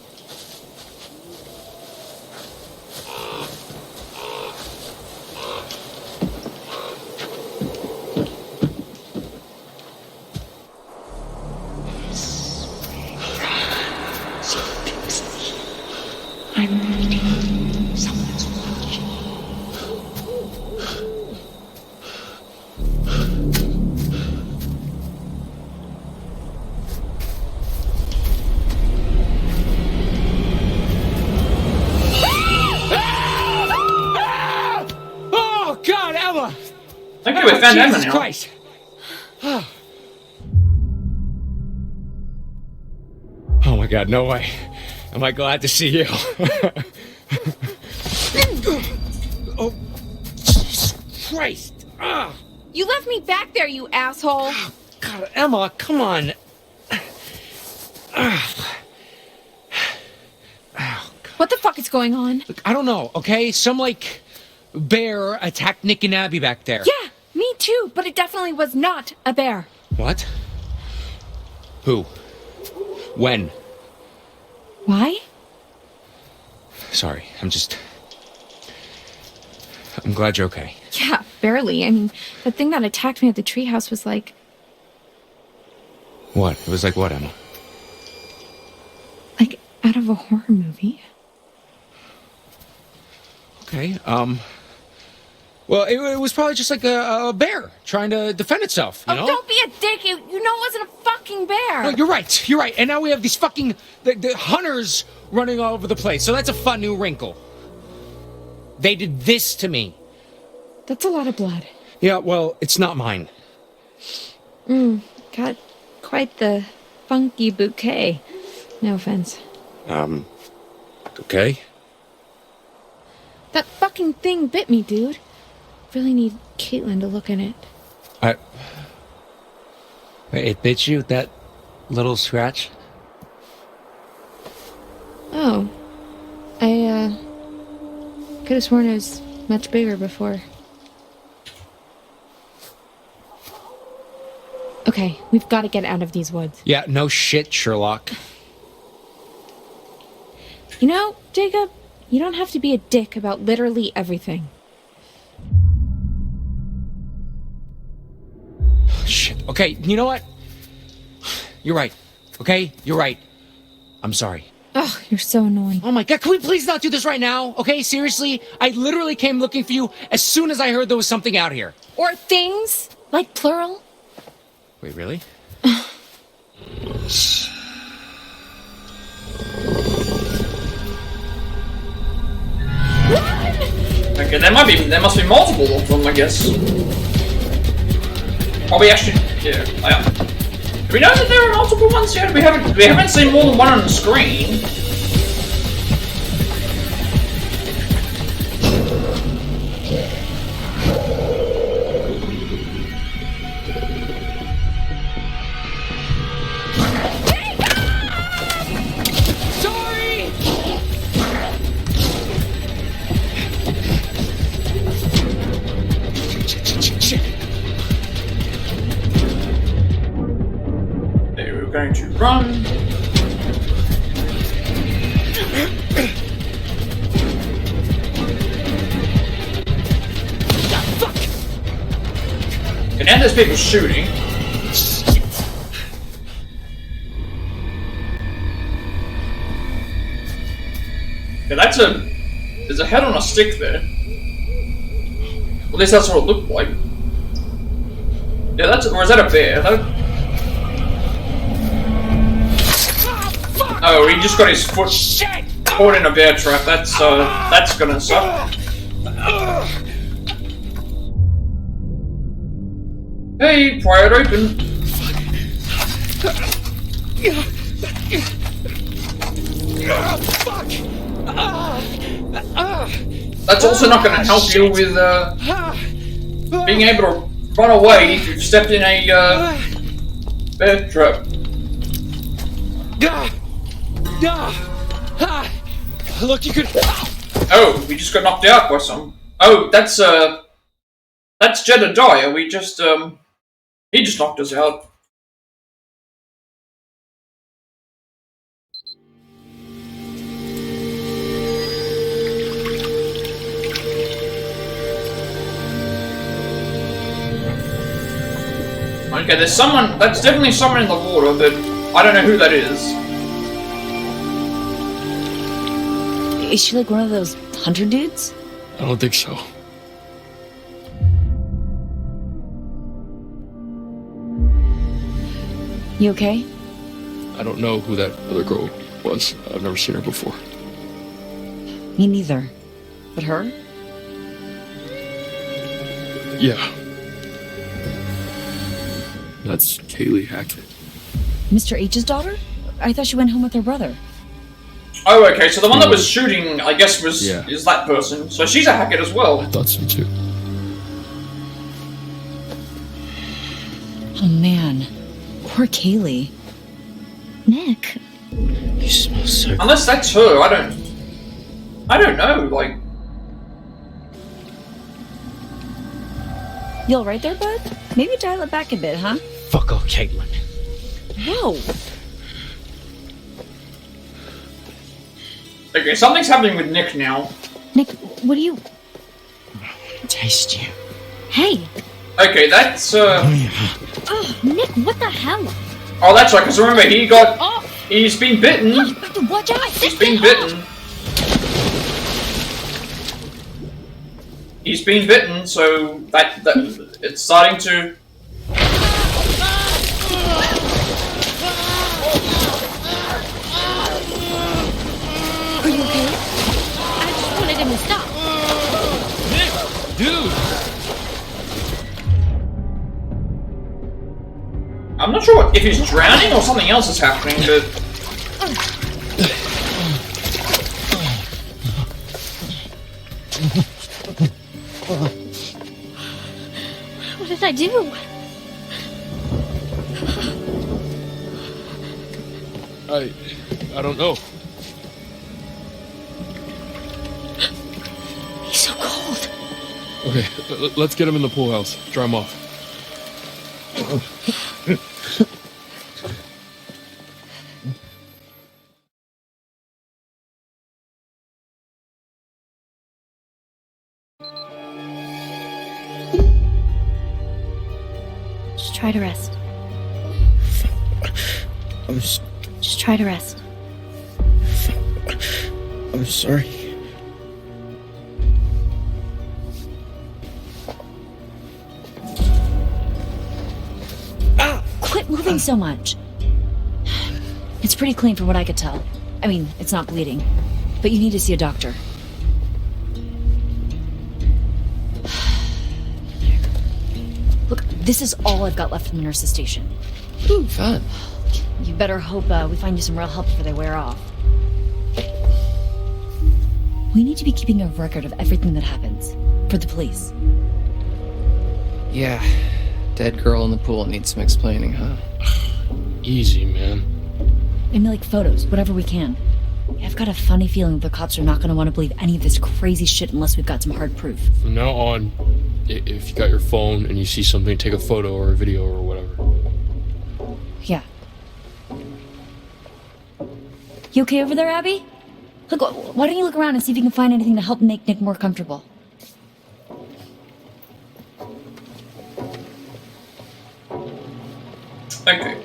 I'm ready. Someone's watching. Okay, we found Emma Jesus now. Christ. Oh my God, no way. Am I glad to see you? Oh, Jesus Christ. Ah. You left me back there, you asshole. God, Emma, come on. What the fuck is going on? Look, I don't know, okay? Some, like, bear attacked Nick and Abby back there. Yeah, me too, but it definitely was not a bear. What? Who? When? Why? Sorry, I'm glad you're okay. Yeah, barely. I mean, the thing that attacked me at the treehouse was like... What? It was like what, Emma? like out of a horror movie. Okay, well, it was probably just like a bear trying to defend itself, you know? Don't be a dick. You know it wasn't a fucking bear. No, you're right. And now we have these fucking the hunters running all over the place. So that's a fun new wrinkle. They did this to me. That's a lot of blood. Yeah, well, it's not mine. Got quite the funky bouquet. No offense. Okay. That fucking thing bit me, dude. Really need Caitlin to look in it. Wait, it bit you? That little scratch? Oh. I, could have sworn it was much bigger before. Okay, we've got to get out of these woods. Yeah, no shit, Sherlock. You know, Jacob, you don't have to be a dick about literally everything. Shit. Okay, you know what? You're right. Okay? You're right. I'm sorry. Ugh, you're so annoying. Oh my God, can we please not do this right now? Okay, seriously? I literally came looking for you as soon as I heard there was something out here. Or things, like plural. Wait, really? Okay, there must be multiple of them, I guess. Probably actually, yeah. Do we know that there are multiple ones yet? We haven't seen more than one on the screen. Going to run. And now there's people shooting. Okay, there's a head on a stick there. At least that's what it looked like. Yeah, or is that a bear? Oh, he just got his foot caught in a bear trap. That's gonna suck. Hey, pry it open. That's also not gonna help you with being able to run away if you've stepped in a bear trap. Look, you could. Oh, we just got knocked out by some. Oh, that's Jedediah. He just knocked us out. Okay, there's someone. That's definitely someone in the water, but I don't know who that is. Is she like one of those hunter dudes? I don't think so. You okay? I don't know who that other girl was. I've never seen her before. Me neither. But her? Yeah. That's Kaylee Hackett. Mr. H's daughter? I thought she went home with her brother. Oh, okay, so the one that was shooting, I guess, is that person. So she's a Hackett as well. I thought so too. Oh man, poor Kaylee. Nick. You smell so. Unless that's her, I don't know. Like, You all right there, bud? Maybe dial it back a bit, huh? Fuck off, Caitlin. Whoa. okay, something's happening with Nick now. Nick, what are you... Taste you. Hey! Okay, that's Oh, Nick, what the hell? Oh, that's right. Because remember, he's been bitten. Watch out! He's been bitten. He's been bitten, so that it's starting to. Are you okay? I just wanted him to stop. Nick, dude. I'm not sure if he's drowning or something else is happening, but. What did I do? I don't know. He's so cold. Okay, let's get him in the pool house. Dry him off. Just try to rest. I'm Just try to rest. sorry. Quit moving so much. It's pretty clean from what I could tell. I mean, it's not bleeding. But you need to see a doctor. Look, this is all I've got left from the nurse's station. Ooh, fun. You better hope we find you some real help before they wear off. We need to be keeping a record of everything that happens. For the police. Yeah. Dead girl in the pool needs some explaining, huh? Easy, man. Maybe like photos, whatever we can. I've got a funny feeling the cops are not going to want to believe any of this crazy shit unless we've got some hard proof. From now on, if you got your phone and you see something, take a photo or a video or whatever. Yeah. You okay over there, Abby? Look, why don't you look around and see if you can find anything to help make Nick more comfortable? Okay.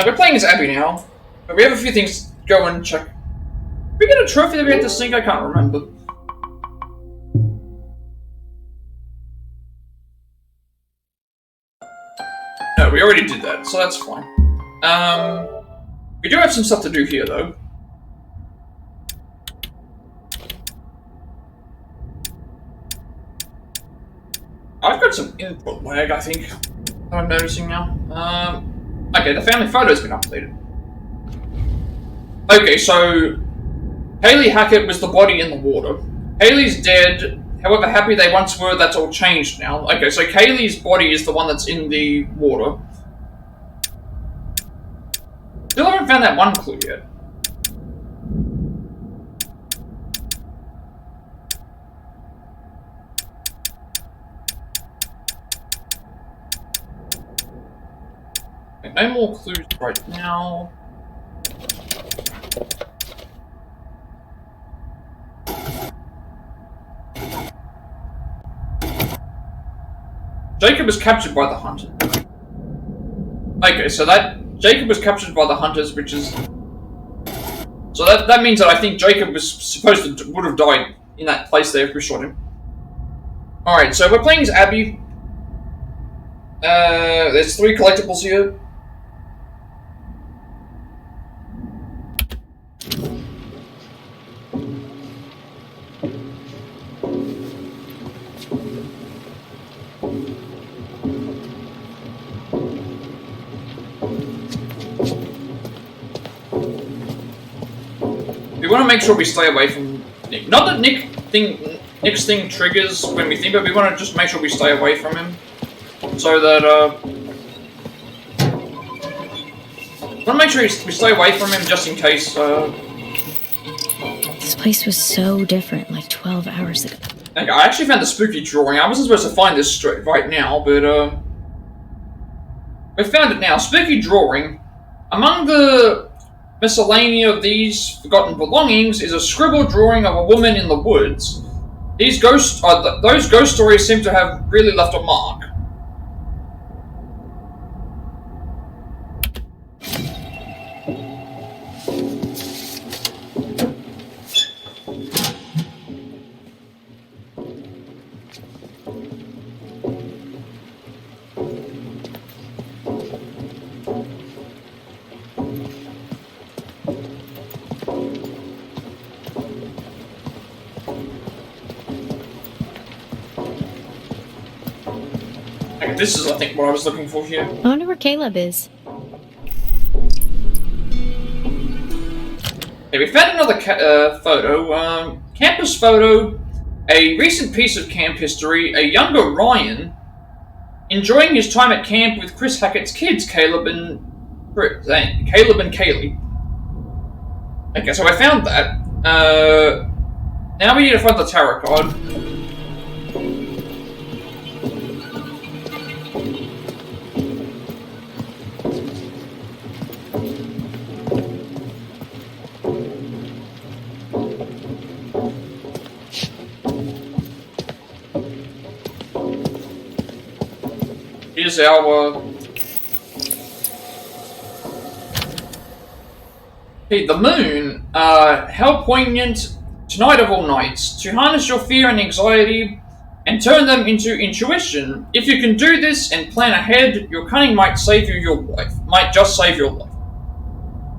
We're playing as Abby now. But we have a few things to go and check. Did we get a trophy that we had to sink? I can't remember. No, we already did that, so that's fine. We do have some stuff to do here, though. I've got some input lag, I think, that I'm noticing now. Okay, the family photo's been updated. Okay, so Haley Hackett was the body in the water. Haley's dead. However happy they once were, that's all changed now. Okay, so Kaylee's body is the one that's in the water. Still haven't found that one clue yet. Okay, no more clues right now. Jacob was captured by the hunter. Okay, so Jacob was captured by the hunters, which is... So that means that I think Jacob was supposed to would have died in that place there if we shot him. Alright, so we're playing as Abby. There's 3 collectibles here. want to make sure we stay away from Nick. Not that Nick's thing triggers when we think, but we want to just make sure we stay away from him. So that, we want to make sure we stay away from him just in case, This place was so different like 12 hours ago. Okay, I actually found the spooky drawing. I wasn't supposed to find this straight right now, but, we found it now. Spooky drawing. Among the miscellany of these forgotten belongings is a scribbled drawing of a woman in the woods. Those ghost stories seem to have really left a mark. Okay, this is, I think, what I was looking for here. I wonder where Caleb is. Okay, we found another photo. Campus photo. A recent piece of camp history. A younger Ryan enjoying his time at camp with Chris Hackett's kids, Caleb and Kaylee. Okay, so I found that. Now we need to find the tarot card. Here's our... Okay, the moon. How poignant tonight of all nights. To harness your fear and anxiety and turn them into intuition. If you can do this and plan ahead, your cunning might save you your life. Might just save your life.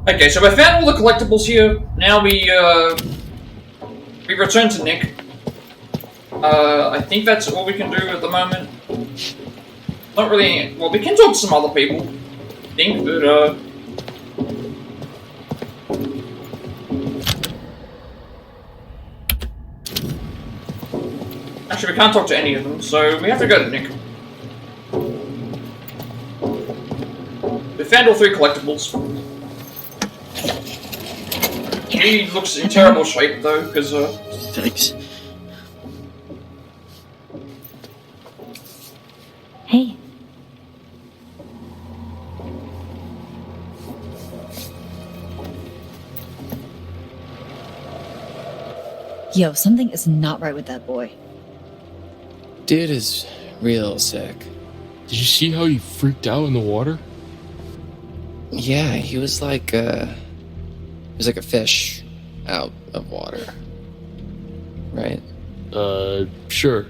Okay, so I found all the collectibles here. Now we return to Nick. I think that's all we can do at the moment. Not really. Well, we can talk to some other people, I think, but actually, we can't talk to any of them, so we have to go to Nick. We found all 3 collectibles. He looks in terrible shape, though, because Thanks. Hey. Yo, something is not right with that boy. Dude is real sick. Did you see how he freaked out in the water? Yeah, he was like a fish out of water. Right? Sure.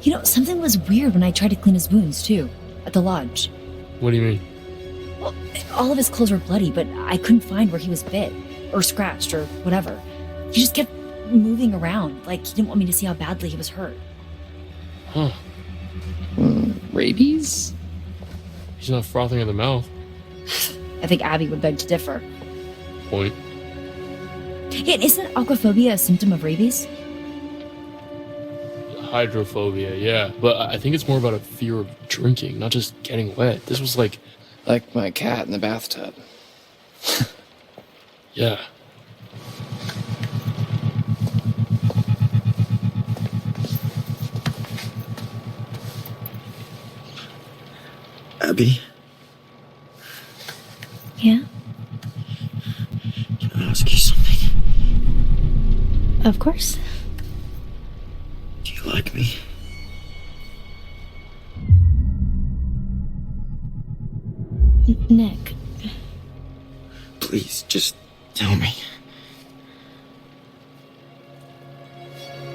You know, something was weird when I tried to clean his wounds, too, at the lodge. What do you mean? Well, all of his clothes were bloody, but I couldn't find where he was bit, or scratched, or whatever. He just kept moving around, like he didn't want me to see how badly he was hurt. Huh. Rabies? He's not frothing at the mouth. I think Abby would beg to differ. Point. Yeah, isn't aquaphobia a symptom of rabies? Hydrophobia, yeah. But I think it's more about a fear of drinking, not just getting wet. This was like my cat in the bathtub. Yeah. Abby, Yeah? can I ask you something? Of course. Do you like me? Nick. Please, just tell me.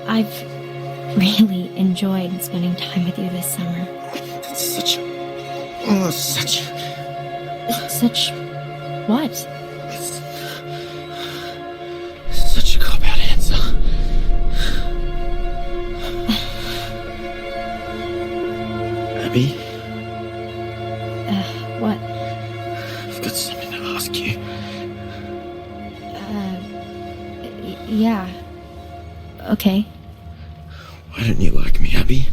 I've really enjoyed spending time with you this summer. That's such Such what? such a cop-out answer. Abby, What? I've got something to ask you. Okay. Why don't you like me, Abby?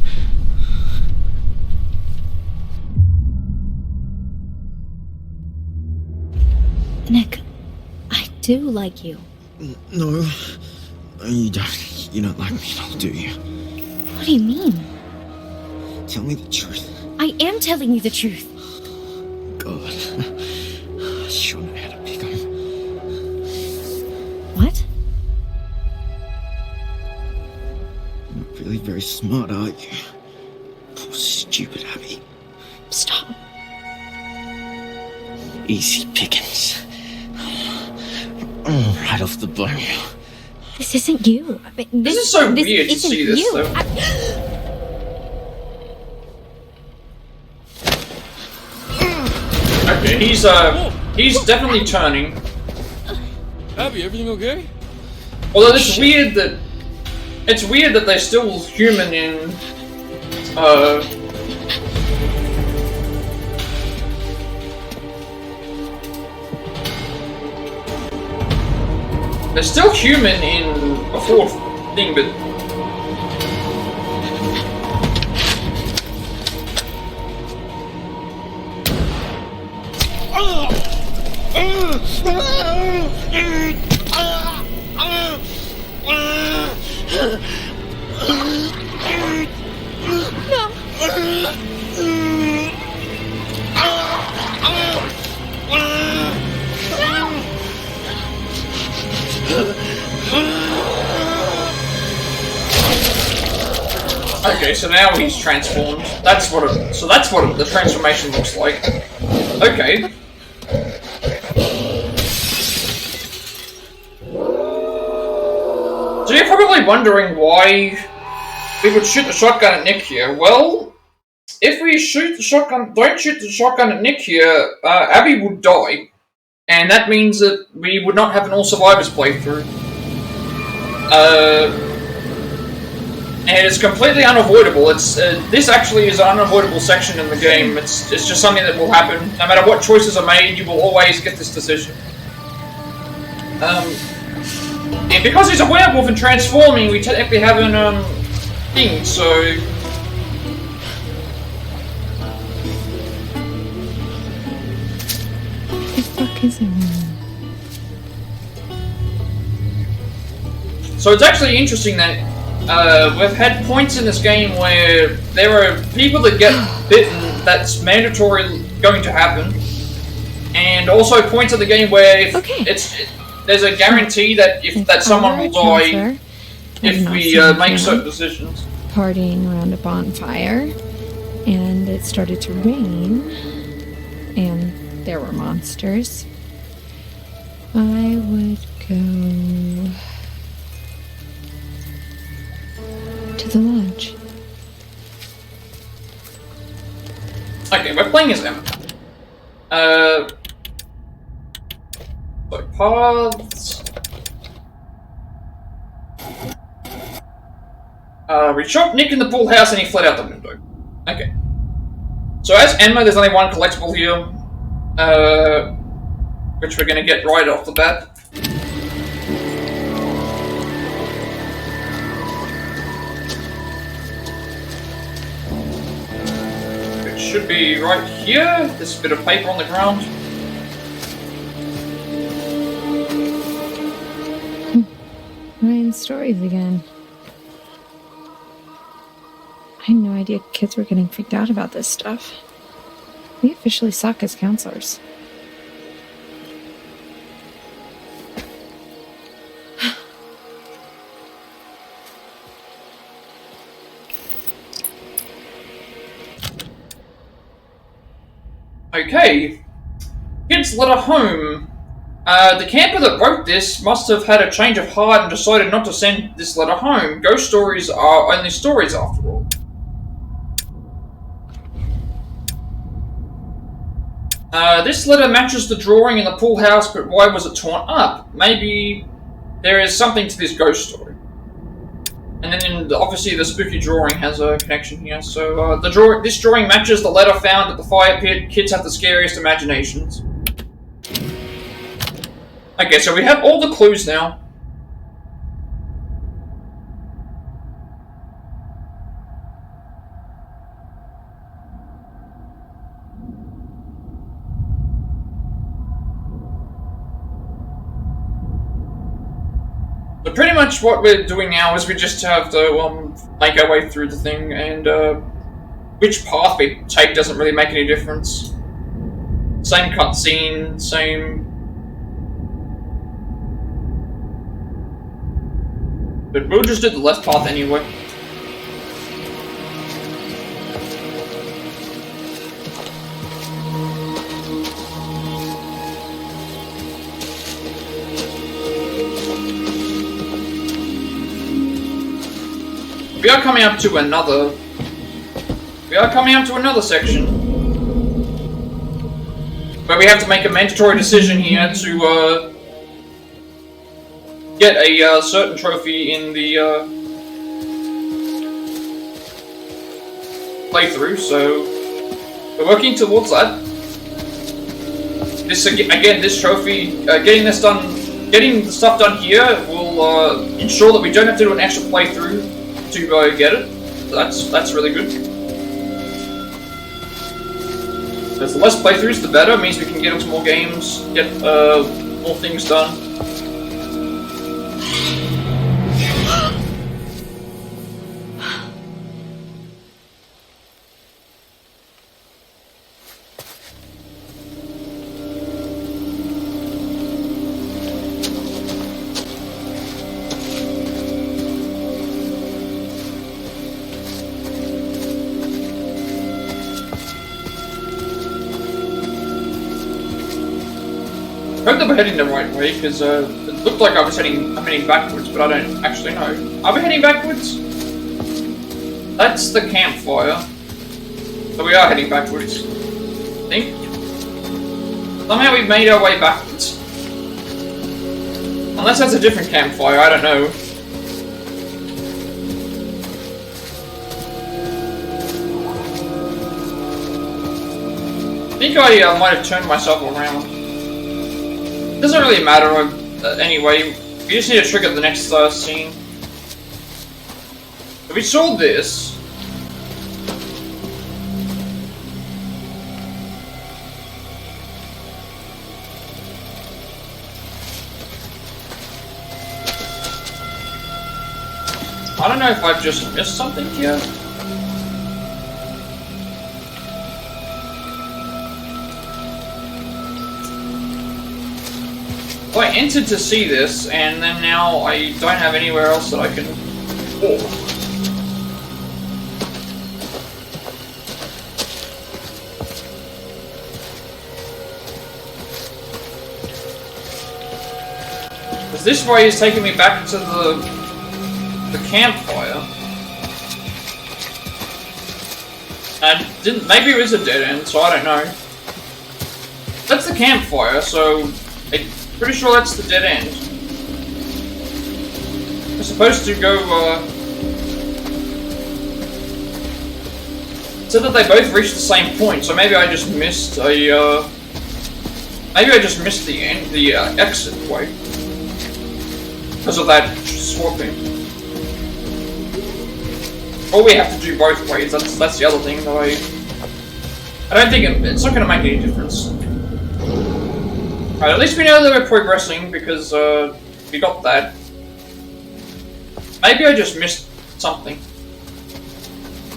Nick, I do like you. No, you don't. You don't like me at all, do you? What do you mean? Tell me the truth. I am telling you the truth. God, I sure know how to pick 'em. What? You're not really very smart, are you? Poor stupid Abby. Stop. Easy pickings. Right off the bone. This isn't you. I mean, This is so weird to isn't see this, you. though. Okay, he's definitely turning. Abby, everything okay? Although it's weird that they're still human in they're still human in a fourth thing, but okay, so now he's transformed. That's what the transformation looks like. Okay. So you're probably wondering why we would shoot the shotgun at Nick here. Well, if we don't shoot the shotgun at Nick here, Abby would die. And that means that we would not have an all survivors playthrough. And it's completely unavoidable. This actually is an unavoidable section in the game. It's just something that will happen. No matter what choices are made, you will always get this decision. And because he's a werewolf and transforming, we technically have an thing, so What the fuck is everyone? So it's actually interesting that we've had points in this game where there are people that get bitten, that's mandatory going to happen, and also points in the game where there's a guarantee that someone will die if we make certain decisions. Partying around a bonfire, and it started to rain, and there were monsters. I would go to the lodge. Okay, we're playing as Emma. So paths. We shot Nick in the pool house and he fled out the window. Okay. So as Emma, there's only one collectible here, which we're gonna get right off the bat. It should be right here. This bit of paper on the ground. Writing stories again. I had no idea kids were getting freaked out about this stuff. We officially suck as counselors. Okay. Kids letter home. The camper that wrote this must have had a change of heart and decided not to send this letter home. Ghost stories are only stories after all. This letter matches the drawing in the pool house, but why was it torn up? Maybe there is something to this ghost story. And then obviously the spooky drawing has a connection here. So this drawing matches the letter found at the fire pit. Kids have the scariest imaginations. Okay, so we have all the clues now. So pretty much what we're doing now is we just have to make our way through the thing, and which path we take doesn't really make any difference. Same cutscene, same... But we'll just do the left path anyway. We are coming up to another section where we have to make a mandatory decision here to get a certain trophy in the playthrough. So we're working towards that. This again, this trophy, getting the stuff done here will ensure that we don't have to do an extra playthrough to get it. So that's really good. So the less playthroughs, the better. It means we can get into more games, get more things done. I hope that we're heading the right way, because it looked like I'm heading backwards, but I don't actually know. Are we heading backwards? That's the campfire. So we are heading backwards, I think. Somehow we've made our way backwards. Unless that's a different campfire, I don't know. I think I might have turned myself around. Doesn't really matter anyway. We just need to trigger the next scene. If we saw this. I don't know if I've just missed something here. So I entered to see this, and then now I don't have anywhere else that I can walk. Because this way is taking me back to the campfire. And maybe it was a dead end, so I don't know. That's the campfire, so pretty sure that's the dead end. We're supposed to go, said that they both reached the same point, so maybe I just missed maybe I just missed the end, the exit way. Because of that swapping. Or we have to do both ways, that's the other thing, though I don't think it's not gonna make any difference. Alright, at least we know that we're progressing, because we got that. Maybe I just missed something.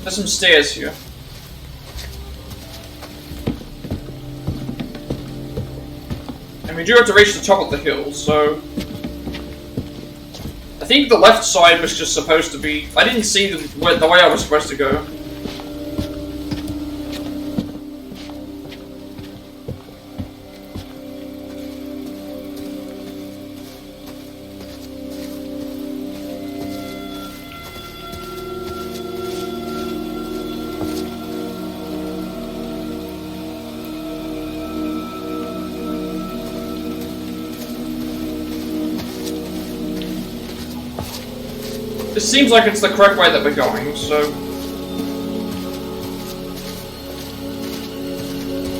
There's some stairs here. And we do have to reach the top of the hill, so... I think the left side was just supposed to be... I didn't see the way I was supposed to go. It seems like it's the correct way that we're going, so...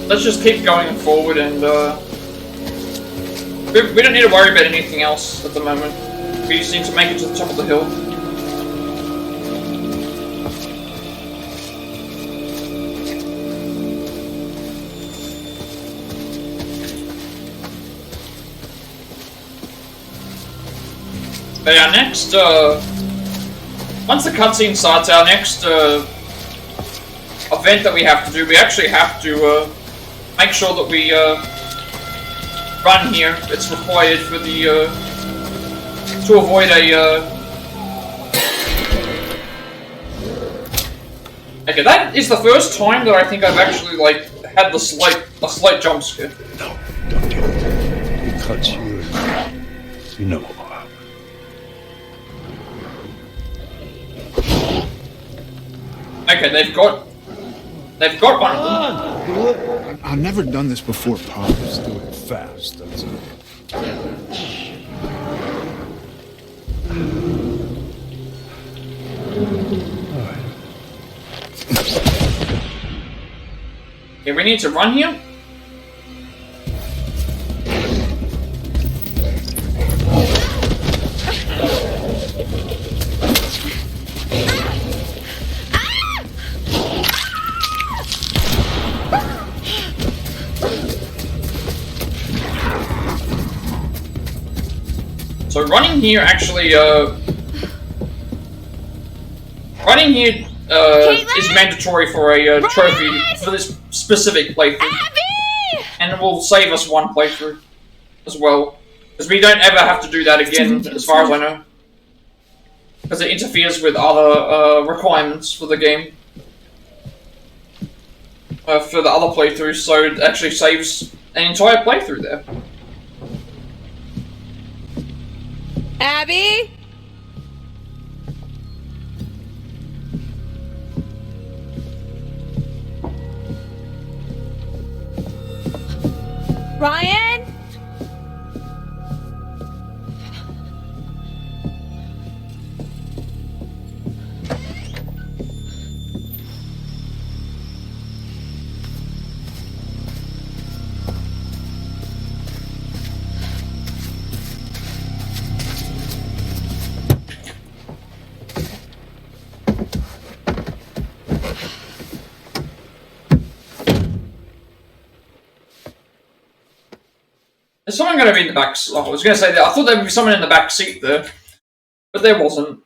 Let's just keep going forward and, we don't need to worry about anything else at the moment. We just need to make it to the top of the hill. Okay, our next, once the cutscene starts, our next, event that we have to do, we actually have to, make sure that we, run here. It's required for the, to avoid a, Okay, that is the first time that I think I've actually, like, had a slight jump scare. No, don't do it. Because you know who I am. Okay, they've got one of them. I've never done this before, Pop. Just do it fast, that's it. Okay, we need to run here. So running here actually, running here is mandatory for a trophy for this specific playthrough, and it will save us one playthrough as well, because we don't ever have to do that again, as far as I know, because it interferes with other requirements for the game, for the other playthroughs. So it actually saves an entire playthrough there. Abby? Ryan? Is someone going to be in the back? Oh, I was going to say that. I thought there would be someone in the back seat there, but there wasn't.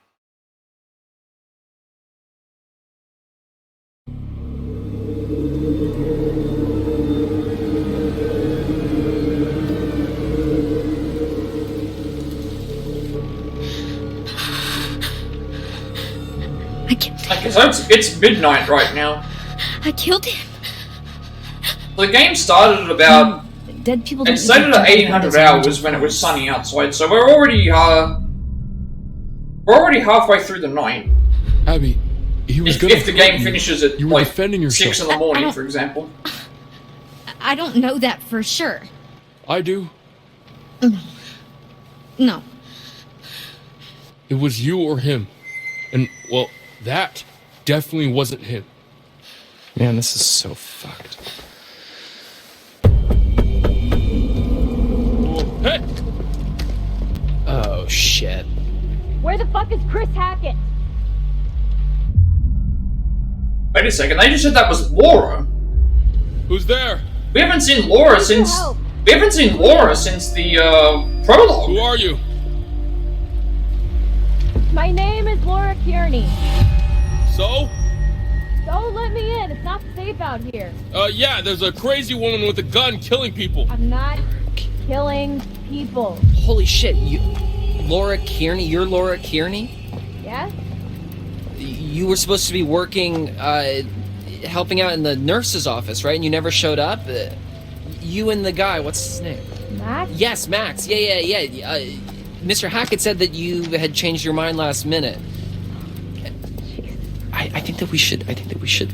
Okay, so it's midnight right now. I killed him. The game started at about. Dead people. It started at 1800 hours when it was sunny outside, so we're already halfway through the night. Abby, he was if the game finishes at you were like defending yourself. 6 in the morning, for example. I don't know that for sure. I do. No. It was you or him, and well, that definitely wasn't him. Man, this is so fucked. Hey! Oh, shit. Where the fuck is Chris Hackett? Wait a second, they just said that was Laura. Who's there? We haven't seen Laura since the prologue. Who are you? My name is Laura Kearney. So? Don't let me in. It's not safe out here. Yeah, there's a crazy woman with a gun killing people. I'm not killing people. Holy shit, Laura Kearney? You're Laura Kearney? Yes? You were supposed to be working, helping out in the nurse's office, right? And you never showed up? You and the guy, what's his name? Max? Yes, Max. Yeah. Mr. Hackett said that you had changed your mind last minute. I think that we should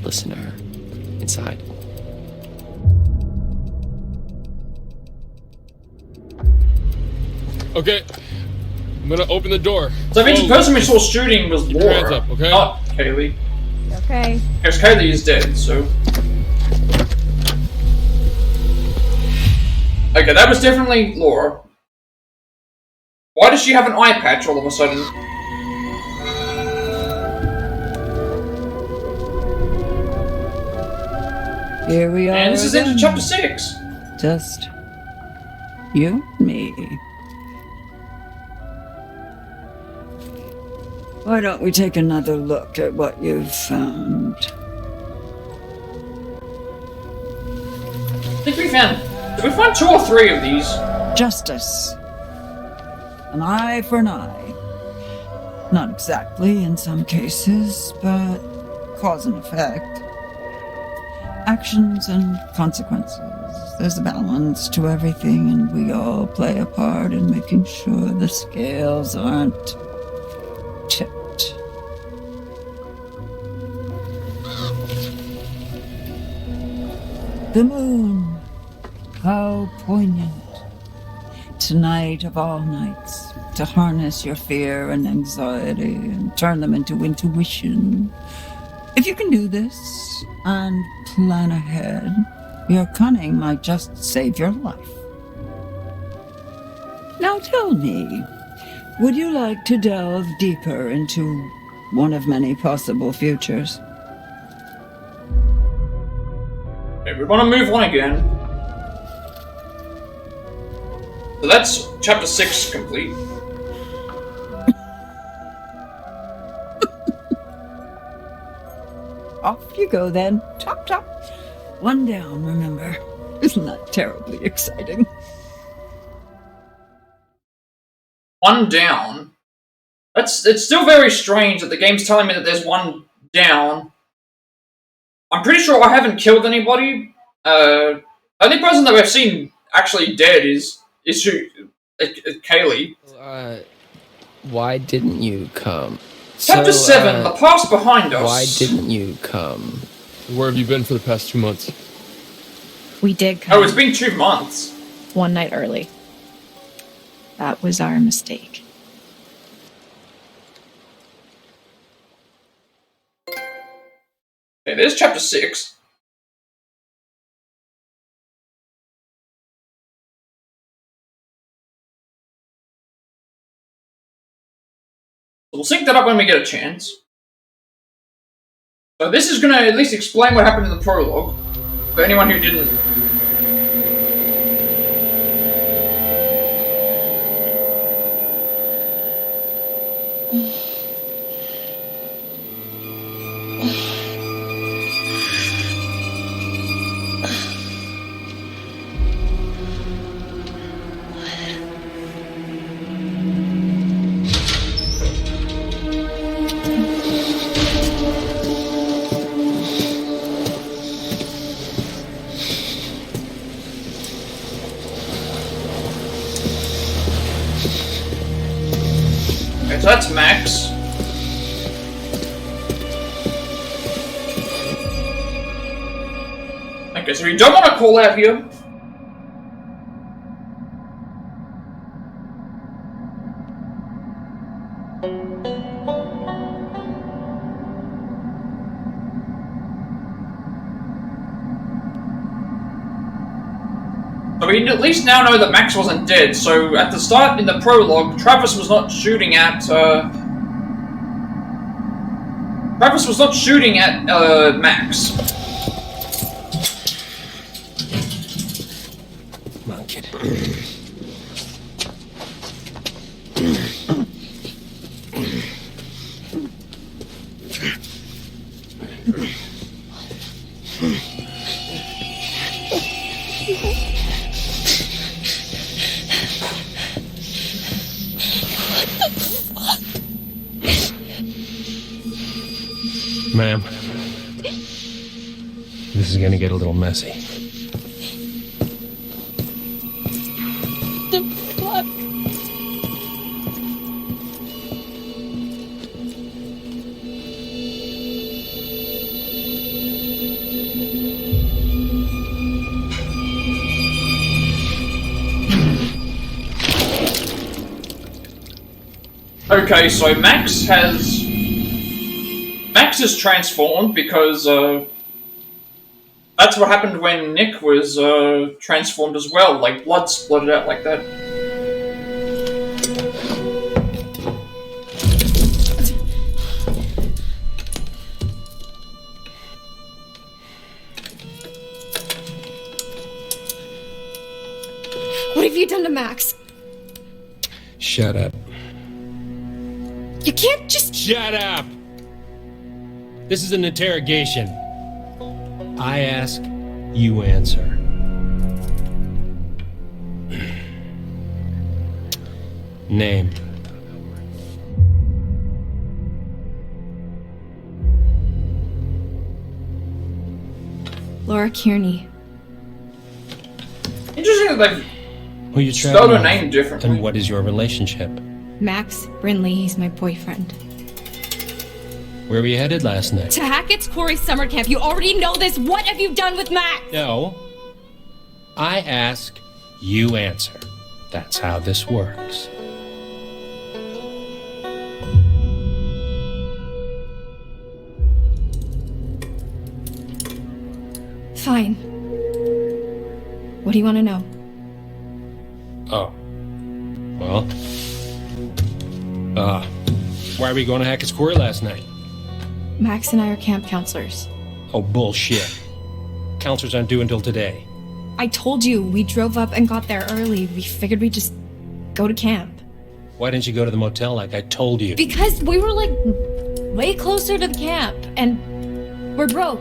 listen to her inside. Okay, I'm gonna open the door. So I think the person we saw shooting was Keep your hands Laura, up, okay? not Kaylee. Okay. Because Kaylee is dead, so. Okay, that was definitely Laura. Why does she have an eye patch all of a sudden? Here we are. And this is into chapter 6. Just you and me. Why don't we take another look at what you've found? I think we found... Did we find 2 or 3 of these? Justice. An eye for an eye. Not exactly in some cases, but cause and effect. Actions and consequences. There's a balance to everything, and we all play a part in making sure the scales aren't tipped. The moon. How poignant. Tonight of all nights, to harness your fear and anxiety and turn them into intuition. If you can do this and plan ahead, your cunning might just save your life. Now tell me, would you like to delve deeper into one of many possible futures? Okay, we want to move on again. So that's chapter 6 complete. Off you go then. Chop, chop. One down, remember. Isn't that terribly exciting? 1 down? It's still very strange that the game's telling me that there's 1 down. I'm pretty sure I haven't killed anybody. The only person that we've seen actually dead is Kaylee. Why didn't you come? Chapter 7, the past behind us. Why didn't you come? Where have you been for the past 2 months? We did come. Oh, it's been 2 months. 1 night early. That was our mistake. Okay, there's chapter 6. We'll sync that up when we get a chance. So this is going to at least explain what happened in the prologue, for anyone who didn't. So that's Max. Okay, so we don't want to call out here. So we at least now know that Max wasn't dead, so at the start in the prologue, Travis was not shooting at, Max. Come on, kid. Ma'am, this is gonna get a little messy. The fuck? Okay, so Max is transformed because that's what happened when Nick was transformed as well. Like blood spluttered out like that. What have you done to Max? Shut up. You can't just... Shut up! This is an interrogation. I ask, you answer. Name. Laura Kearney. Interesting that they've Who you spelled traveling her name with? differently. And what is your relationship? Max Brinley, he's my boyfriend. Where were you headed last night? To Hackett's Quarry summer camp. You already know this. What have you done with Max? No. I ask, you answer. That's how this works. Fine. What do you want to know? Oh. Well. Why were we going to Hackett's Quarry last night? Max and I are camp counselors. Oh, bullshit. Counselors aren't due until today. I told you, we drove up and got there early. We figured we'd just go to camp. Why didn't you go to the motel like I told you? Because we were, like, way closer to the camp, and we're broke.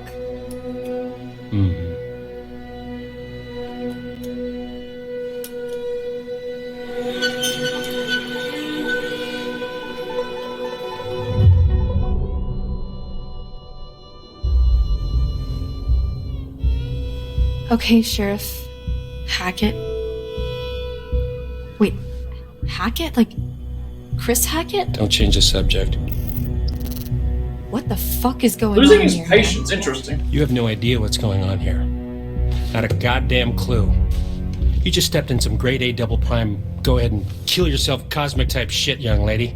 Okay, Sheriff Hackett. Wait, Hackett? Like, Chris Hackett? Don't change the subject. What the fuck is going Losing on his here? patience, interesting. You have no idea what's going on here. Not a goddamn clue. You just stepped in some grade A double prime, go ahead and kill yourself cosmic type shit, young lady.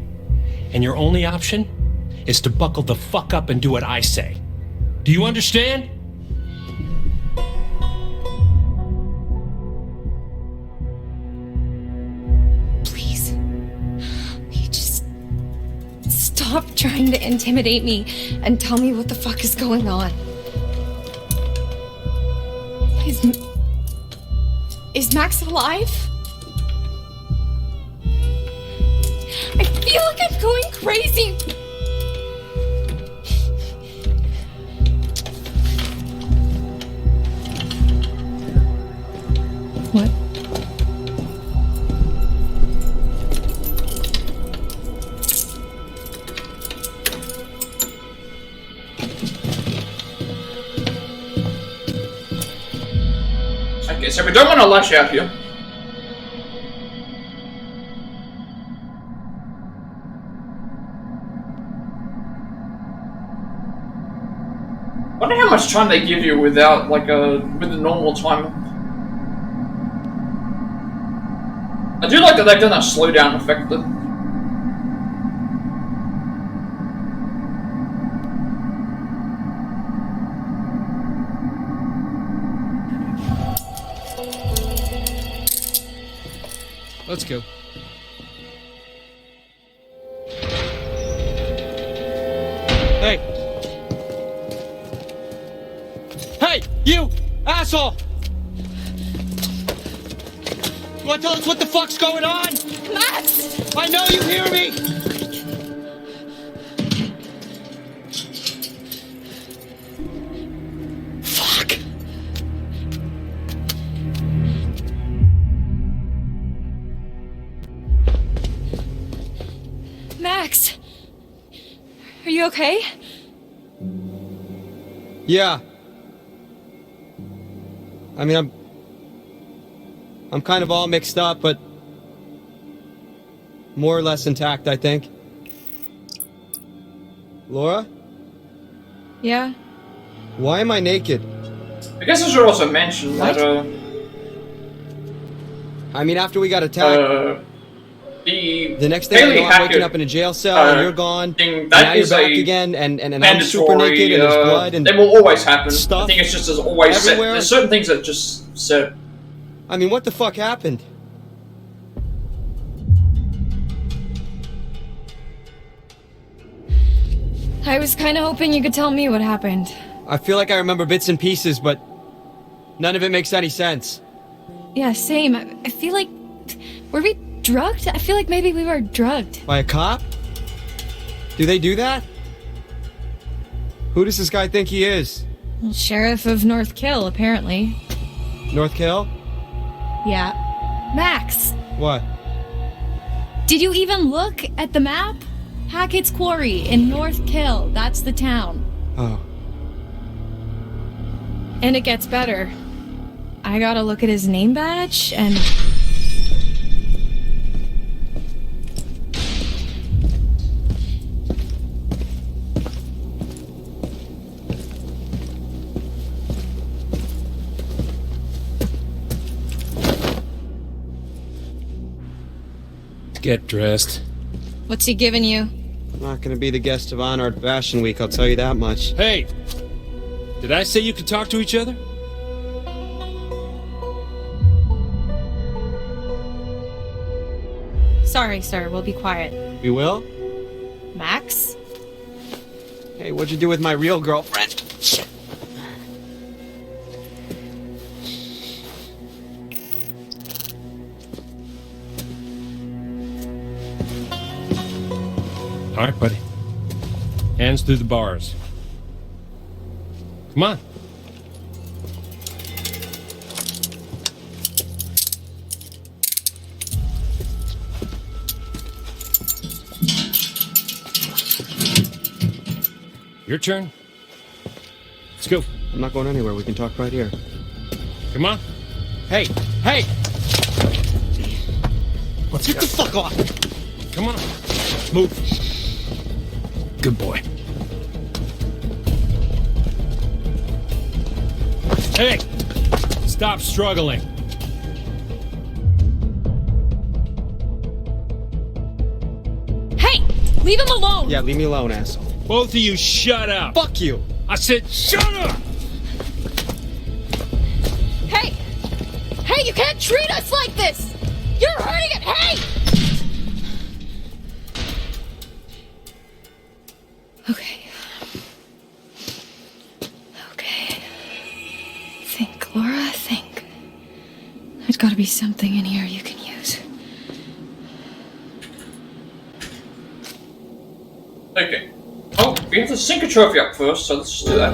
And your only option is to buckle the fuck up and do what I say. Do you understand? Please. You just stop trying to intimidate me and tell me what the fuck is going on. Is Max alive? I feel like I'm going crazy. What? Okay, so we don't want to lash out here. I wonder how much time they give you without, like, with the normal time. I do like that they've done that slowdown effect. Let's go. Hey! Hey, you! Asshole! You wanna tell us what the fuck's going on? Max! I know you hear me! Fuck! Max! Are you okay? Yeah. I mean, I'm kind of all mixed up, but more or less intact, I think. Laura? Yeah? Why am I naked? I guess I should also mention that, I mean, after we got attacked, the next thing I Haley know, I'm Hackett, waking up in a jail cell, and you're gone, thing, and that now you're is back a again, and I'm super mandatory, naked, and there's blood, and they will always happen. stuff I think it's just as always set. everywhere. There's certain things that just set. I mean, what the fuck happened? I was kind of hoping you could tell me what happened. I feel like I remember bits and pieces, but none of it makes any sense. Yeah, same. I feel like... Were we drugged? I feel like maybe we were drugged. By a cop? Do they do that? Who does this guy think he is? Sheriff of North Kill, apparently. North Kill? Yeah. Max, What? did you even look at the map? Hackett's Quarry in North Kill. That's the town. Oh. And it gets better. I gotta look at his name badge and... Get dressed. What's he giving you? I'm not gonna be the guest of honor at Fashion Week, I'll tell you that much. Hey! Did I say you could talk to each other? Sorry, sir. We'll be quiet. We will? Max? Hey, what'd you do with my real girlfriend? All right, buddy. Hands through the bars. Come on. Your turn. Let's go. I'm not going anywhere. We can talk right here. Come on. Hey! Hey! Let's get the fuck off! Come on. Move. Good boy. Hey! Stop struggling. Hey! Leave him alone! Yeah, leave me alone, asshole. Both of you shut up. Fuck you! I said shut up! Hey! Hey, you can't treat us like this! You're hurting it! Hey! Okay. Okay. Think, Laura, think. There's gotta be something in here you can use. Okay. Oh, we have to sync a trophy up first, so let's just do that.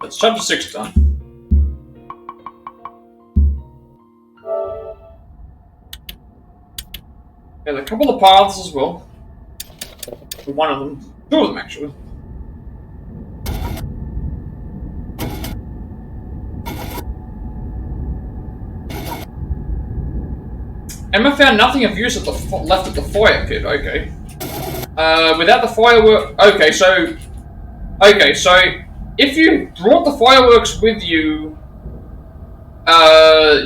That's chapter 6 done. Yeah, there are a couple of paths as well. One of them. Two of them, actually. Emma found nothing of use at the left at the fire pit. Okay. Without the firework. Okay, so if you brought the fireworks with you,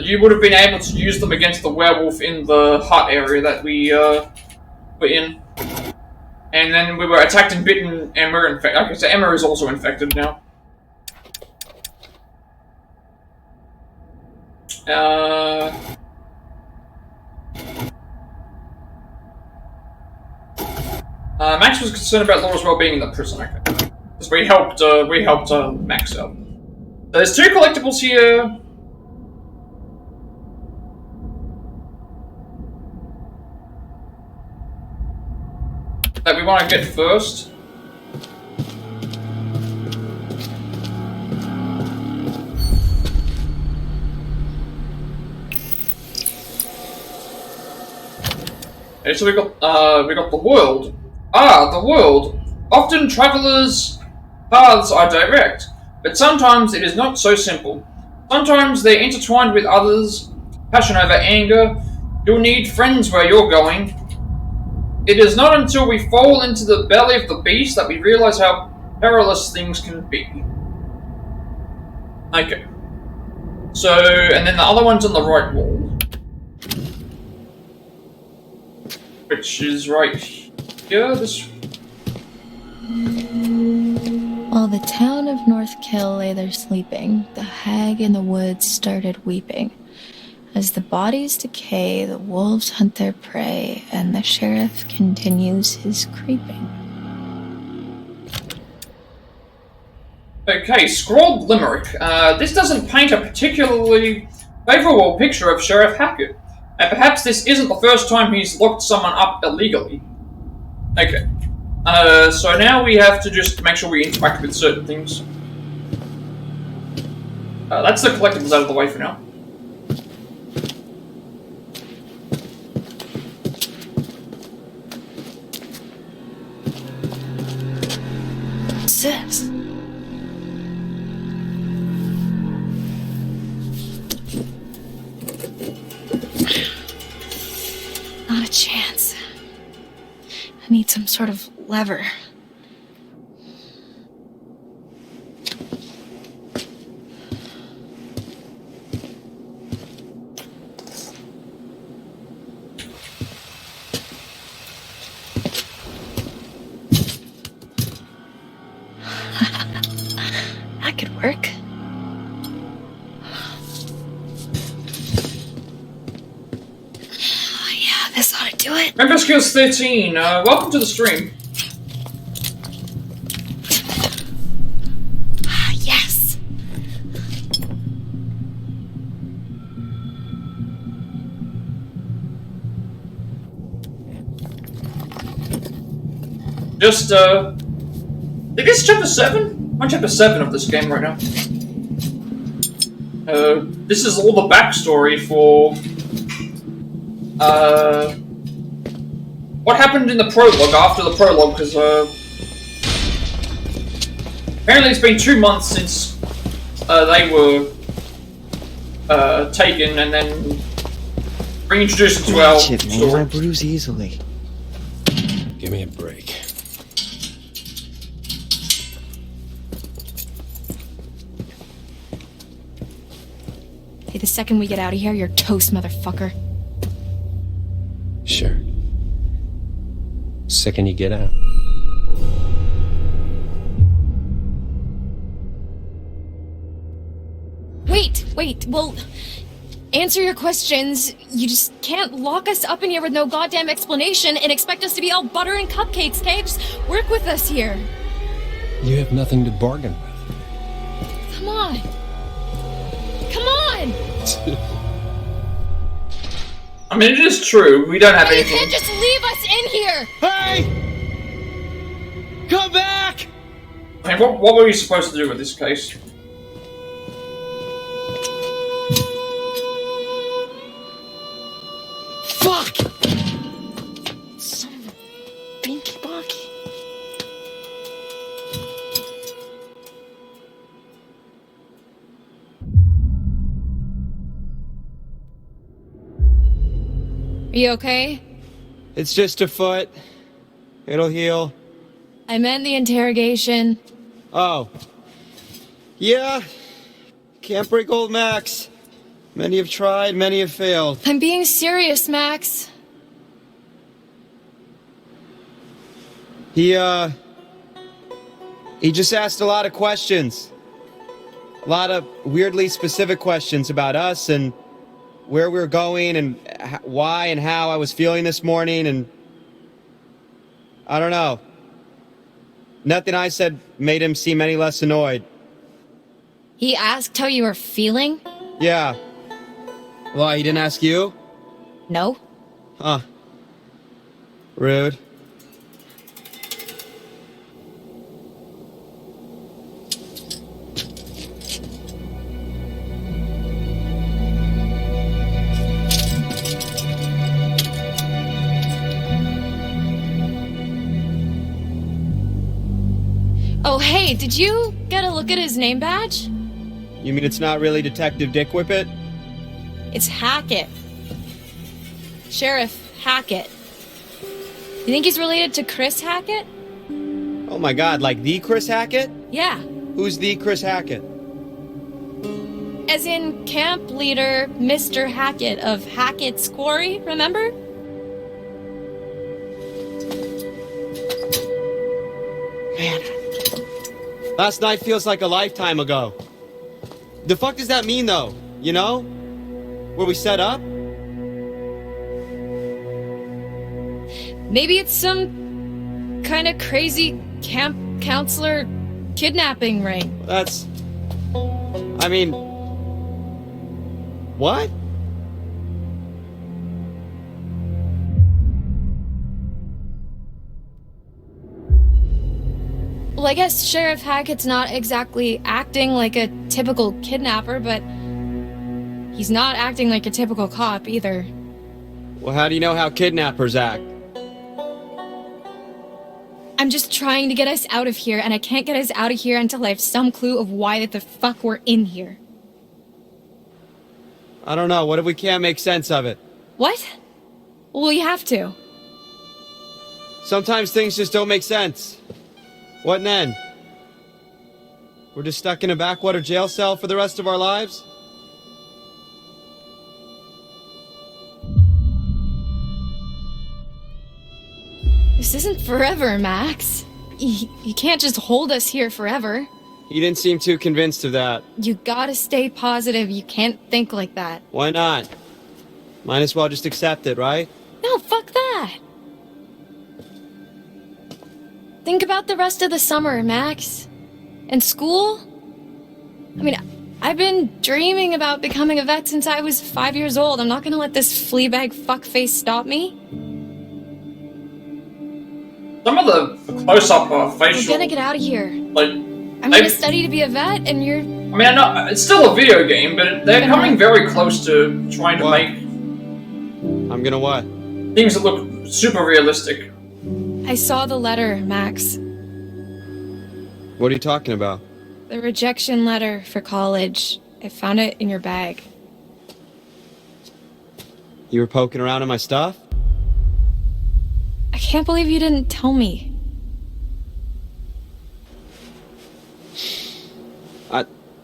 you would have been able to use them against the werewolf in the hut area that we were in, and then we were attacked and bitten, and we're infected. Okay, so Emma is also infected now. Max was concerned about Laura's well-being in the prison, okay. Because we helped Max out. There's 2 collectibles here. That we want to get first. Okay, so we got the world. The world. Often travelers' paths are direct, but sometimes it is not so simple. Sometimes they're intertwined with others, passion over anger. You'll need friends where you're going. It is not until we fall into the belly of the beast that we realize how perilous things can be. Okay. So, and then the other one's on the right wall. Which is right here, this... While the town of North Kill lay there sleeping, the hag in the woods started weeping. As the bodies decay, the wolves hunt their prey, and the sheriff continues his creeping. Okay, scrawled limerick. This doesn't paint a particularly favorable picture of Sheriff Hackett. And perhaps this isn't the first time he's locked someone up illegally. Okay. So now we have to just make sure we interact with certain things. That's the collectibles out of the way for now. What's this? Not a chance. I need some sort of lever. That could work. Yeah, this ought to do it. Member Skills 13, welcome to the stream. Yes. Just, I think it's chapter 7? I'm on chapter 7 of this game right now. This is all the backstory for, what happened in the prologue, after the prologue, because, apparently it's been 2 months since, they were, taken and then reintroduced into our Shit, man, story. I bruise easily. Give me a break. Hey, the second we get out of here, you're toast, motherfucker. Sure. Second you get out. Wait, well, answer your questions. You just can't lock us up in here with no goddamn explanation and expect us to be all butter and cupcakes, okay? Just work with us here. You have nothing to bargain with. Come on. Come on! I mean, it is true, we don't have You anything. can't just leave us in here! Hey! Come back! I mean, what were we supposed to do with this case? Fuck! Son of a binky bonky. Are you okay? It's just a foot. It'll heal. I meant the interrogation. Oh. Yeah. Can't break old Max. Many have tried, many have failed. I'm being serious, Max. He just asked a lot of questions. A lot of weirdly specific questions about us and where we were going and why and how I was feeling this morning, and I don't know. Nothing I said made him seem any less annoyed. He asked how you were feeling? Yeah. Why, he didn't ask you? No. Huh. Rude. Oh, hey, did you get a look at his name badge? You mean it's not really Detective Dick Whippet? It's Hackett. Sheriff Hackett. You think he's related to Chris Hackett? Oh my god, like the Chris Hackett? Yeah. Who's the Chris Hackett? As in camp leader Mr. Hackett of Hackett's Quarry, remember? Man. Last night feels like a lifetime ago. The fuck does that mean, though? You know? Were we set up? Maybe it's some kind of crazy camp counselor kidnapping ring. That's... I mean... What? Well, I guess Sheriff Hackett's not exactly acting like a typical kidnapper, but he's not acting like a typical cop either. Well, how do you know how kidnappers act? I'm just trying to get us out of here, and I can't get us out of here until I have some clue of why the fuck we're in here. I don't know. What if we can't make sense of it? What? Well, we have to. Sometimes things just don't make sense. What then? We're just stuck in a backwater jail cell for the rest of our lives? This isn't forever, Max. You can't just hold us here forever. You didn't seem too convinced of that. You gotta stay positive. You can't think like that. Why not? Might as well just accept it, right? No, fuck that. Think about the rest of the summer, Max. And school? I mean, I've been dreaming about becoming a vet since I was 5 years old. I'm not gonna let this fleabag fuckface stop me. Some of the close-up facial... We're gonna get out of here. Like, I'm gonna study to be a vet, and you're... I mean, I know, it's still a video game, but they're coming very close to trying to make... I'm gonna what? Things that look super realistic. I saw the letter, Max. What are you talking about? The rejection letter for college. I found it in your bag. You were poking around in my stuff? I can't believe you didn't tell me.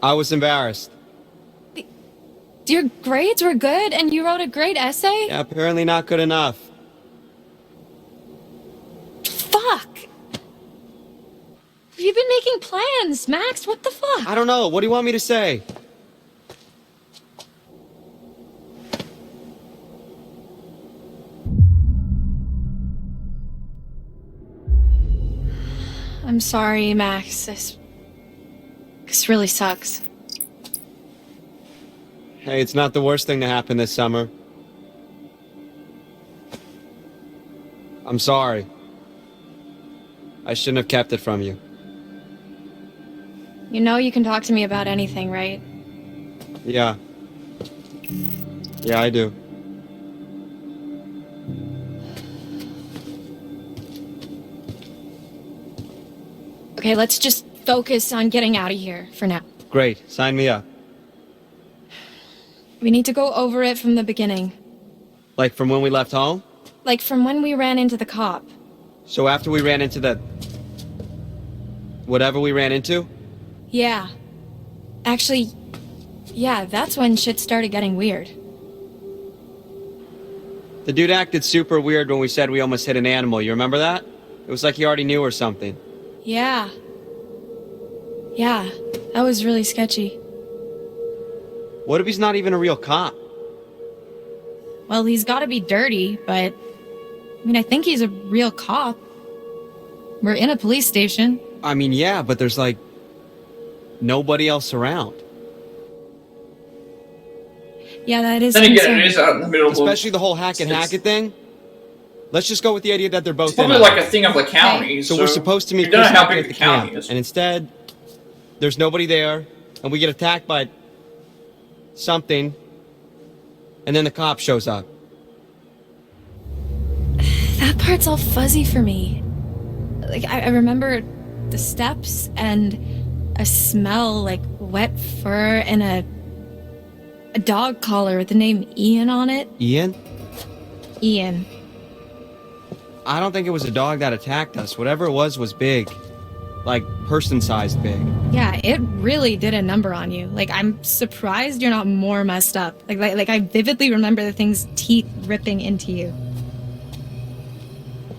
I was embarrassed. Your grades were good, and you wrote a great essay? Yeah, apparently not good enough. Fuck! You've been making plans, Max. What the fuck? I don't know. What do you want me to say? I'm sorry, Max. This really sucks. Hey, it's not the worst thing to happen this summer. I'm sorry. I shouldn't have kept it from you. You know you can talk to me about anything, right? Yeah. Yeah, I do. Okay, let's just focus on getting out of here for now. Great. Sign me up. We need to go over it from the beginning. Like from when we left home? Like from when we ran into the cop. So after we ran into the... whatever we ran into? Yeah. Actually, yeah, that's when shit started getting weird. The dude acted super weird when we said we almost hit an animal. You remember that? It was like he already knew or something. Yeah. Yeah, that was really sketchy. What if he's not even a real cop? Well, he's gotta be dirty, but... I mean, I think he's a real cop. We're in a police station. I mean, yeah, but there's like... nobody else around. Yeah, that is Then again, concerning. it is out in the middle Especially of... the whole Hackett thing. Let's just go with the idea that they're both It's probably in like a thing of the county, So we're supposed to meet you don't know Chris how Hackett big at the the county camp, is. and instead, there's nobody there, and we get attacked by... something, and then the cop shows up. That part's all fuzzy for me. Like, I remember the steps and a smell like wet fur and a dog collar with the name Ian on it. Ian? Ian. I don't think it was a dog that attacked us. Whatever it was big. Like, person-sized big. Yeah, it really did a number on you. Like, I'm surprised you're not more messed up. Like I vividly remember the thing's teeth ripping into you.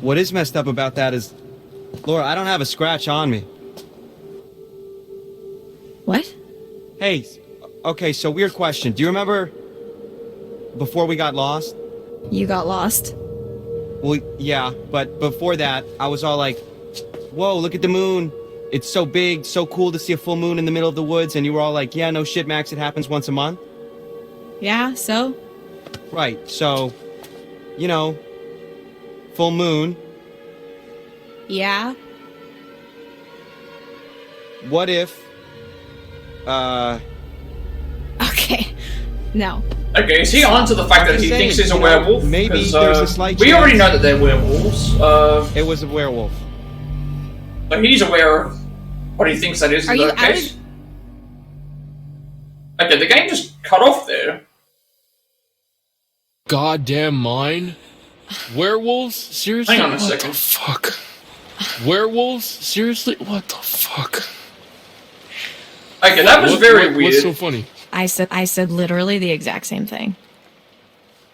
What is messed up about that is... Laura, I don't have a scratch on me. What? Hey, okay, so weird question. Do you remember... before we got lost? You got lost? Well, yeah, but before that, I was all like... Whoa, look at the moon. it's so big, so cool to see a full moon in the middle of the woods, and you were all like, yeah, no shit, Max, it happens once a month? Yeah, so? Right, so, you know, full moon. Yeah. What if, Okay. No. Okay, is he on to the fact that he thinks he's a werewolf? Maybe 'Cause, there's a slight we chance. already know that they're werewolves. It was a werewolf. So he's aware of what he thinks that is Are in you the case. Okay, the game just cut off there. Goddamn mine? Werewolves? Seriously? Hang on a what second. the fuck? Werewolves? Seriously? What the fuck? Okay, that was very weird. What's so funny? I said literally the exact same thing.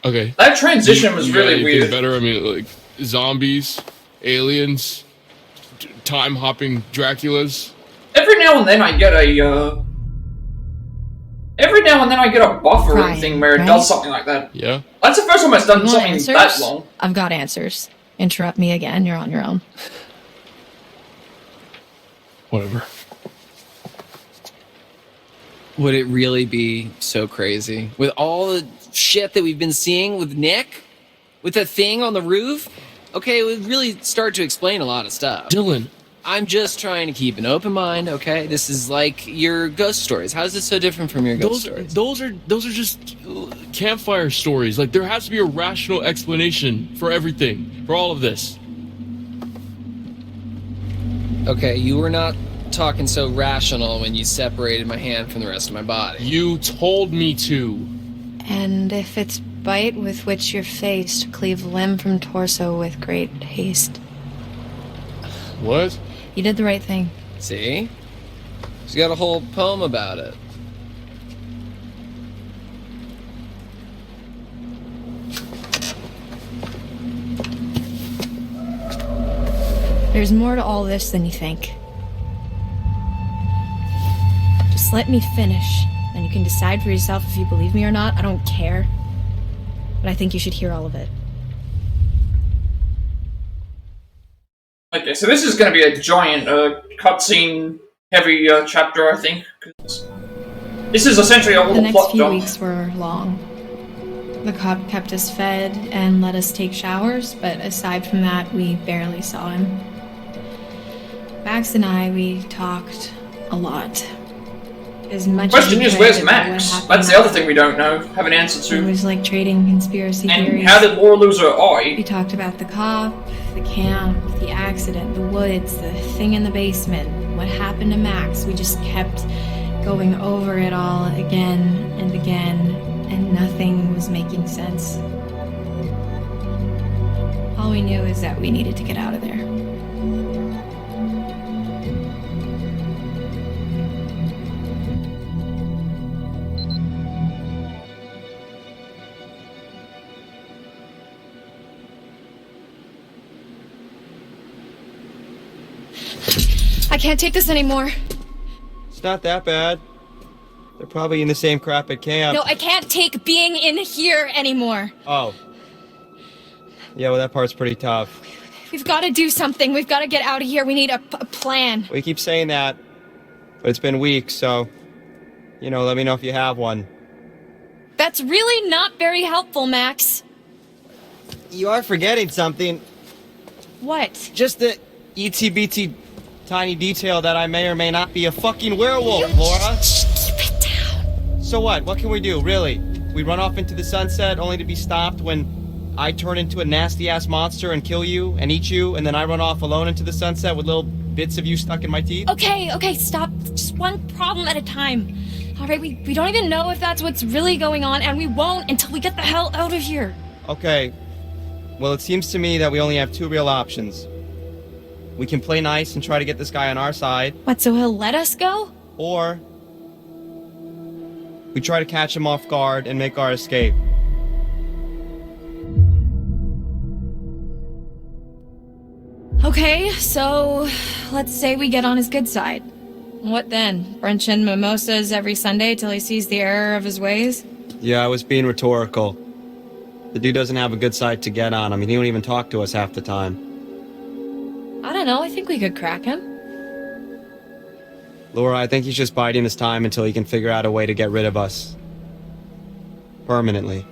Okay. That transition was You got really anything weird. better? I mean, like, zombies, aliens, time-hopping Draculas. Every now and then I get a buffering Crying, thing where it right? does something like that. Yeah. That's the first time it's done You want something answers? that long. I've got answers. Interrupt me again, you're on your own. Whatever. Would it really be so crazy? With all the shit that we've been seeing with Nick? With the thing on the roof? Okay, it would really start to explain a lot of stuff. Dylan. I'm just trying to keep an open mind, okay? This is like your ghost stories. How is this so different from your ghost stories? Those are just campfire stories. Like, there has to be a rational explanation for everything, for all of this. Okay, you were not talking so rational when you separated my hand from the rest of my body. You told me to. And if it's bite with which you're faced, cleave limb from torso with great haste. What? You did the right thing. See? She's got a whole poem about it. There's more to all this than you think. Just let me finish, then you can decide for yourself if you believe me or not. I don't care. But I think you should hear all of it. Okay, so this is going to be a giant cutscene heavy chapter, I think. 'Cause this is essentially all The the next plot few dump. weeks were long. The cop kept us fed and let us take showers, but aside from that, we barely saw him. Max and I, we talked a lot. As much Question as is, we where's could about what Max? happened That's the that other thing we don't know, have an answer It to. was like trading conspiracy And theories. how did Laura lose her eye? We talked about the cop, the camp, the accident, the woods, the thing in the basement, what happened to Max. We just kept going over it all again and again, and nothing was making sense. All we knew is that we needed to get out of there. I can't take this anymore. It's not that bad. They're probably in the same crap at camp. No, I can't take being in here anymore. Oh. Yeah, well, that part's pretty tough. We've got to do something. We've got to get out of here. We need a plan. We keep saying that, but it's been weeks, so, you know, let me know if you have one. That's really not very helpful, Max. You are forgetting something. What? Just the ETBT tiny detail that I may or may not be a fucking werewolf, Laura. Keep it down. So what? What can we do, really? We run off into the sunset only to be stopped when I turn into a nasty-ass monster and kill you and eat you, and then I run off alone into the sunset with little bits of you stuck in my teeth? Okay, stop. Just one problem at a time. All right, we don't even know if that's what's really going on, and we won't until we get the hell out of here. Okay. Well, it seems to me that we only have two real options. We can play nice and try to get this guy on our side, What, so he'll let us go? or we try to catch him off guard and make our escape. Okay, so let's say we get on his good side. What then? Brunch and mimosas every Sunday till he sees the error of his ways? Yeah, I was being rhetorical. The dude doesn't have a good side to get on. I mean, he won't even talk to us half the time. I don't know, I think we could crack him. Laura, I think he's just biding his time until he can figure out a way to get rid of us. Permanently.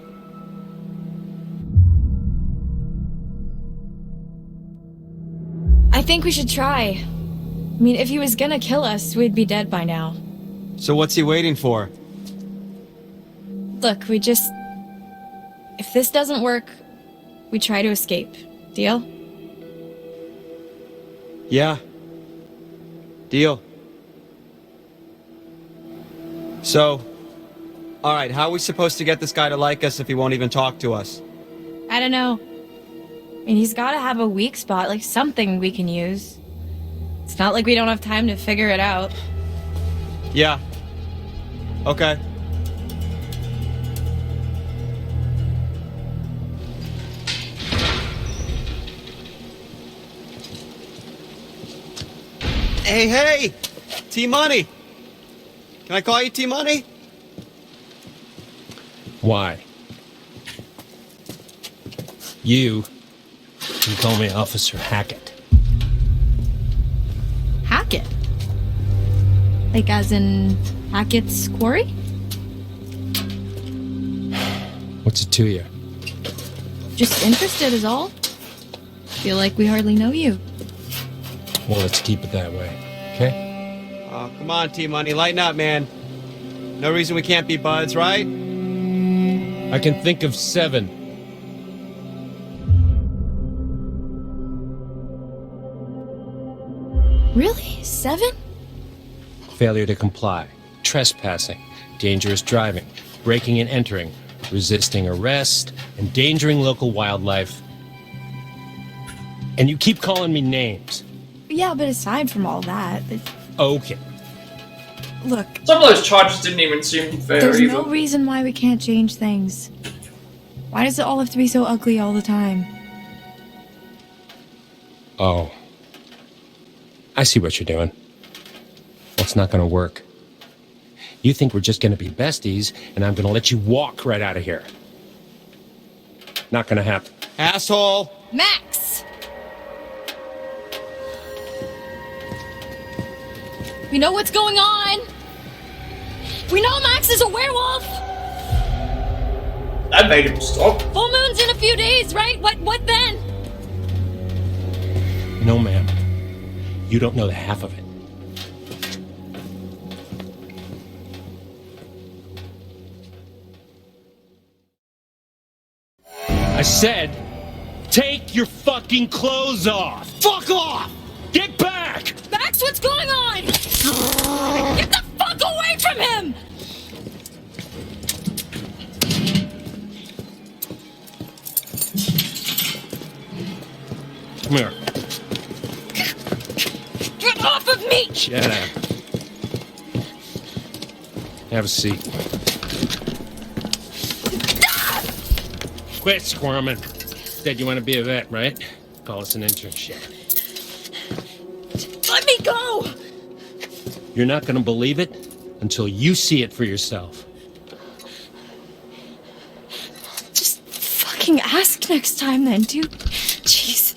I think we should try. I mean, if he was gonna kill us, we'd be dead by now. So what's he waiting for? Look, if this doesn't work, we try to escape. Deal? Yeah. Deal. So, alright, how are we supposed to get this guy to like us if he won't even talk to us? I don't know. I mean, he's gotta have a weak spot, like something we can use. It's not like we don't have time to figure it out. Yeah. Okay. Hey! T-Money! Can I call you T-Money? Why? You can call me Officer Hackett. Hackett? Like as in Hackett's Quarry? What's it to you? Just interested is all. Feel like we hardly know you. Well, let's keep it that way, okay? Oh, come on, T-Money, lighten up, man. No reason we can't be buds, right? I can think of 7. Really? 7? Failure to comply, trespassing, dangerous driving, breaking and entering, resisting arrest, endangering local wildlife. And you keep calling me names. Yeah, but aside from all that, Okay. look, Some of those charges didn't even seem fair there's either. no reason why we can't change things. Why does it all have to be so ugly all the time? Oh. I see what you're doing. Well, it's not gonna work. You think we're just gonna be besties, and I'm gonna let you walk right out of here. Not gonna happen. Asshole! Max! We know what's going on! We know Max is a werewolf! That made him stop. Full moon's in a few days, right? What then? No, ma'am. You don't know the half of it. I said, take your fucking clothes off! Fuck off! Get back! Max, what's going on? Get the fuck away from him! Come here. Get off of me! Shut up. Have a seat. Quit squirming. Said you want to be a vet, right? Call us an internship. Let me go! You're not going to believe it until you see it for yourself. Just fucking ask next time then, dude. Jeez.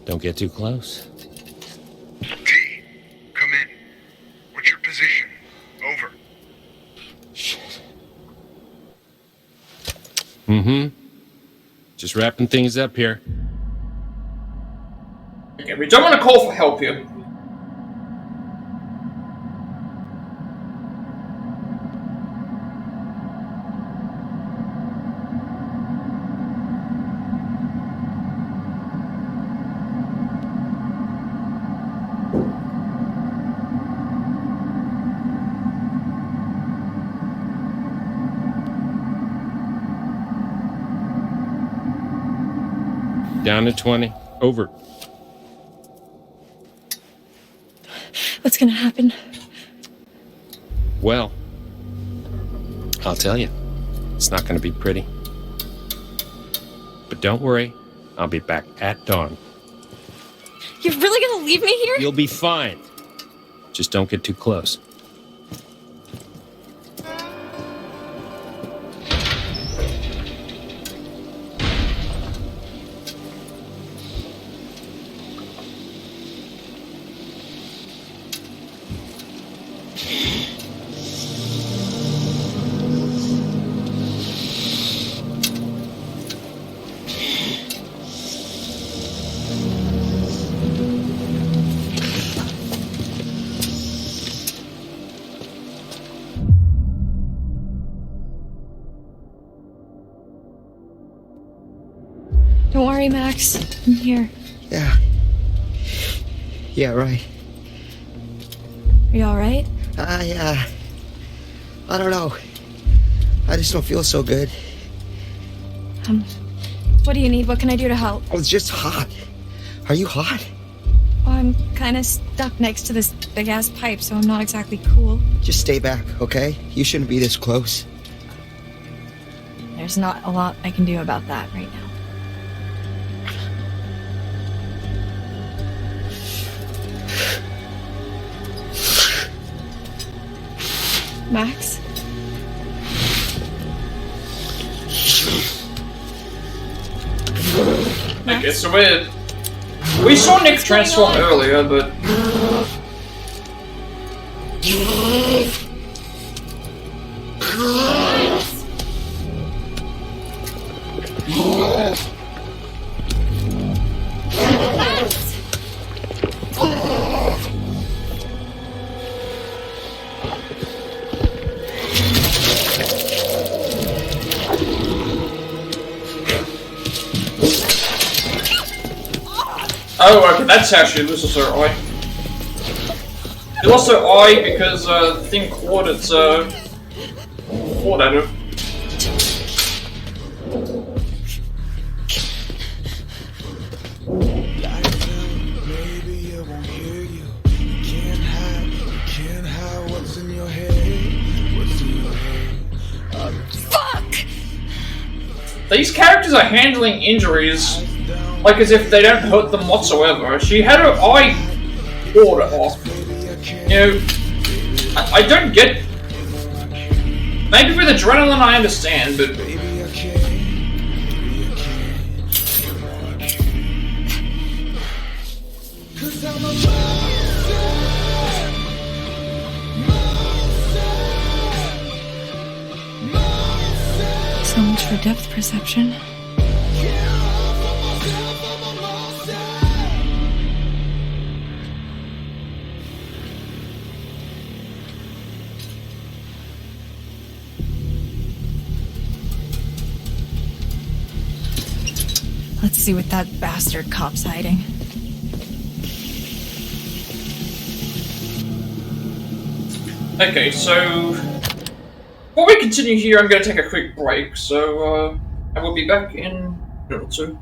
Don't get too close. T, come in. What's your position? Over. Mm-hmm. Just wrapping things up here. Okay, we don't want to call for help here. Down to 20. Over. What's gonna happen? Well, I'll tell you. It's not going to be pretty. But don't worry. I'll be back at dawn. You're really gonna leave me here? You'll be fine. Just don't get too close. Don't worry, Max. I'm here. Yeah. Yeah, right. Are you alright? I don't know. I just don't feel so good. What do you need? What can I do to help? Oh, it's just hot. Are you hot? Oh, I'm kind of stuck next to this big-ass pipe, so I'm not exactly cool. Just stay back, okay? You shouldn't be this close. There's not a lot I can do about that right now. Max? Okay, so we saw Nick transform earlier, but oh, okay, that's how she loses her eye. She lost her eye because the thing clawed its clawed at her. These characters are handling injuries like as if they don't hurt them whatsoever. She had her eye clawed off. You know, I don't get. Maybe with adrenaline I understand, but So much for depth perception. Let's see what that bastard cop's hiding. okay, so before we continue here, I'm going to take a quick break. So I will be back in a minute or two.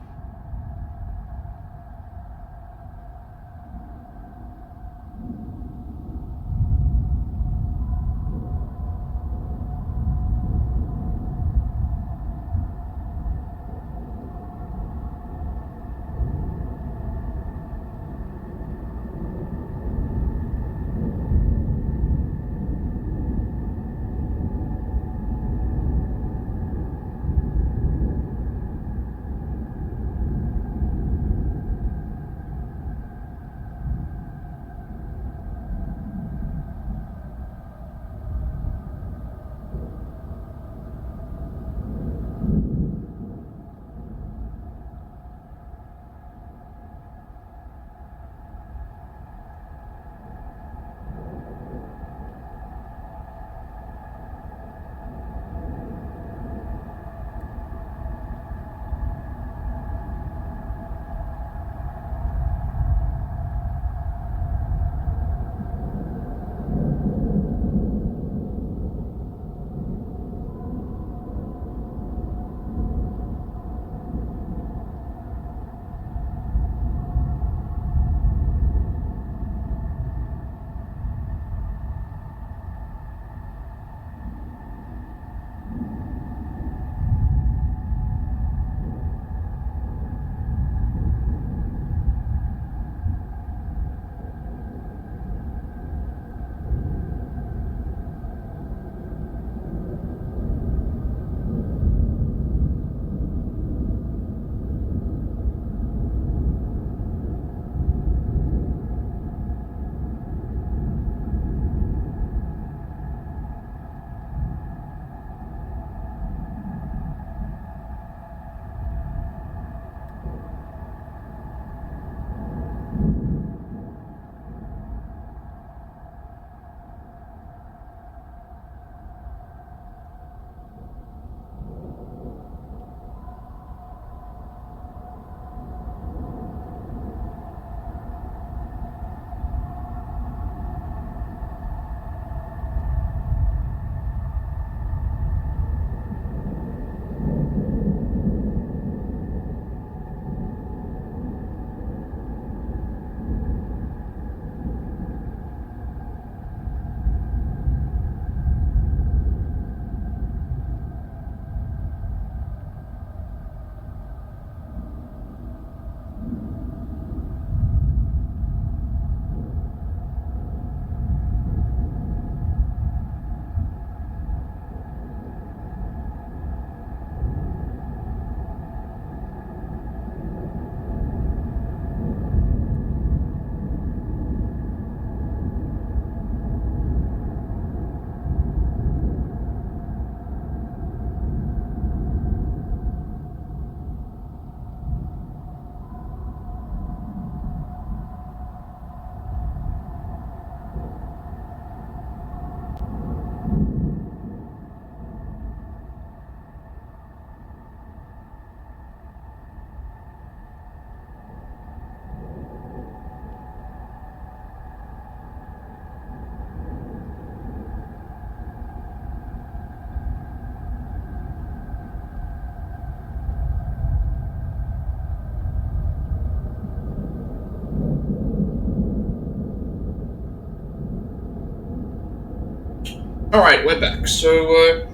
Alright, we're back. So,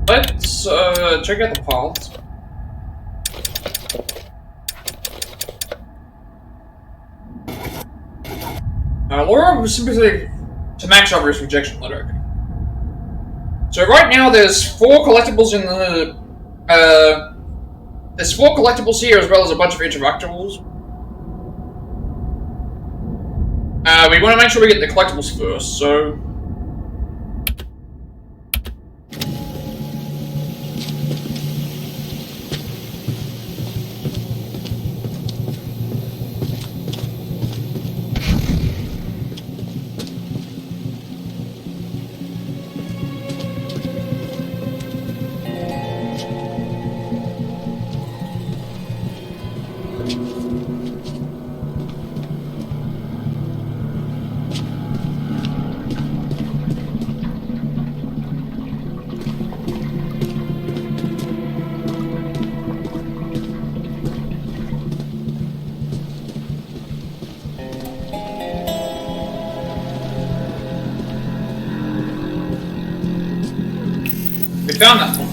let's, check out the paths. Laura was simply to max over his rejection letter. So right now there's 4 collectibles in the, there's 4 collectibles here as well as a bunch of interactables. We want to make sure we get the collectibles first, so... We found that one.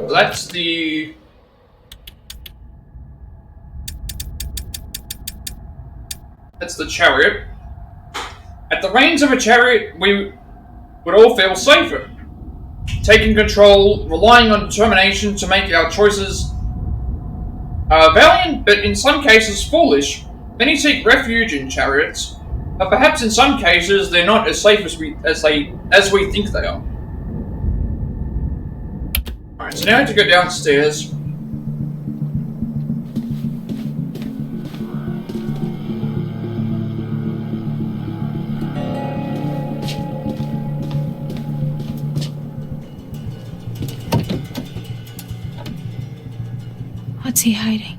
That's the... That's the chariot. At the reins of a chariot, we would all feel safer. Taking control, relying on determination to make our choices. Valiant, but in some cases foolish. Many seek refuge in chariots, but perhaps in some cases they're not as safe as we think they are. Alright, so now I have to go downstairs. What's he hiding?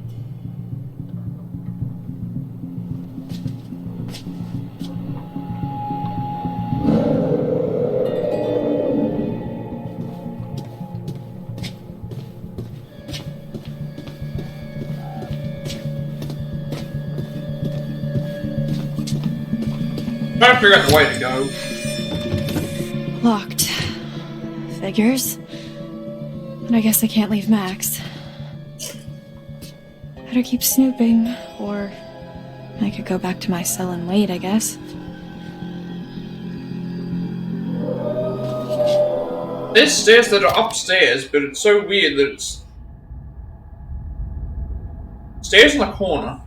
Trying to figure out the way to go. Locked. Figures. And I guess I can't leave Max. Better keep snooping, or I could go back to my cell and wait, I guess. There's stairs that are upstairs, but it's so weird that it's... Stairs in the corner.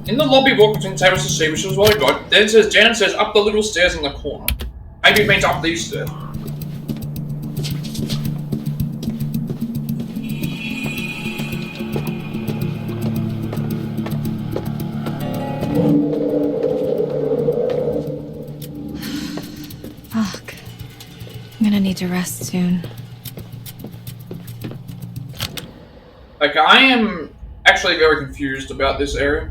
In the lobby, walk between tables to see, which is what I got. Then it says, Janet says, up the little stairs in the corner. Maybe it means up these stairs. Fuck. I'm gonna need to rest soon. Like, I am actually very confused about this area.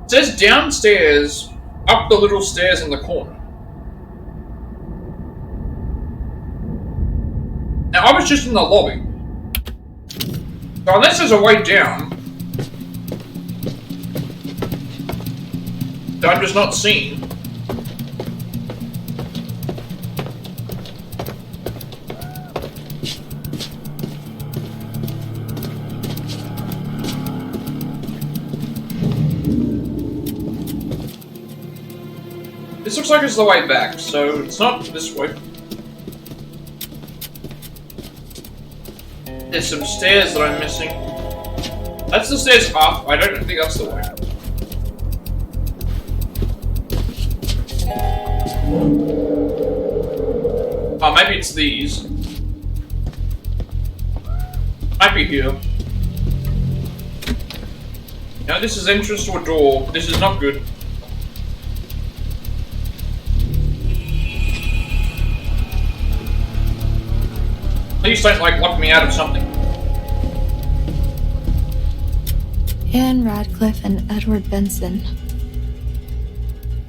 It says downstairs, up the little stairs in the corner. Now, I was just in the lobby. So unless there's a way down that I'm just not seeing. This looks like it's the way back, so it's not this way. There's some stairs that I'm missing. That's the stairs up. I don't think that's the way. Oh, maybe it's these. happy here. Now this is entrance to a door. This is not good. Please don't, like, lock me out of something. Anne Radcliffe and Edward Benson.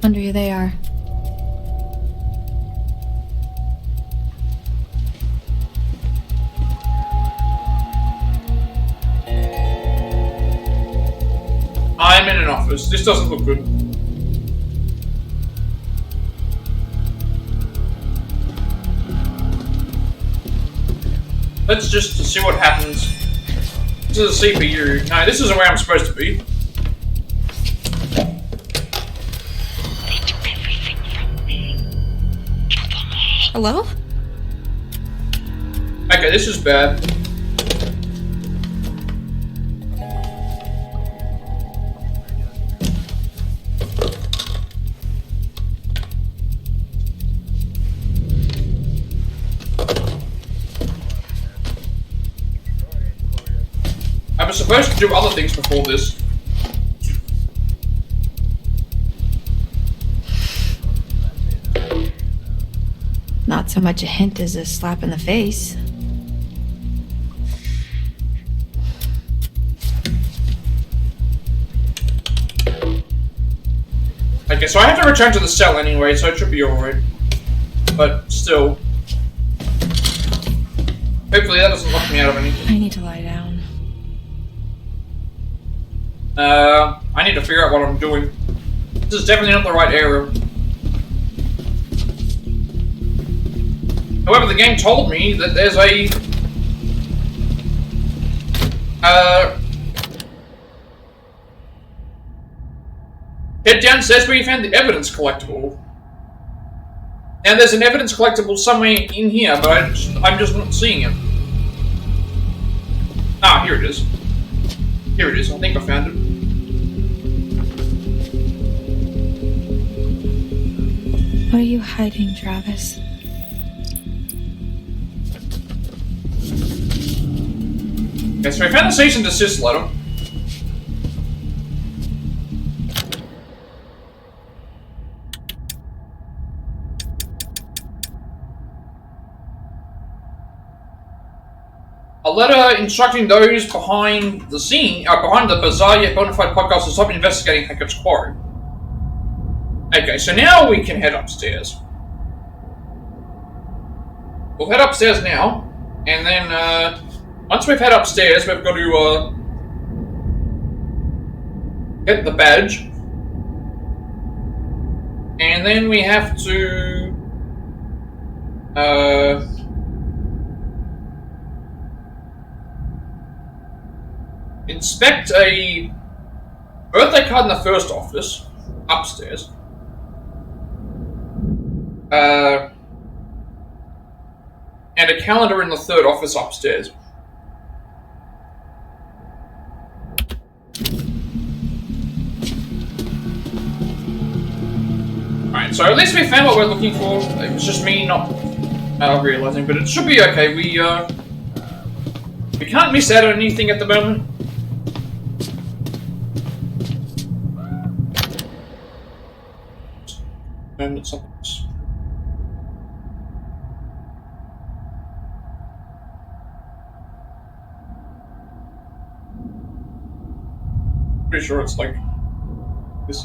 Wonder who they are. I'm in an office. This doesn't look good. Let's just see what happens. This is a CPU. No, this isn't where I'm supposed to be. Hello? Okay, this is bad. I was supposed to do other things before this. Not so much a hint as a slap in the face. Okay, so I have to return to the cell anyway, so it should be alright. But still. Hopefully that doesn't lock me out of anything. I need to lie down. I need to figure out what I'm doing. This is definitely not the right area. However, the game told me that there's a... head downstairs where you found the evidence collectible. And there's an evidence collectible somewhere in here, but I'm just not seeing it. Ah, here it is. Here it is, I think I found it. What are you hiding, Travis? Okay, so I found the cease and desist letter. A letter instructing those behind the scene, behind the Bizarre Yet Bonafide podcast to stop investigating Hackett's Quarry. Okay, so now we can head upstairs. We'll head upstairs now, and then, once we've head upstairs, we've got to, get the badge. And then we have to, inspect a birthday card in the first office, upstairs. And a calendar in the third office upstairs. Alright, so at least we found what we're looking for. It was just me not realizing, but it should be okay. We can't miss out on anything at the moment. And it's something else. Pretty sure it's like this.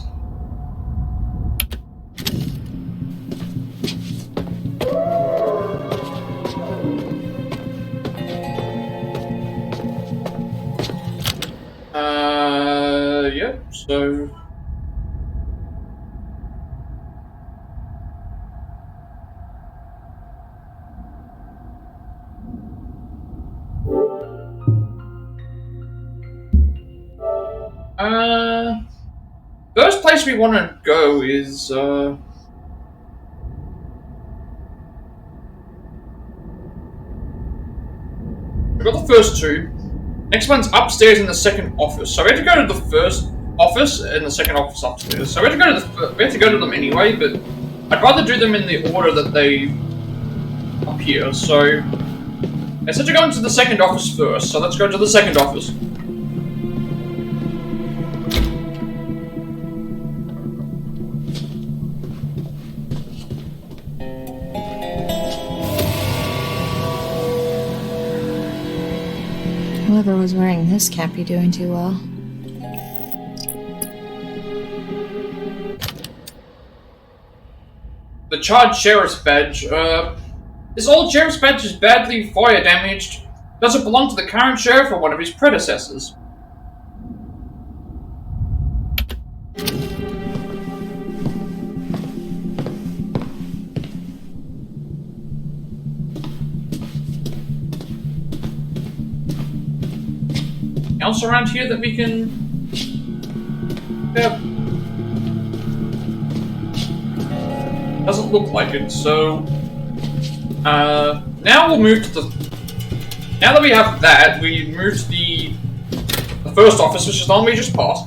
Yeah, so first place we want to go is, we've got the first two. Next one's upstairs in the second office. So we have to go to the first office and the second office upstairs. So we have to go to them anyway, but I'd rather do them in the order that they appear. So I said to go into the second office first, so let's go to the second office. Whoever was wearing this can't be doing too well. The charged sheriff's badge. This old sheriff's badge is badly fire damaged. Does it belong to the current sheriff or one of his predecessors? Anything else around here that we can... Yeah. Doesn't look like it, so... now we'll move to the... Now that we have that, we move to the first office, which is the one we just passed.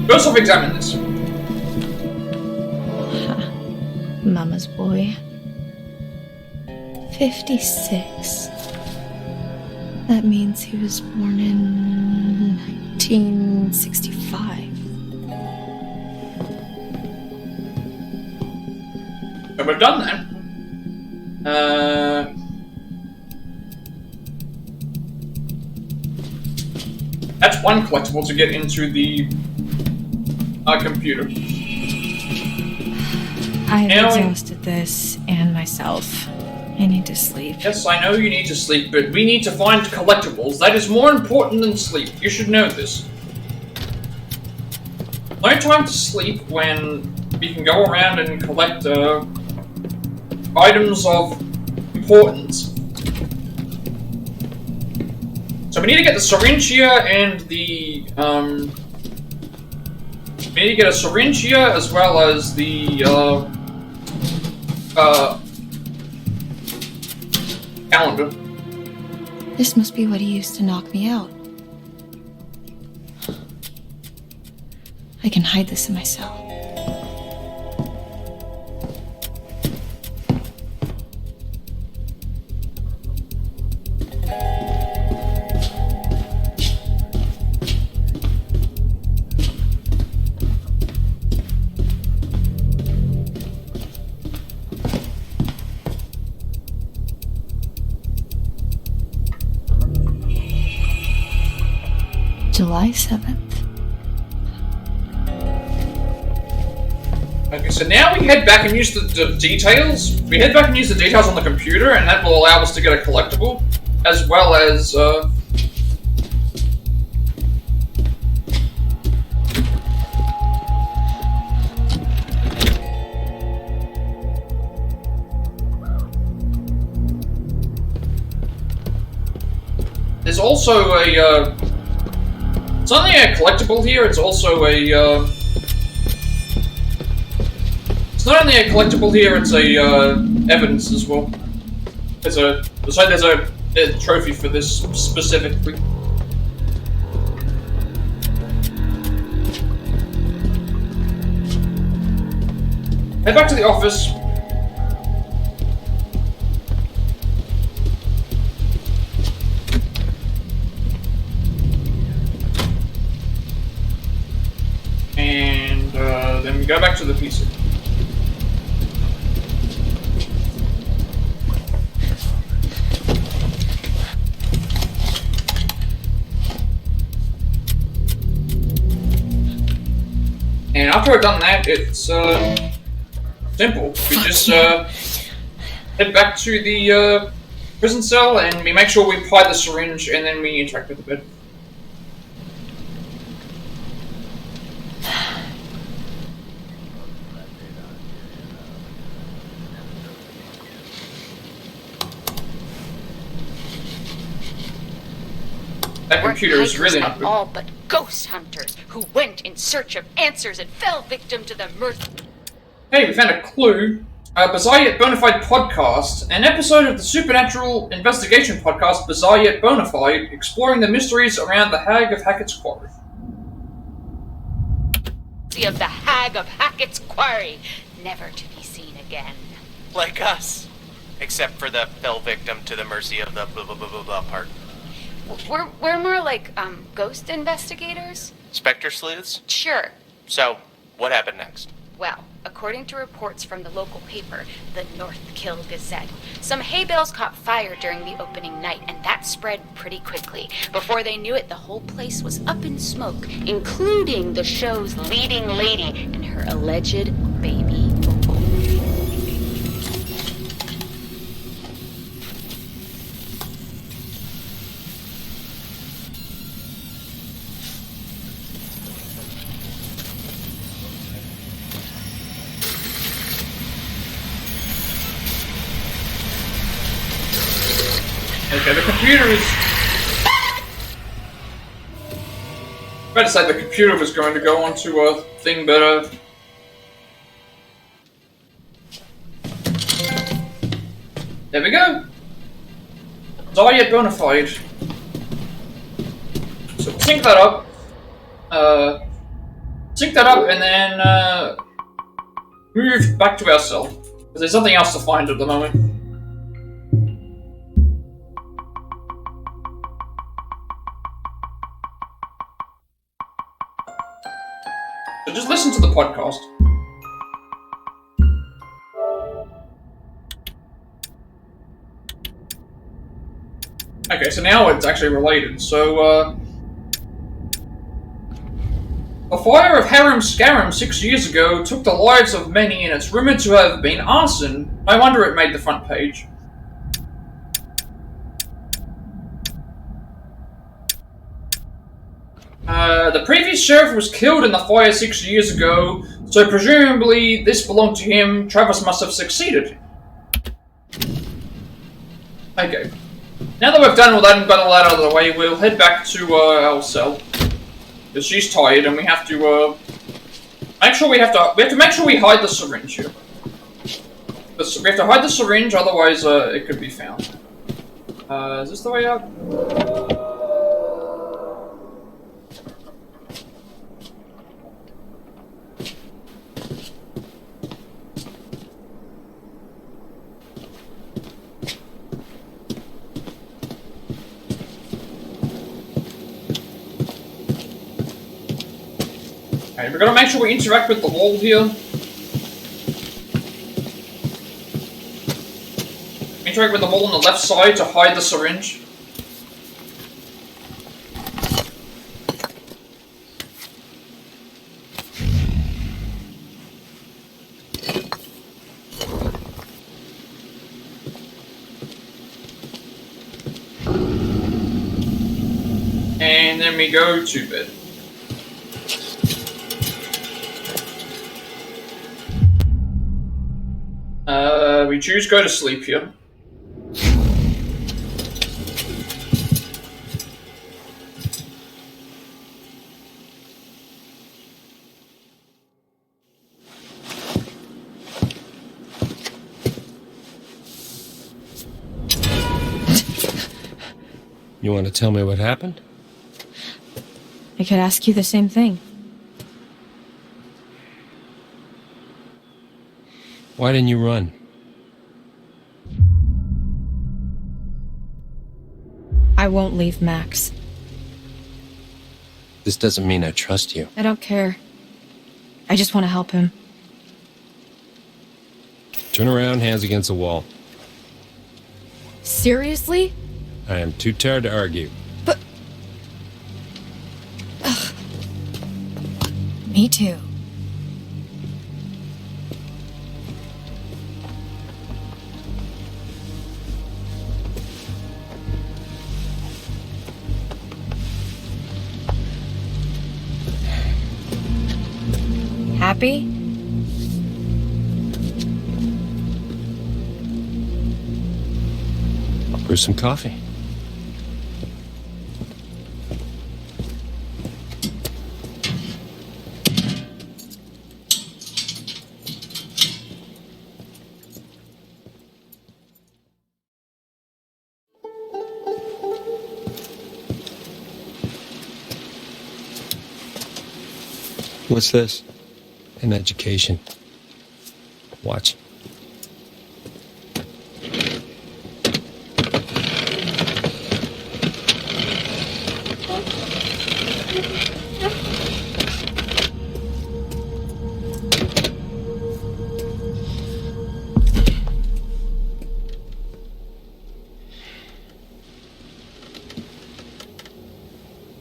First off, examine this. Mama's boy. 56. That means he was born in 1965. So we've done that. That's one collectible to get into the computer. I've exhausted this and myself. I need to sleep. Yes, I know you need to sleep, but we need to find collectibles. That is more important than sleep. You should know this. No time to sleep when we can go around and collect items of importance. So we need to get the syringe here and the we need to get a syringe here as well as the calendar. This must be what he used to knock me out. I can hide this in my cell. July 7th. Okay, so now we head back and use the details. We head back and use the details on the computer, and that will allow us to get a collectible, as well as, there's also a, it's not only a collectible here, it's also a, it's not only a collectible here, it's a, evidence as well. There's a trophy for this specifically. Head back to the office. And then we go back to the PC. And after I've done that, it's simple. We just head back to the prison cell and we make sure we apply the syringe and then we interact with the bed. That computer is really not good. All but ghost hunters who went in search of answers and fell victim to the mirth. Hey, we found a clue. Bizarre Yet Bonafide podcast, an episode of the supernatural investigation podcast Bizarre Yet Bonafide, exploring the mysteries around the Hag of Hackett's Quarry. Of the Hag of Hackett's Quarry, never to be seen again. Like us. Except for the fell victim to the mercy of the blah blah blah blah blah part. We're more like, ghost investigators? Spectre sleuths? Sure. So, what happened next? Well, according to reports from the local paper, the North Kill Gazette, some hay bales caught fire during the opening night, and that spread pretty quickly. Before they knew it, the whole place was up in smoke, including the show's leading lady and her alleged baby. Okay, the computer is... I better say the computer was going to go onto a thing, but there we go. Bizarre Yet Bonafide. So we'll sync that up. And then move back to our cell. Because there's nothing else to find at the moment. So just listen to the podcast. Okay, so now it's actually related. So, a fire of Harum Scarum 6 years ago took the lives of many, and it's rumored to have been arson. No wonder it made the front page. The previous sheriff was killed in the fire 6 years ago, so presumably this belonged to him. Travis must have succeeded. Okay. Now that we've done all that and got all that out of the way, we'll head back to our cell. Because she's tired and we have to make sure we have to make sure we hide the syringe here. We have to hide the syringe, otherwise it could be found. Is this the way out? Okay, we're gonna make sure we interact with the wall here. Interact with the wall on the left side to hide the syringe. And then we go to bed. We choose go to sleep here. You want to tell me what happened? I could ask you the same thing. Why didn't you run? I won't leave Max. This doesn't mean I trust you. I don't care. I just want to help him. Turn around, hands against the wall. Seriously? I am too tired to argue. But... Ugh. Me too. Happy? I'll brew some coffee. What's this? An education. Watch.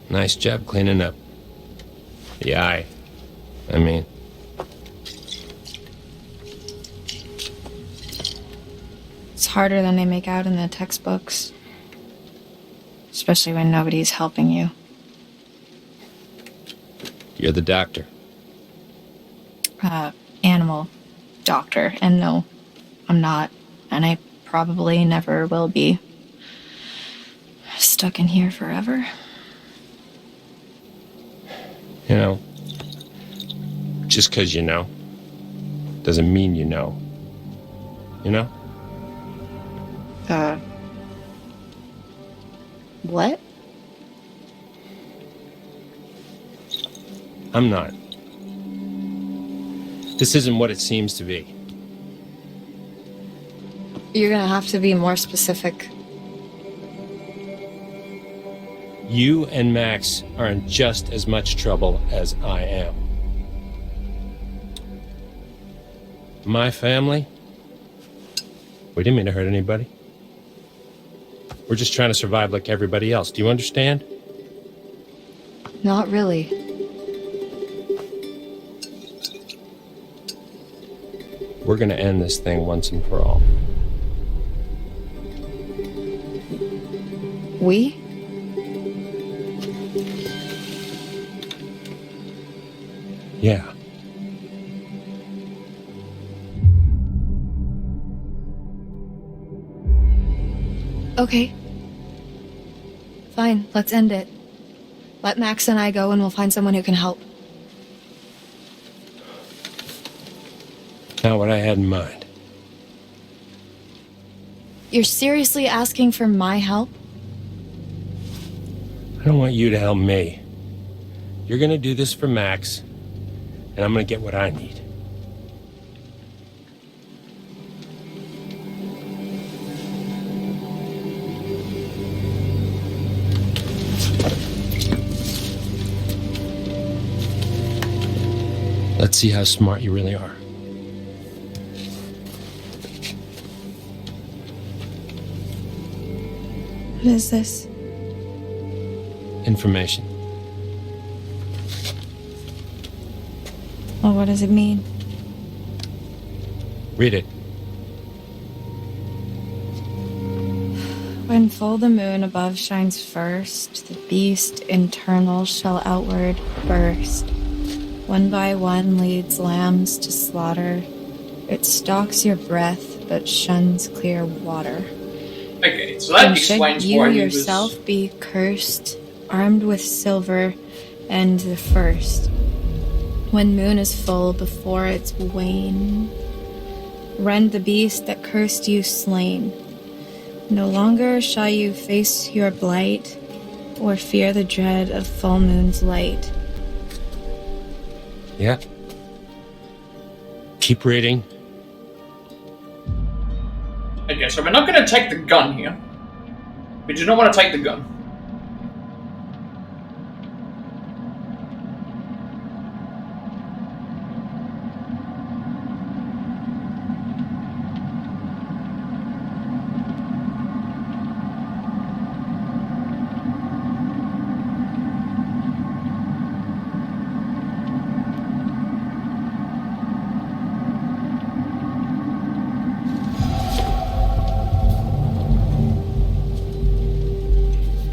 Nice job cleaning up the eye. I mean, it's harder than they make out in the textbooks. Especially when nobody's helping you. you're the doctor. Animal doctor. And no, I'm not. And I probably never will be. Stuck in here forever. You know, just because you know doesn't mean you know. You know? What? I'm not. This isn't what it seems to be. You're gonna have to be more specific. You and Max are in just as much trouble as I am. My family? We didn't mean to hurt anybody. We're just trying to survive like everybody else. Do you understand? Not really. We're gonna end this thing once and for all. We? Yeah. Okay. Fine, let's end it. Let Max and I go and we'll find someone who can help. Not what I had in mind. You're seriously asking for my help? I don't want you to help me. You're gonna do this for Max, and I'm gonna get what I need. Let's see how smart you really are. What is this? Information. Well, what does it mean? Read it. When full the moon above shines first, the beast internal shall outward burst. One by one leads lambs to slaughter. It stalks your breath, but shuns clear water. Okay, so that And explains should you why yourself be cursed, armed with silver, and the first. When moon is full before its wane, rend the beast that cursed you slain. No longer shall you face your blight, or fear the dread of full moon's light. Yeah. Keep reading. Okay, so we're not going to take the gun here. We do not want to take the gun.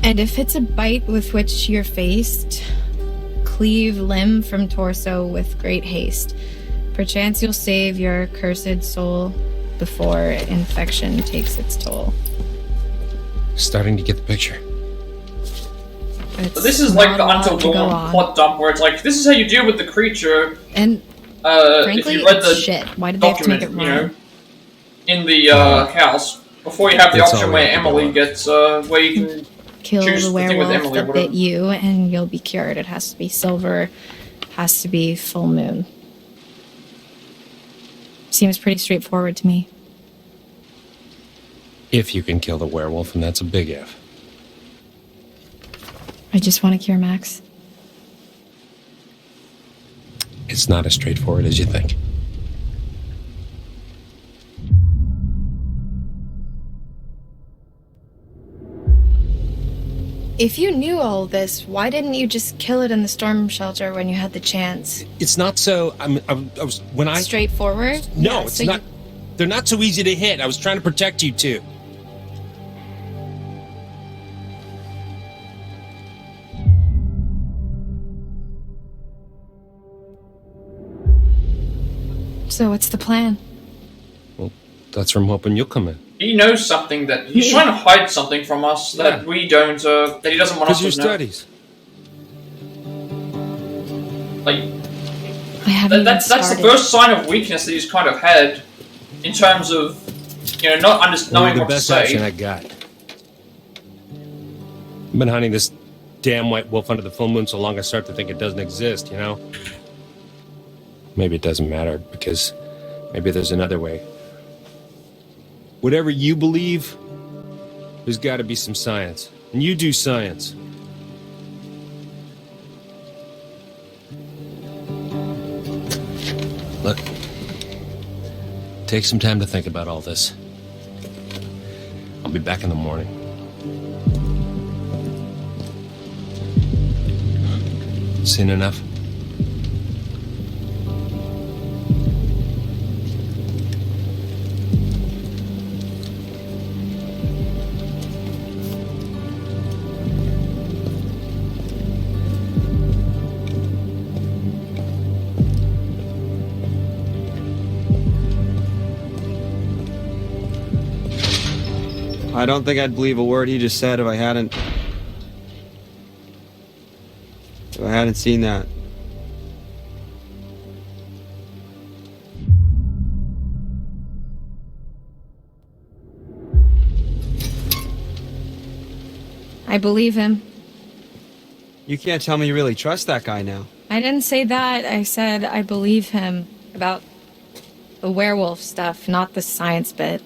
And if it's a bite with which you're faced, cleave limb from torso with great haste. Perchance you'll save your cursed soul before infection takes its toll. Starting to get the picture. So this is like the not a lot Until to go Dawn on. plot dump where it's like, this is how you deal with the creature. And if frankly, you read it's the shit. Why did they have to make document, it you wrong? know, in the house, before you have the That's option all where we have to go Emily on. gets, where you can Kill choose the the thing with werewolf Emily or that whatever. bit you and you'll be cured. It has to be silver has to be full moon. Seems pretty straightforward to me. If you can kill the werewolf, and that's a big if. I just want to cure Max. It's not as straightforward as you think. If you knew all this, why didn't you just kill it in the storm shelter when you had the chance? It's not so. I was when I Straightforward? No, Yeah, it's so not. They're not so easy to hit. I was trying to protect you too. So what's the plan? Well, that's where I'm hoping you'll come in. He knows something that he's trying to hide something from us that we don't. That he doesn't want us to know. Because your studies. Like I haven't that's the first sign of weakness that he's kind of had in terms of not knowing the what to best say. option I got. I've been hunting this damn white wolf under the full moon so long I start to think it doesn't exist, you know? Maybe it doesn't matter, because maybe there's another way. Whatever you believe, there's got to be some science. And you do science. Look, take some time to think about all this. I'll be back in the morning. Seen enough? I don't think I'd believe a word he just said if I hadn't seen that. I believe him. You can't tell me you really trust that guy now. I didn't say that. I said I believe him about the werewolf stuff, not the science bit.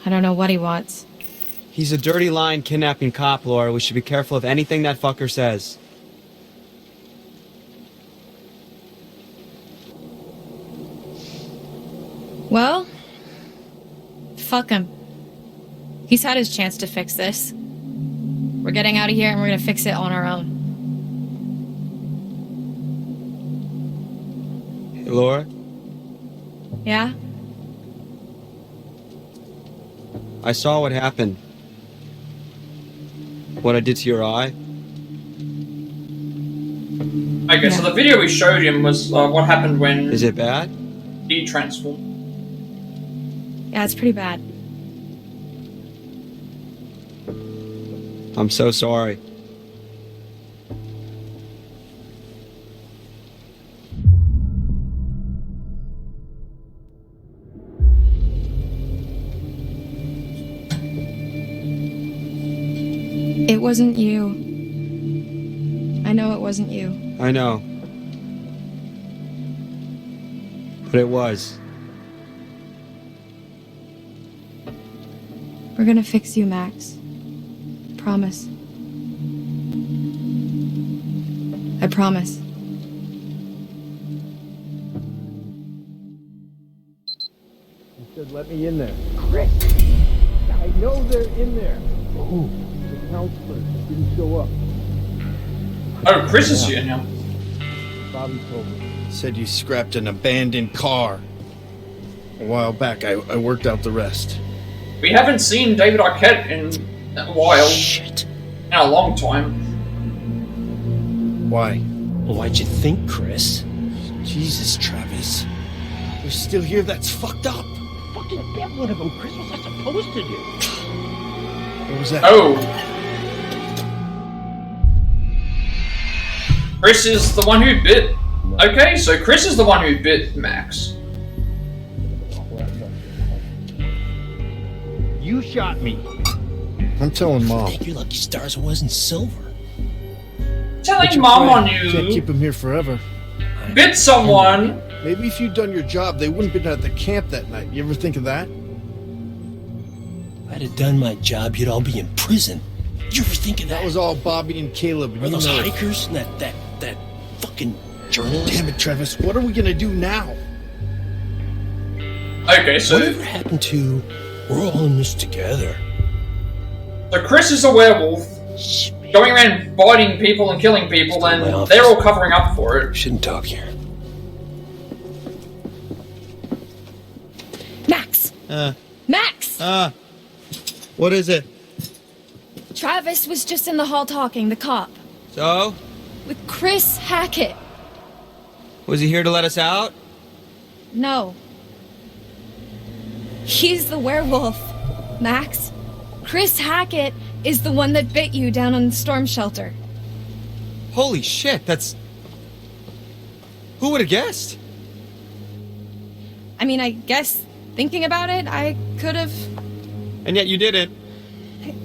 I don't know what he wants. He's a dirty lying kidnapping cop, Laura. We should be careful of anything that fucker says. Well, fuck him. He's had his chance to fix this. We're getting out of here and we're gonna fix it on our own. Hey, Laura? Yeah? I saw what happened. What I did to your eye. Okay, so the video we showed him was what happened when... Is it bad? He transformed. Yeah, it's pretty bad. I'm so sorry. It wasn't you. I know it wasn't you. I know. But it was. We're gonna fix you, Max. Promise. I promise. You said let me in there. Chris! I know they're in there. Who? The counselor didn't show up. Oh, Chris is here now. Bobby told me. Said you scrapped an abandoned car. A while back, I worked out the rest. We haven't seen David Arquette in a while. Shit. In a long time. Why? Why'd you think, Chris? Jesus, Travis. You're still here? That's fucked up. Fucking get one of them, Chris. What's I supposed to do? What was that? Oh. Chris is the one who bit. Okay, so Chris is the one who bit Max. You shot me. I'm telling Mom. Thank your lucky stars it wasn't silver. Telling Mom on Can't you. keep him here forever. bit someone. Maybe if you'd done your job, they wouldn't have been at the camp that night. You ever think of that? If I'd have done my job, you'd all be in prison. You ever think of that? That was all Bobby and Caleb. Or those hikers and that fucking journalist. Damn it, Travis. What are we gonna do now? Okay, so whatever happened to we're all in this together? So Chris is a werewolf, going around biting people and killing people, and they're all covering up for it. Shouldn't talk here. Max! Max! What is it? Travis was just in the hall talking, the cop. So? With Chris Hackett. Was he here to let us out? No. He's the werewolf, Max. Chris Hackett is the one that bit you down on the storm shelter. Holy shit, that's... Who would have guessed? I mean, I guess, thinking about it, I could have... And yet you didn't.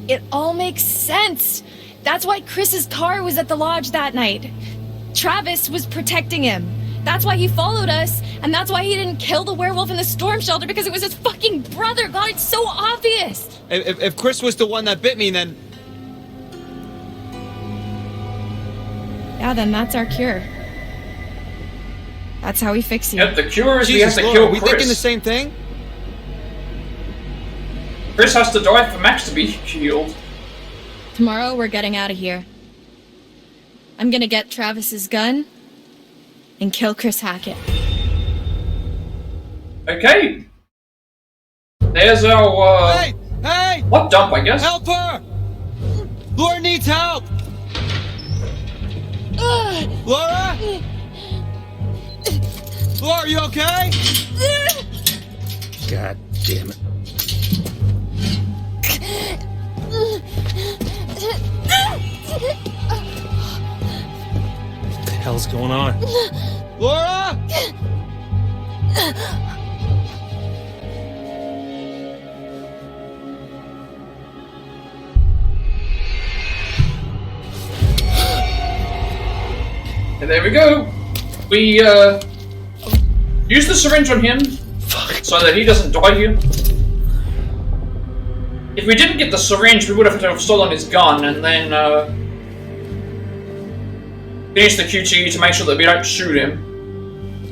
It all makes sense. That's why Chris's car was at the lodge that night. Travis was protecting him. That's why he followed us, and that's why he didn't kill the werewolf in the storm shelter, because it was his fucking brother. God, it's so obvious. If Chris was the one that bit me, then... Yeah, then that's our cure. That's how we fix you. Yep, the cure is Jesus we have to Lord, kill are we Chris. thinking the same thing? Chris has to die for Max to be healed. Tomorrow, we're getting out of here. I'm gonna get Travis's gun and kill Chris Hackett. Okay. There's our, Hey! Hey! What dump, I guess? Help her! Laura needs help! Laura? Laura, are you okay? God damn it. What the hell's going on? Laura! And there we go. We, use the syringe on him so that he doesn't die here. If we didn't get the syringe, we would have to have stolen his gun and then, finish the QTE to make sure that we don't shoot him.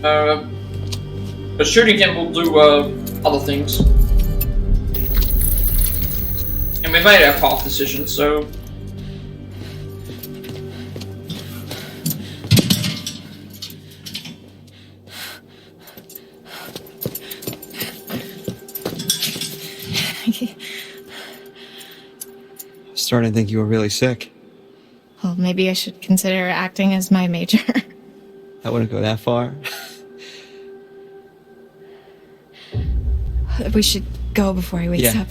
But shooting him will do, other things. And we made our path decision, so... Starting to think you were really sick. Well, maybe I should consider acting as my major. I wouldn't go that far. We should go before he wakes up.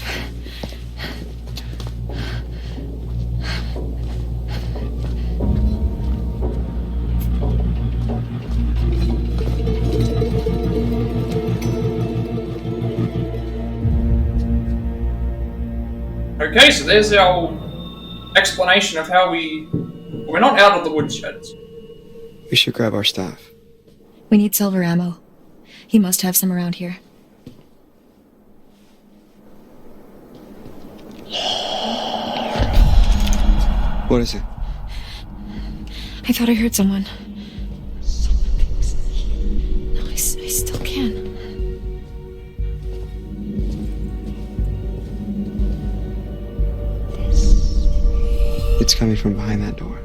Okay, so there's our explanation of how we're not out of the woods yet. We should grab our stuff. We need silver ammo. He must have some around here. What is it? I thought I heard someone. No, I still can. It's coming from behind that door.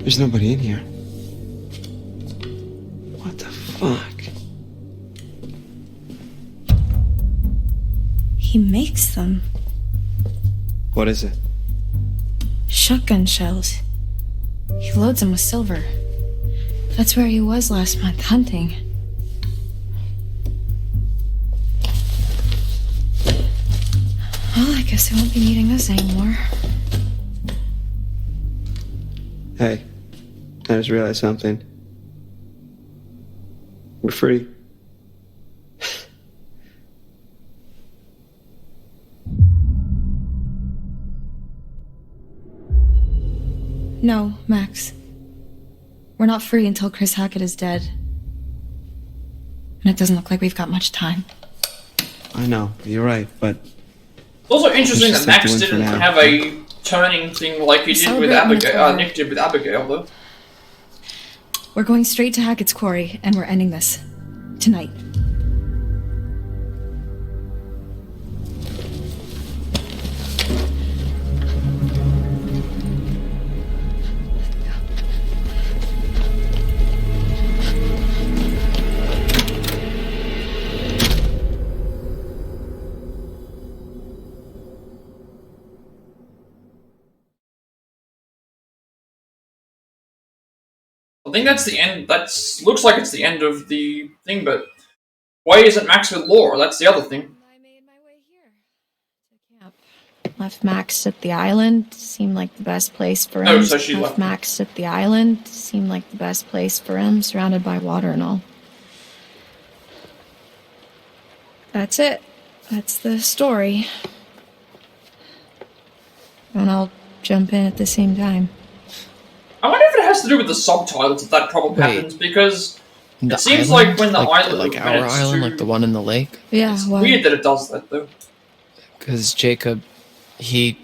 There's nobody in here. What the fuck? He makes them. What is it? Shotgun shells. He loads them with silver. That's where he was last month, hunting. Well, I guess he won't be needing us anymore. Hey, I just realized something. We're free. No, Max. We're not free until Chris Hackett is dead. And it doesn't look like we've got much time. I know, you're right, but... It's also interesting Let's that just Max take the win for didn't now. have a turning thing like he did with Celebrate Abigail. tomorrow. Nick did with Abigail, though. We're going straight to Hackett's Quarry, and we're ending this. Tonight. I think that's the end. Looks like it's the end of the thing, but why isn't Max with Laura? That's the other thing. Left Max at the island. Seemed like the best place for him. Oh, so she left. Max at the island. Seemed like the best place for him, surrounded by water and all. That's it. That's the story. And I'll jump in at the same time. I wonder if it has to do with the subtitles that problem happens, because The it seems island? like when the island... Like our when it's island, too- like the one in the lake? Yeah, It's well... weird that it does that, though. Because Jacob, he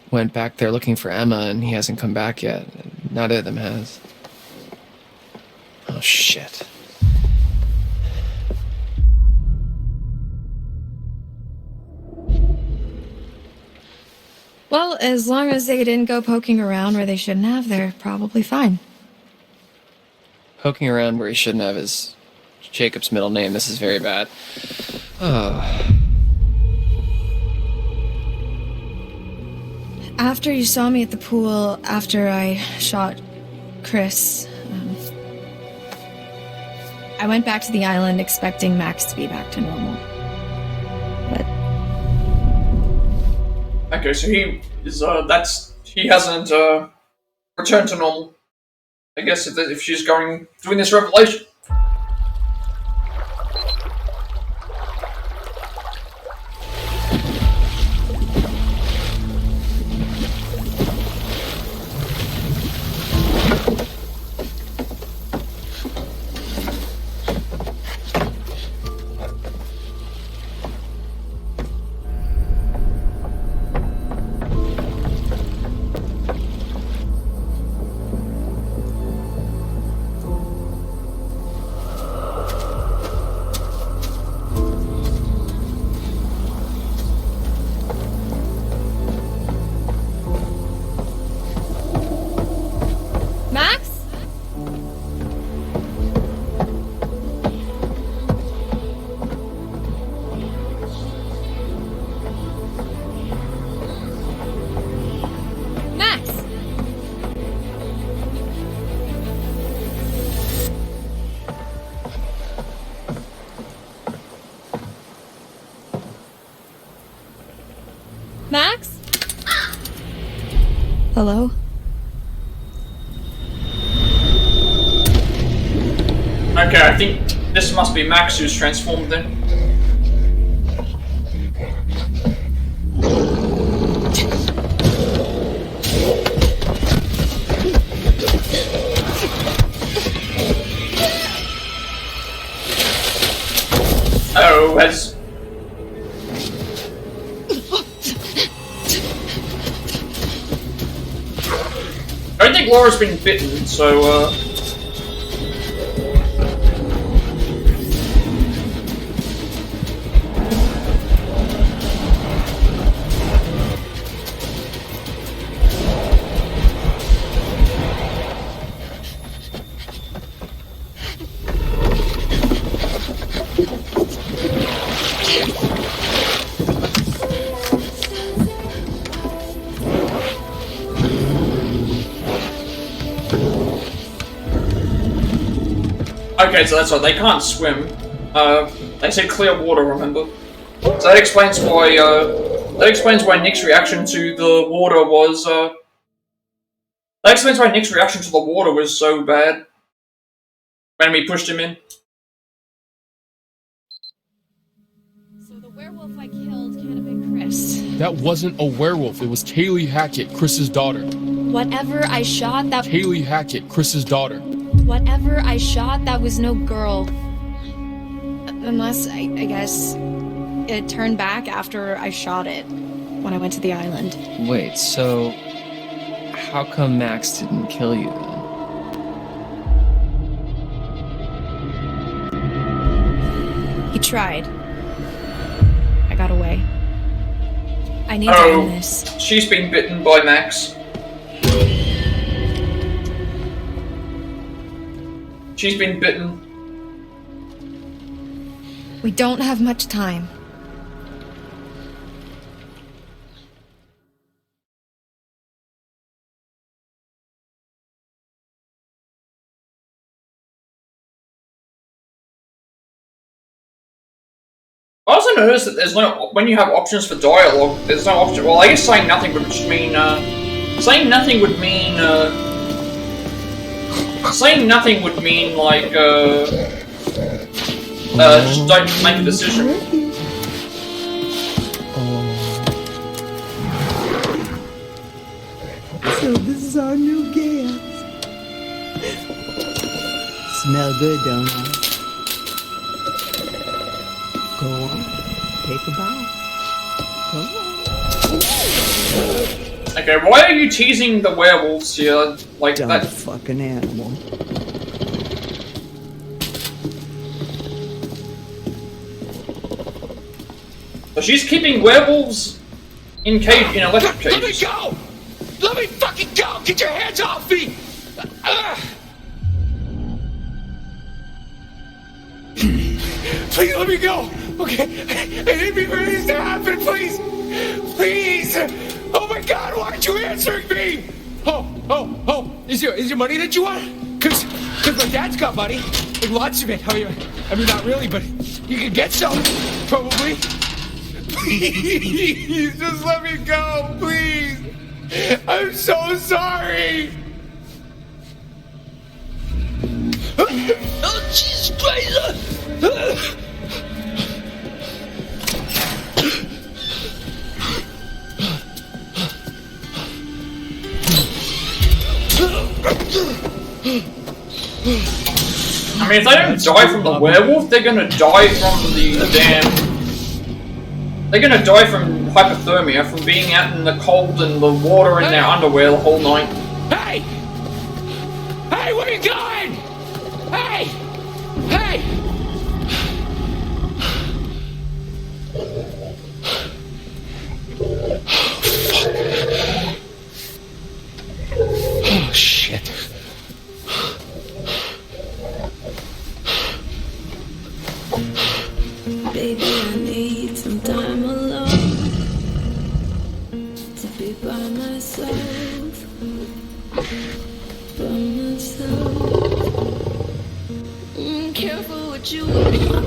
went back there looking for Emma, and he hasn't come back yet. Neither of them has. Oh, shit. Well, as long as they didn't go poking around where they shouldn't have, they're probably fine. Poking around where he shouldn't have is Jacob's middle name. This is very bad. Oh. After you saw me at the pool, after I shot Chris, I went back to the island expecting Max to be back to normal. Okay, so he is, he hasn't, returned to normal. I guess if she's doing this revelation. Max? Max? Max? Hello? Okay, I think this must be Max who's transformed then. Oh, has... I don't think Laura's been bitten, so, Okay, so that's right. They can't swim. They said clear water. Remember? So that explains why. That explains why Nick's reaction to the water was. That explains why Nick's reaction to the water was so bad when we pushed him in. So the werewolf I killed can't have been Chris. That wasn't a werewolf. It was Kaylee Hackett, Chris's daughter. Whatever I shot, that Kaylee Hackett, Chris's daughter. Whatever I shot, that was no girl. Unless, I guess, it turned back after I shot it when I went to the island. Wait, so how come Max didn't kill you then? He tried. I got away. I need to end this. She's been bitten by Max. She's been bitten. We don't have much time. I also noticed that there's no, when you have options for dialogue, there's no option. Well, I guess saying nothing would just mean, saying nothing would mean, saying nothing would mean, like, just don't make a decision. So this is our new guest. Smell good, don't I? Go on, take a bite. Come on. Okay, why are you teasing the werewolves here? Like Dumb that fucking animal. So she's keeping werewolves in electric cages. Let me go! Let me fucking go! Get your hands off me! Please let me go! Okay? I didn't mean for this to happen, please! Please! Oh my god, why aren't you answering me? Oh, is your money that you want? Cause my dad's got money. Like lots of it. I mean not really, but you can get some. Probably. Please, just let me go, please! I'm so sorry! Oh, Jesus Christ! I mean, if they don't die from the werewolf, they're gonna die from the damn... They're gonna die from hypothermia, from being out in the cold and the water in their underwear the whole night. Hey! Hey, where are you going? Hey! Hey! Oh, shit. Baby, I need some time alone to be by myself. By myself. Careful what you wish for.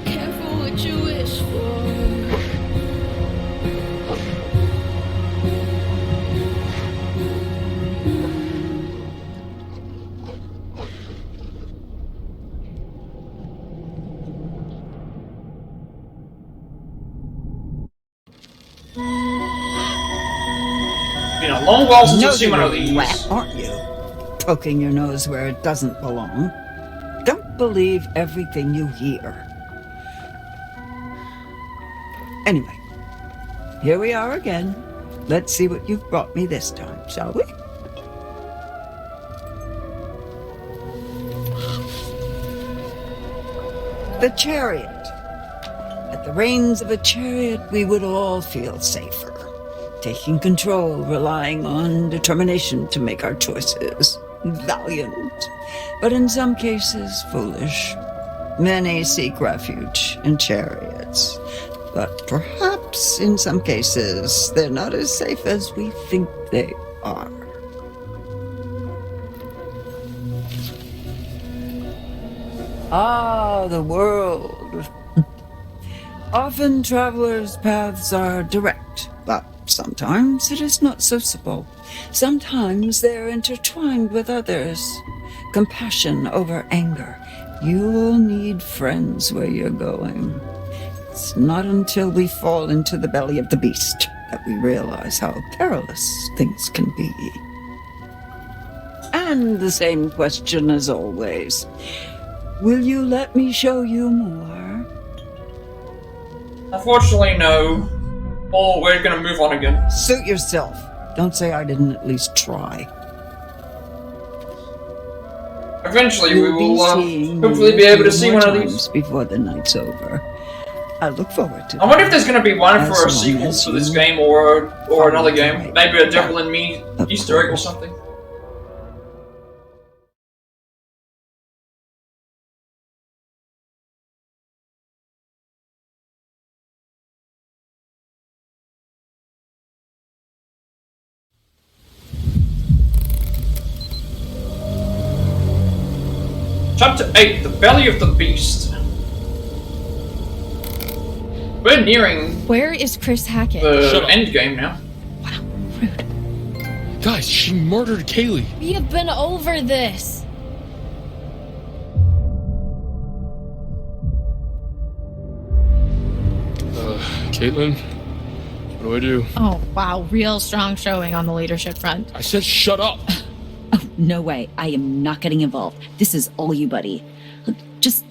Careful what you wish for. Been a long while since I've seen one of You're a these. rat, aren't you? Poking your nose where it doesn't belong. Don't believe everything you hear. Anyway, here we are again. Let's see what you've brought me this time, shall we? The chariot. At the reins of a chariot, we would all feel safer. Taking control, relying on determination to make our choices. Valiant, but in some cases foolish. Many seek refuge in chariots, but perhaps in some cases they're not as safe as we think they are. Ah, the world. Often travelers' paths are direct, but sometimes it is not so simple. Sometimes they're intertwined with others. Compassion over anger. You'll need friends where you're going. It's not until we fall into the belly of the beast that we realize how perilous things can be. And the same question as always. Will you let me show you more? Unfortunately, no. Or we're gonna move on again. Suit yourself. Don't say I didn't at least try. Eventually, we will hopefully be able to see one of these before the night's over. I look forward to. I wonder if there's going to be one for a As sequel long as to this you game or another game. right. Maybe a Devil in Me Easter egg or something. Chapter 8, The Belly of the Beast. We're nearing Where is Chris Hackett? the end game now. Guys, she murdered Kaylee. We have been over this. Caitlin, what do I do? Oh, wow. Real strong showing on the leadership front. I said shut up. Oh, no way. I am not getting involved. This is all you, buddy. Look, just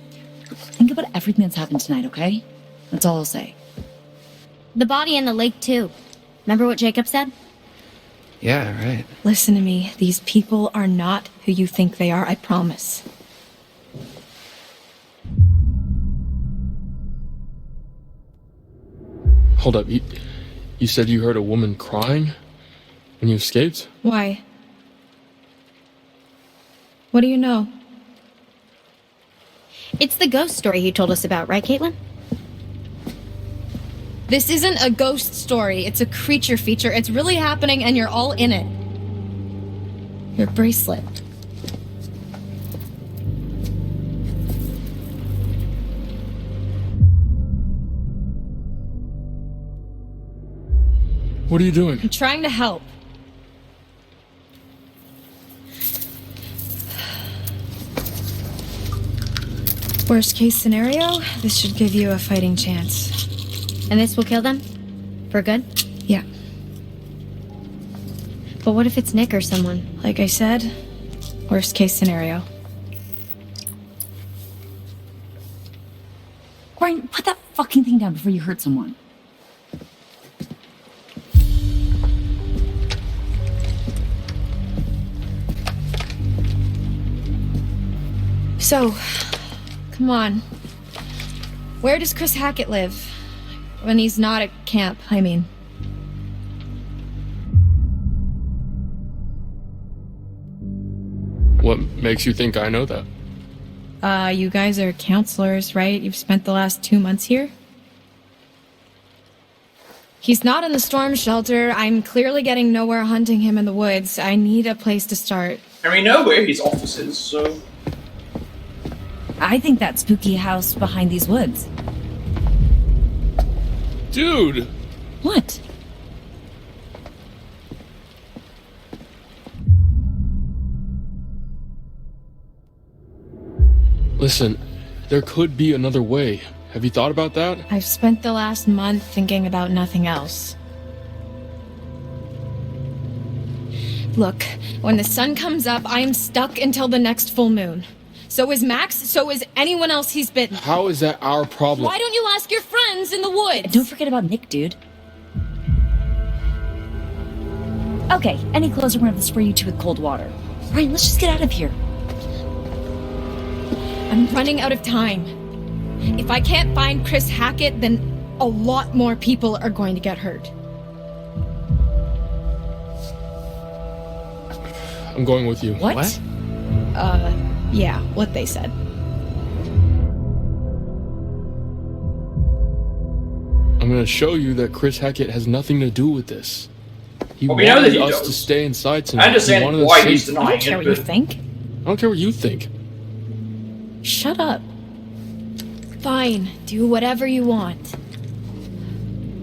think about everything that's happened tonight, okay? That's all I'll say. The body in the lake, too. Remember what Jacob said? Yeah, right. Listen to me. These people are not who you think they are, I promise. Hold up, you said you heard a woman crying when you escaped? Why? What do you know? It's the ghost story you told us about, right, Caitlin? This isn't a ghost story. It's a creature feature. It's really happening and you're all in it. Your bracelet. What are you doing? I'm trying to help. Worst case scenario, this should give you a fighting chance. And this will kill them? For good? Yeah. But what if it's Nick or someone? Like I said, worst case scenario. Brian, put that fucking thing down before you hurt someone. So, come on. Where does Chris Hackett live? When he's not at camp, I mean. What makes you think I know that? You guys are counselors, right? You've spent the last 2 months here? He's not in the storm shelter. I'm clearly getting nowhere hunting him in the woods. I need a place to start. And we know where his office is, so... I think that spooky house behind these woods. Dude! What? Listen, there could be another way. Have you thought about that? I've spent the last month thinking about nothing else. Look, when the sun comes up, I am stuck until the next full moon. So is Max, so is anyone else he's bitten. How is that our problem? Why don't you ask your friends in the woods? Don't forget about Nick, dude. Okay, any clothes are gonna have to spray you to with cold water. Brian, let's just get out of here. I'm running out of time. If I can't find Chris Hackett, then a lot more people are going to get hurt. I'm going with you. What? Yeah, what they said. I'm gonna show you that Chris Hackett has nothing to do with this. He Well, we know that wanted he us does. to stay inside tonight. I understand He wanted us why safe. he's I denying don't care it, what you but... think. I don't care what you think. Shut up. Fine, do whatever you want.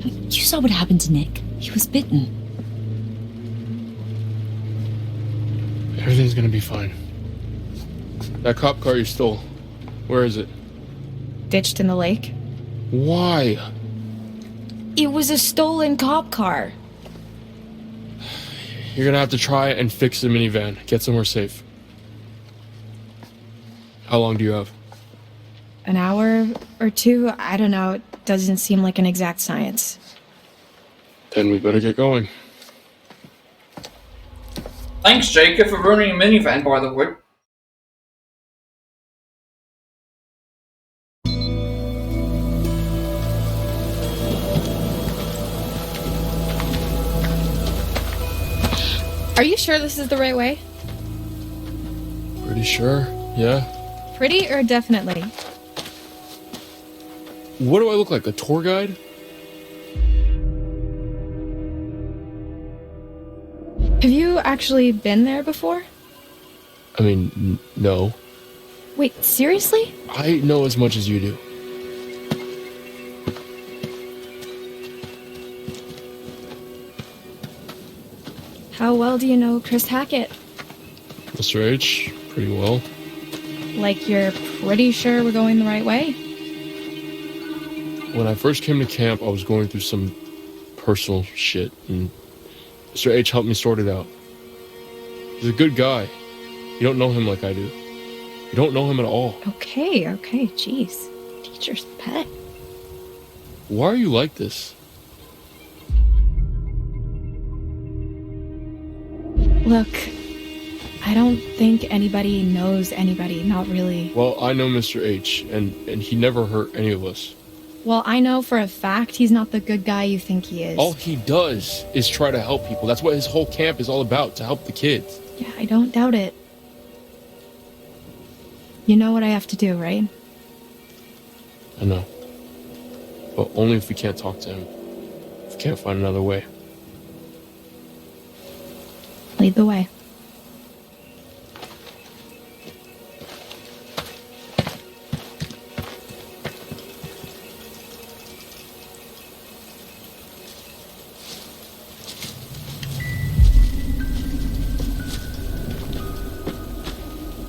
You saw what happened to Nick. He was bitten. Everything's gonna be fine. That cop car you stole, where is it? Ditched in the lake? Why? It was a stolen cop car. You're gonna have to try and fix the minivan. Get somewhere safe. How long do you have? An hour or two? I don't know. It doesn't seem like an exact science. Then we better get going. Thanks, Jacob, for ruining a minivan, by the way. Are you sure this is the right way? Pretty sure, yeah. Pretty or definitely? What do I look like, a tour guide? Have you actually been there before? I mean, no. Wait, seriously? I know as much as you do. How well do you know Chris Hackett? Mr. H, pretty well. Like you're pretty sure we're going the right way? When I first came to camp, I was going through some personal shit, and Mr. H helped me sort it out. He's a good guy. You don't know him like I do. You don't know him at all. Okay, jeez. Teacher's pet. Why are you like this? Look, I don't think anybody knows anybody, not really. Well, I know Mr. H, and he never hurt any of us. Well, I know for a fact he's not the good guy you think he is. All he does is try to help people. That's what his whole camp is all about, to help the kids. Yeah, I don't doubt it. You know what I have to do, right? I know. But only if we can't talk to him. If we can't find another way. Lead the way.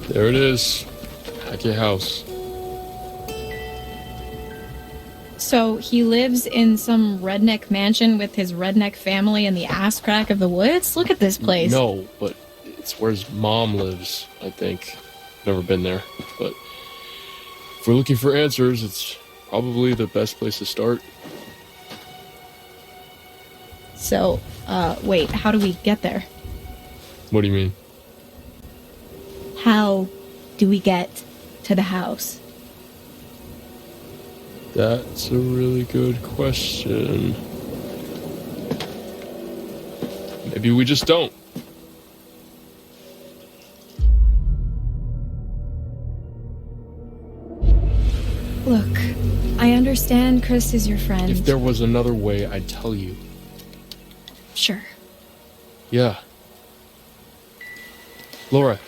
There it is. Hackett House. So he lives in some redneck mansion with his redneck family in the ass crack of the woods? Look at this place. No, but it's where his mom lives, I think. Never been there. But if we're looking for answers, it's probably the best place to start. So, wait, how do we get there? What do you mean? How do we get to the house? That's a really good question. Maybe we just don't. Look, I understand Chris is your friend. If there was another way, I'd tell you. Sure. Yeah. Laura,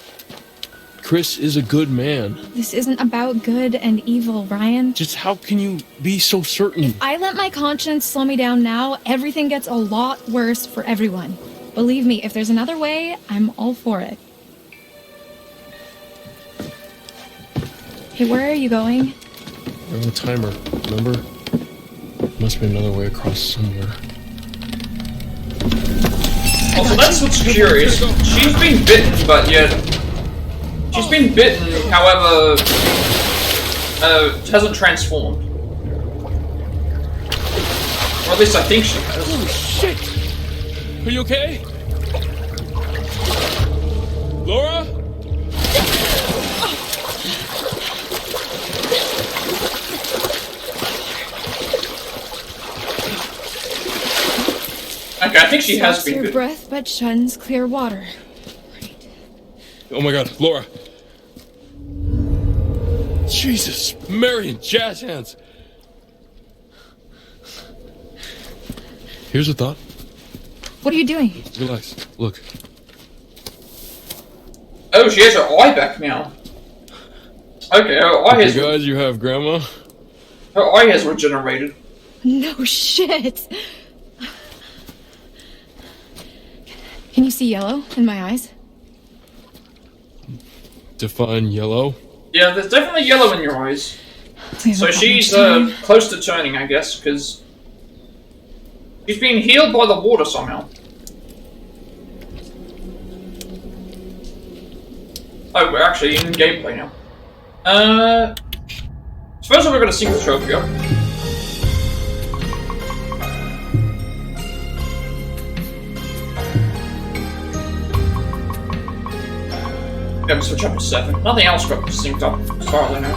Chris is a good man. This isn't about good and evil, Ryan. Just how can you be so certain? If I let my conscience slow me down now, everything gets a lot worse for everyone. Believe me, if there's another way, I'm all for it. Hey, where are you going? You're on the timer, remember? Must be another way across somewhere. Also, that's what's curious. She's been bitten, but yet... She's been bitten, however... hasn't transformed. Or at least I think she has. Oh, shit! Are you okay? Laura? Okay, I think she has been your good. breath but shuns clear water. Oh my god, Laura. Jesus, Marion, jazz hands. Here's a thought. What are you doing? Relax, look. Oh, she has her eye back now. Okay, her eye Okay, has... guys, you have Grandma. Her eye has regenerated. No shit. Can you see yellow in my eyes? Define yellow. Yeah, there's definitely yellow in your eyes. So she's close to turning, I guess, because she's being healed by the water somehow. Oh, we're actually in gameplay now. So first of all, we're gonna sync the trophy up. Go to chapter 7. Nothing else got synced up, as far as I know.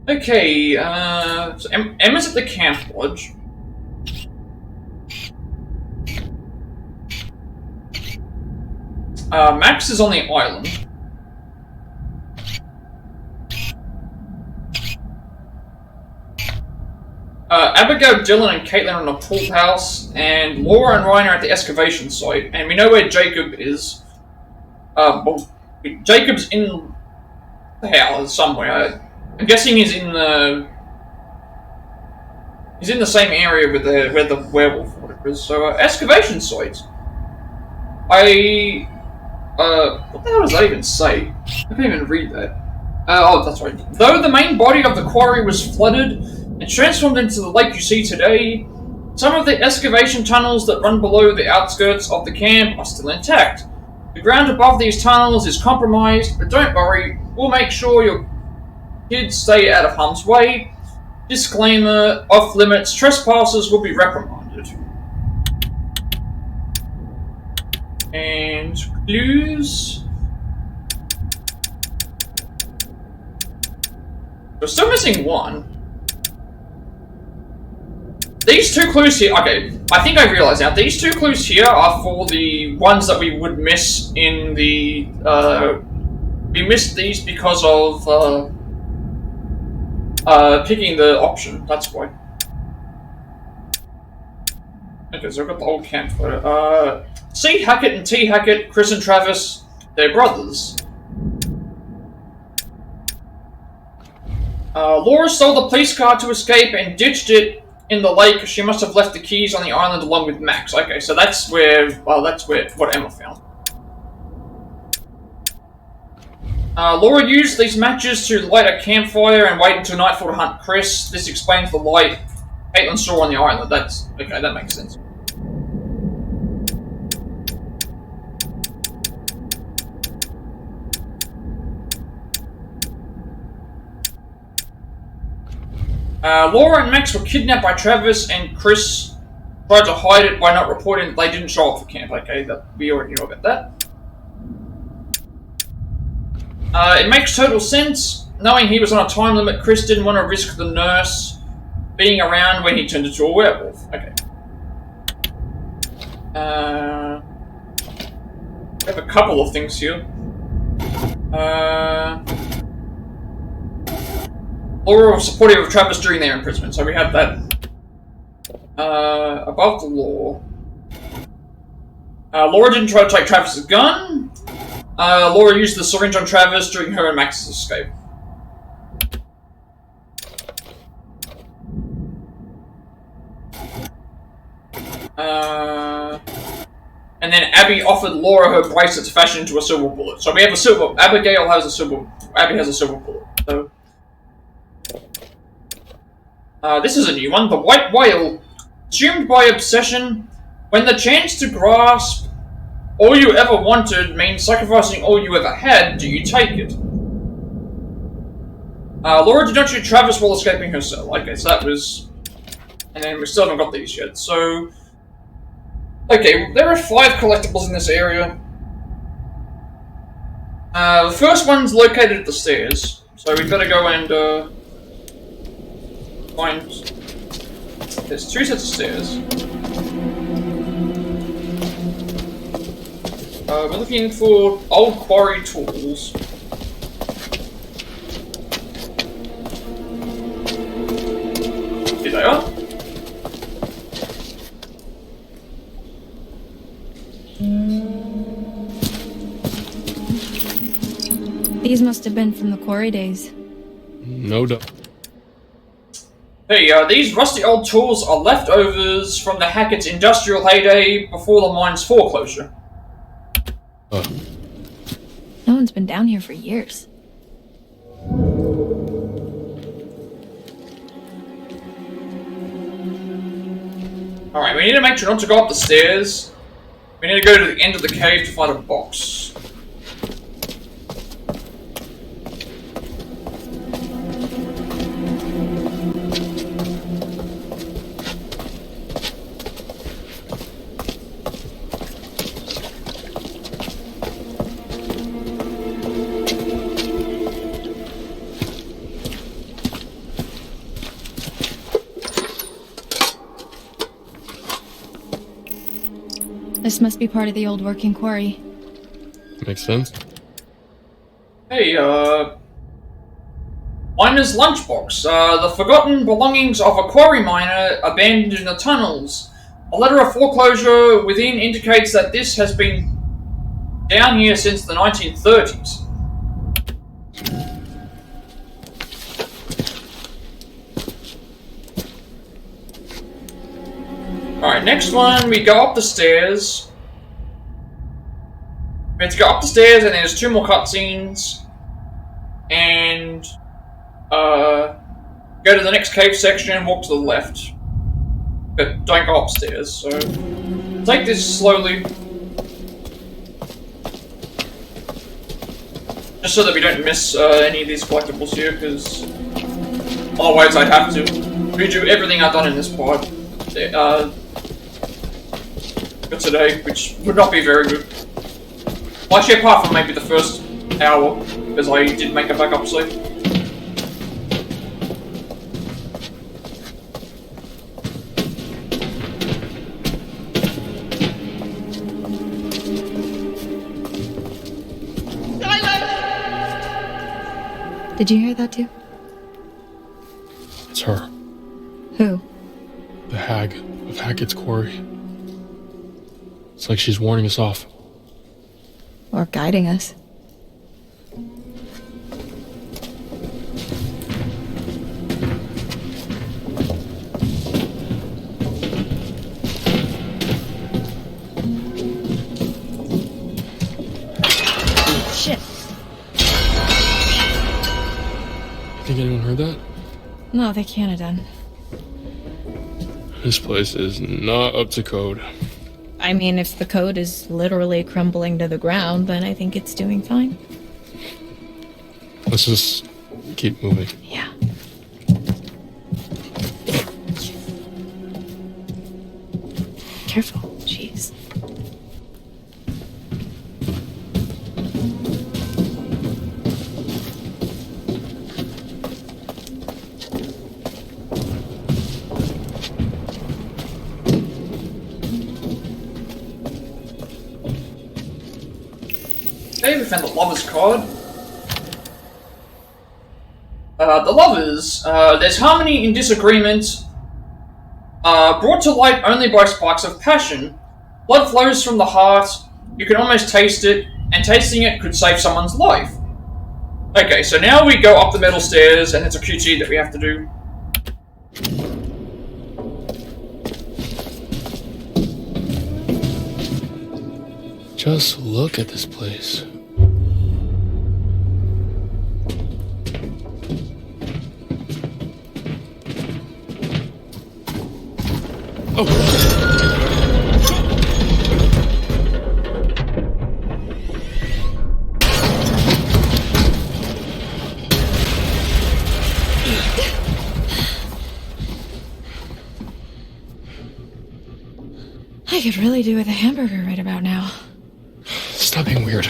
Okay, so Emma's at the camp lodge. Max is on the island. Abigail, Dylan, and Caitlin are in a pool house, and Laura and Ryan are at the excavation site, and we know where Jacob is. Well, Jacob's in the house somewhere. I'm guessing he's in the same area with where the werewolf or whatever is. So excavation site. What the hell does that even say? I can't even read that. Oh, that's right. Though the main body of the quarry was flooded and transformed into the lake you see today, some of the excavation tunnels that run below the outskirts of the camp are still intact. The ground above these tunnels is compromised, but don't worry, we'll make sure your kids stay out of harm's way. Disclaimer, off-limits trespassers will be reprimanded. And clues. We're still missing one. These two clues here, okay, I think I realize now, these two clues here are for the ones that we would miss in the, we missed these because of, picking the option, that's why. Okay, so I've got the old camp photo. C. Hackett and T. Hackett, Chris and Travis, they're brothers. Laura stole the police car to escape and ditched it in the lake. She must have left the keys on the island along with Max. Okay, so that's where, what Emma found. Laura used these matches to light a campfire and wait until nightfall to hunt Chris. This explains the light Caitlin saw on the island. That's, okay, that makes sense. Laura and Max were kidnapped by Travis, and Chris tried to hide it by not reporting that they didn't show up for camp. Okay, we already know about that. It makes total sense. Knowing he was on a time limit, Chris didn't want to risk the nurse being around when he turned into a werewolf. Okay. We have a couple of things here. Laura was supportive of Travis during their imprisonment, so we have that. Above the law. Laura didn't try to take Travis's gun. Laura used the syringe on Travis during her and Max's escape. And then Abby offered Laura her bracelet to fashion into a silver bullet. So we have a silver. Abigail has a silver. Abby has a silver bullet. So. This is a new one. The white whale. Consumed by obsession, when the chance to grasp all you ever wanted means sacrificing all you ever had, do you take it? Laura did not shoot Travis while escaping her cell. Okay, so that was... And then we still haven't got these yet, so... Okay, there are 5 collectibles in this area. The first one's located at the stairs, so we've got to go and, find... There's 2 sets of stairs. We're looking for old quarry tools. Here they are. These must have been from the Quarry days. No doubt. Hey, these rusty old tools are leftovers from the Hackett's industrial heyday before the mine's foreclosure. No one's been down here for years. Alright, we need to make sure not to go up the stairs. We need to go to the end of the cave to find a box. This must be part of the old working quarry. Makes sense. Hey, miner's lunchbox. The forgotten belongings of a quarry miner abandoned in the tunnels. A letter of foreclosure within indicates that this has been down here since the 1930s. Alright, next one, we go up the stairs. We have to go up the stairs and there's 2 more cutscenes. And, go to the next cave section and walk to the left. But don't go upstairs, so... take this slowly. Just so that we don't miss any of these collectibles here, because... otherwise I'd have to redo everything I've done in this part. For today, which would not be very good. Well, actually, apart from maybe the first hour, because I did make a backup save. Did you hear that too? It's her. Who? The hag of Hackett's Quarry. It's like she's warning us off. Or guiding us. Shit. Think anyone heard that? No, they can't have done. This place is not up to code. I mean, if the code is literally crumbling to the ground, then I think it's doing fine. Let's just keep moving. Yeah. Careful. Jeez. Okay, we found the Lover's card. The Lovers, there's harmony in disagreement, brought to light only by sparks of passion. Blood flows from the heart, you can almost taste it, and tasting it could save someone's life. Okay, so now we go up the metal stairs, and it's a QTE that we have to do. Just look at this place. Oh! I could really do with a hamburger right about now. Stop being weird.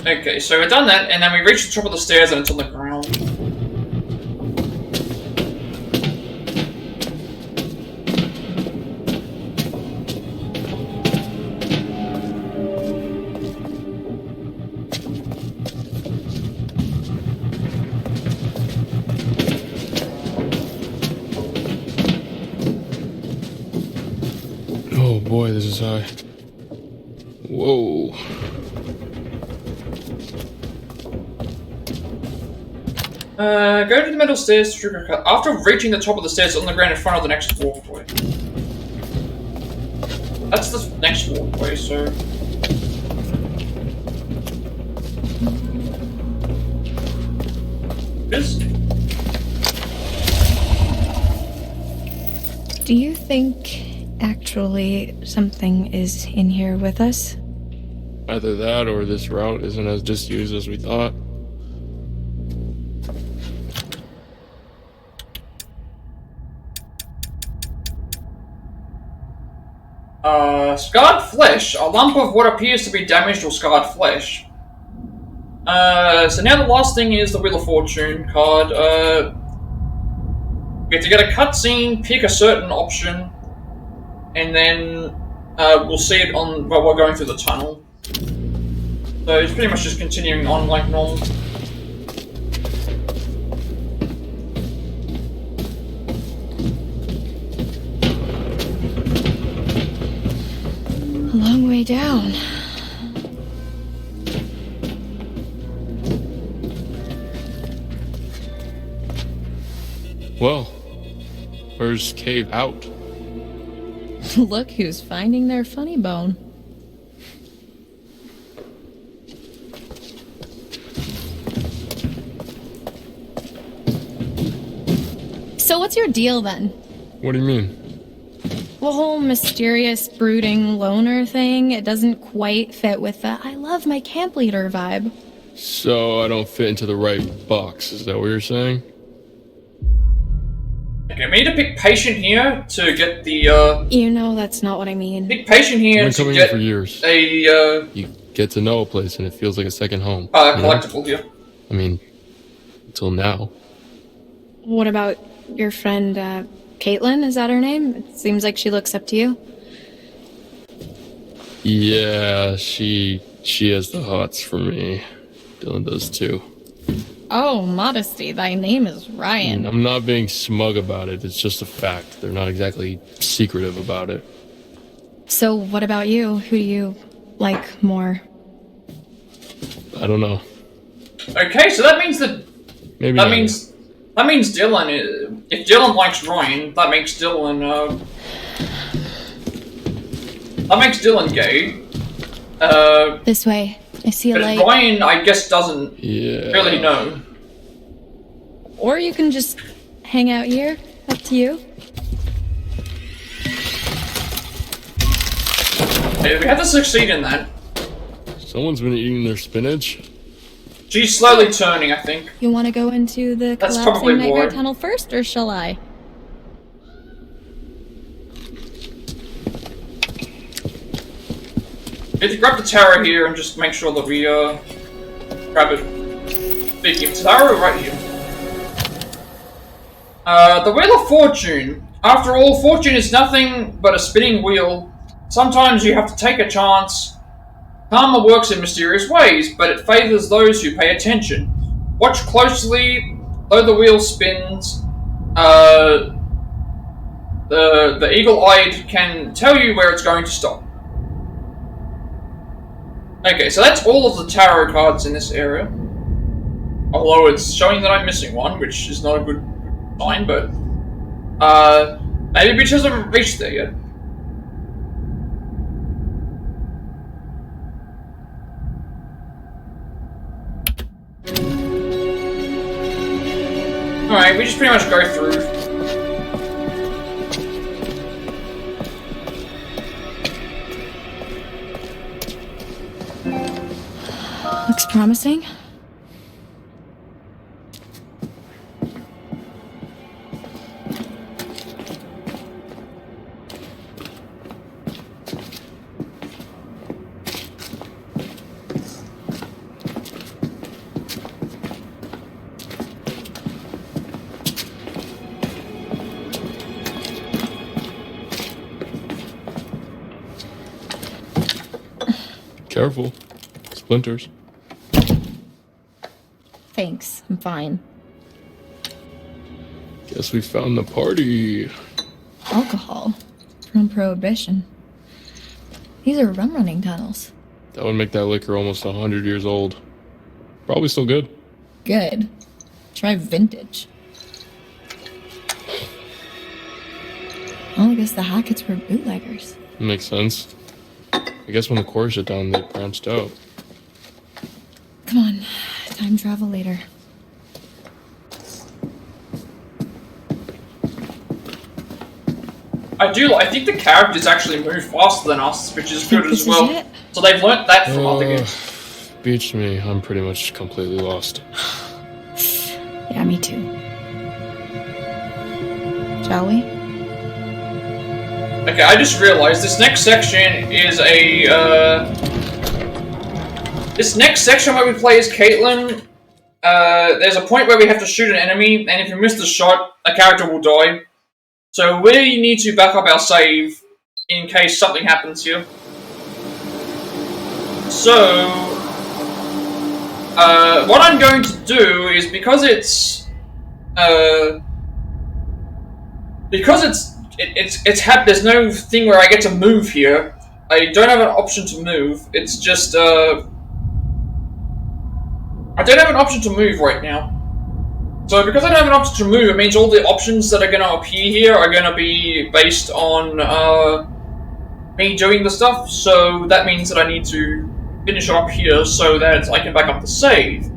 Okay, so we've done that, and then we reach the top of the stairs and it's on the ground. boy, this is high. Whoa. Go to the middle stairs. After reaching the top of the stairs, on the ground in front of the next walkway. That's the next walkway, so... This? Do you think, actually, something is in here with us? Either that or this route isn't as disused as we thought. Scarred flesh. A lump of what appears to be damaged or scarred flesh. So now the last thing is the Wheel of Fortune card. We have to get a cutscene, pick a certain option, and then we'll see it on while we're going through the tunnel. So it's pretty much just continuing on like normal. A long way down. Well, where's cave out? Look who's finding their funny bone. So what's your deal then? What do you mean? The whole mysterious, brooding loner thing, it doesn't quite fit with the I love my camp leader vibe. So I don't fit into the right box, is that what you're saying? Okay, we need to pick patient here to get the, You know that's not what I mean. Pick patient here I've been to coming get here for years. You get to know a place and it feels like a second home. Collectible here. I mean, until now. What about your friend, Caitlin? Is that her name? It seems like she looks up to you. Yeah, she has the hots for me. Dylan does too. Oh, modesty. Thy name is Ryan. I'm not being smug about it. It's just a fact. They're not exactly secretive about it. So what about you? Who do you like more? I don't know. Okay, so that means that Maybe that not. means Dylan. If Dylan likes Ryan, that makes Dylan gay. This way. I see a But light. Ryan, I guess, doesn't really know. Or you can just hang out here. Up to you. Hey, we have to succeed in that. Someone's been eating their spinach. She's slowly turning, I think. You want to go into the That's probably collapsing nightmare more. tunnel first, or shall I? We have to grab the tower here and just make sure that we grab it. Big tower right here. The Wheel of Fortune. After all, fortune is nothing but a spinning wheel. Sometimes you have to take a chance. Karma works in mysterious ways, but it favors those who pay attention. Watch closely, though the wheel spins. The eagle-eyed can tell you where it's going to stop. Okay, so that's all of the tarot cards in this area. Although it's showing that I'm missing one, which is not a good sign, but maybe bitch hasn't reached there yet. Alright, we just pretty much go through. Looks promising. Careful. Splinters. Thanks, I'm fine. Guess we found the party. Alcohol. From Prohibition. These are rum-running tunnels. That would make that liquor almost 100 years old. Probably still good. Good. Try vintage. Well, I guess the Hacketts were bootleggers. Makes sense. I guess when the Quarry shut down, they branched out. Come on, time travel later. I think the characters actually move faster than us, which is good as well. So they've learnt that from other games. Beach me, I'm pretty much completely lost. Yeah, me too. Shall we? Okay, I just realized this next section is a, this next section where we play as Caitlin, there's a point where we have to shoot an enemy, and if you miss the shot, a character will die. So we need to back up our save in case something happens here. So, what I'm going to do is because there's no thing where I get to move here. I don't have an option to move. It's just I don't have an option to move right now. So because I don't have an option to move, it means all the options that are going to appear here are going to be based on me doing the stuff. So that means that I need to finish up here so that I can back up the save.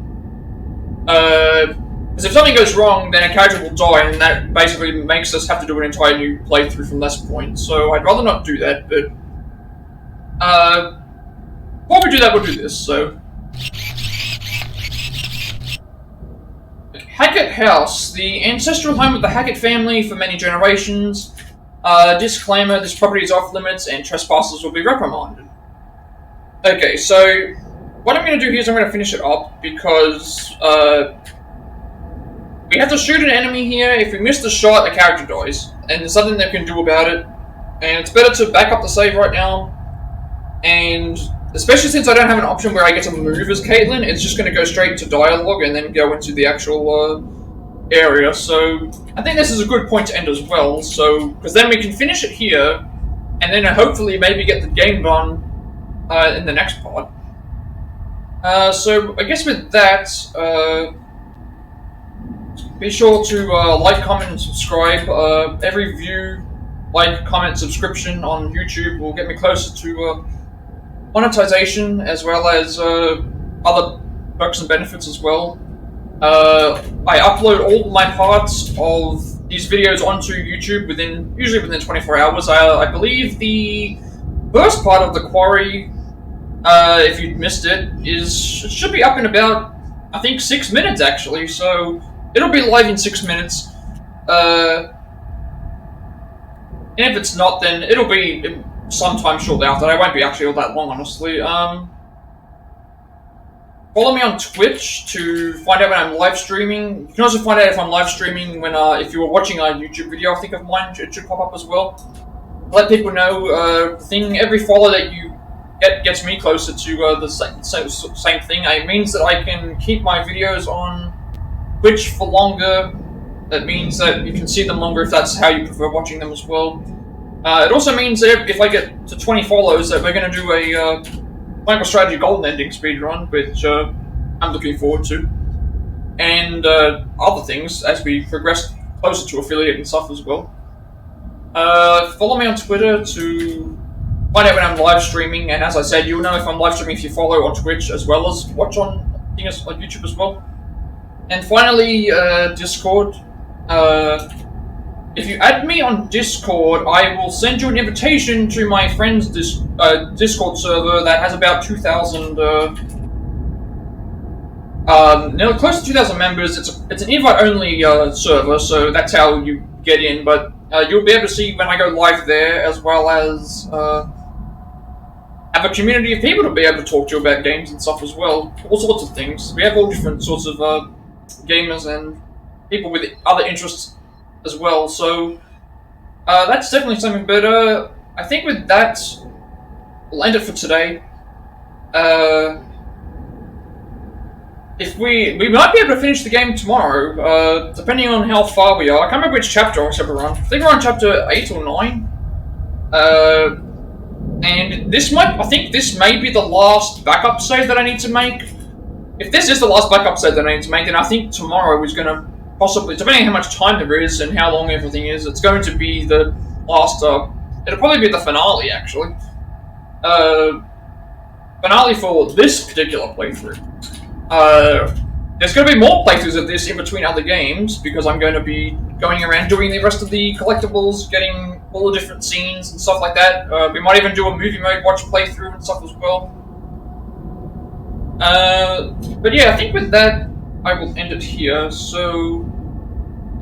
Because if something goes wrong, then a character will die, and that basically makes us have to do an entire new playthrough from this point. So I'd rather not do that, but before we do that, we'll do this. So. Hackett House, the ancestral home of the Hackett family for many generations. Disclaimer, this property is off limits and trespassers will be reprimanded. Okay, so what I'm going to do here is I'm going to finish it up because we have to shoot an enemy here. If we miss the shot, a character dies. And there's nothing they can do about it. And it's better to back up the save right now. And especially since I don't have an option where I get to move as Caitlin, it's just going to go straight to dialogue and then go into the actual area. So I think this is a good point to end as well. So because then we can finish it here, and then hopefully maybe get the game done in the next part. So I guess with that, be sure to like, comment, and subscribe. Every view, like, comment, subscription on YouTube will get me closer to monetization, as well as other perks and benefits as well. I upload all my parts of these videos onto YouTube usually within 24 hours. I believe the first part of the Quarry, if you missed it, should be up in about, I think, 6 minutes actually. So it'll be live in 6 minutes. And if it's not, then it'll be sometime shortly after. I won't be actually all that long, honestly. Follow me on Twitch to find out when I'm live streaming. You can also find out if I'm live streaming when, if you were watching a YouTube video, I think of mine, it should pop up as well. Let people know, every follow that you get gets me closer to the same thing. It means that I can keep my videos on Twitch for longer. That means that you can see them longer if that's how you prefer watching them as well. It also means that if I get to 20 follows, that we're going to do a MicroStrategy Golden Ending speedrun, which I'm looking forward to. And other things as we progress closer to affiliate and stuff as well. Follow me on Twitter to find out when I'm live streaming, and as I said, you'll know if I'm live streaming if you follow on Twitch as well as watch on YouTube as well. And finally, Discord. If you add me on Discord, I will send you an invitation to my friend's Discord server that has about 2,000, close to 2,000 members. It's an invite-only server, so that's how you get in. But you'll be able to see when I go live there, as well as have a community of people to be able to talk to about games and stuff as well. All sorts of things. We have all different sorts of gamers and people with other interests as well, so that's definitely something. But I think with that, we'll end it for today. If we might be able to finish the game tomorrow, depending on how far we are. I can't remember which chapter we're on. I think we're on chapter 8 or 9. And I think this may be the last backup save that I need to make. If this is the last backup save that I need to make, then I think tomorrow is going to possibly, depending on how much time there is and how long everything is, it's going to be the last, it'll probably be the finale, actually. Finale for this particular playthrough. There's going to be more playthroughs of this in between other games, because I'm going to be going around doing the rest of the collectibles, getting all the different scenes and stuff like that. We might even do a movie mode watch playthrough and stuff as well. But yeah, I think with that, I will end it here. So,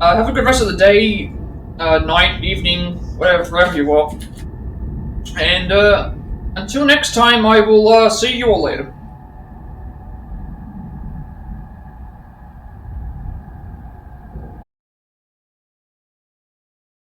have a good rest of the day, night, evening, wherever you are. And until next time, I will see you all later.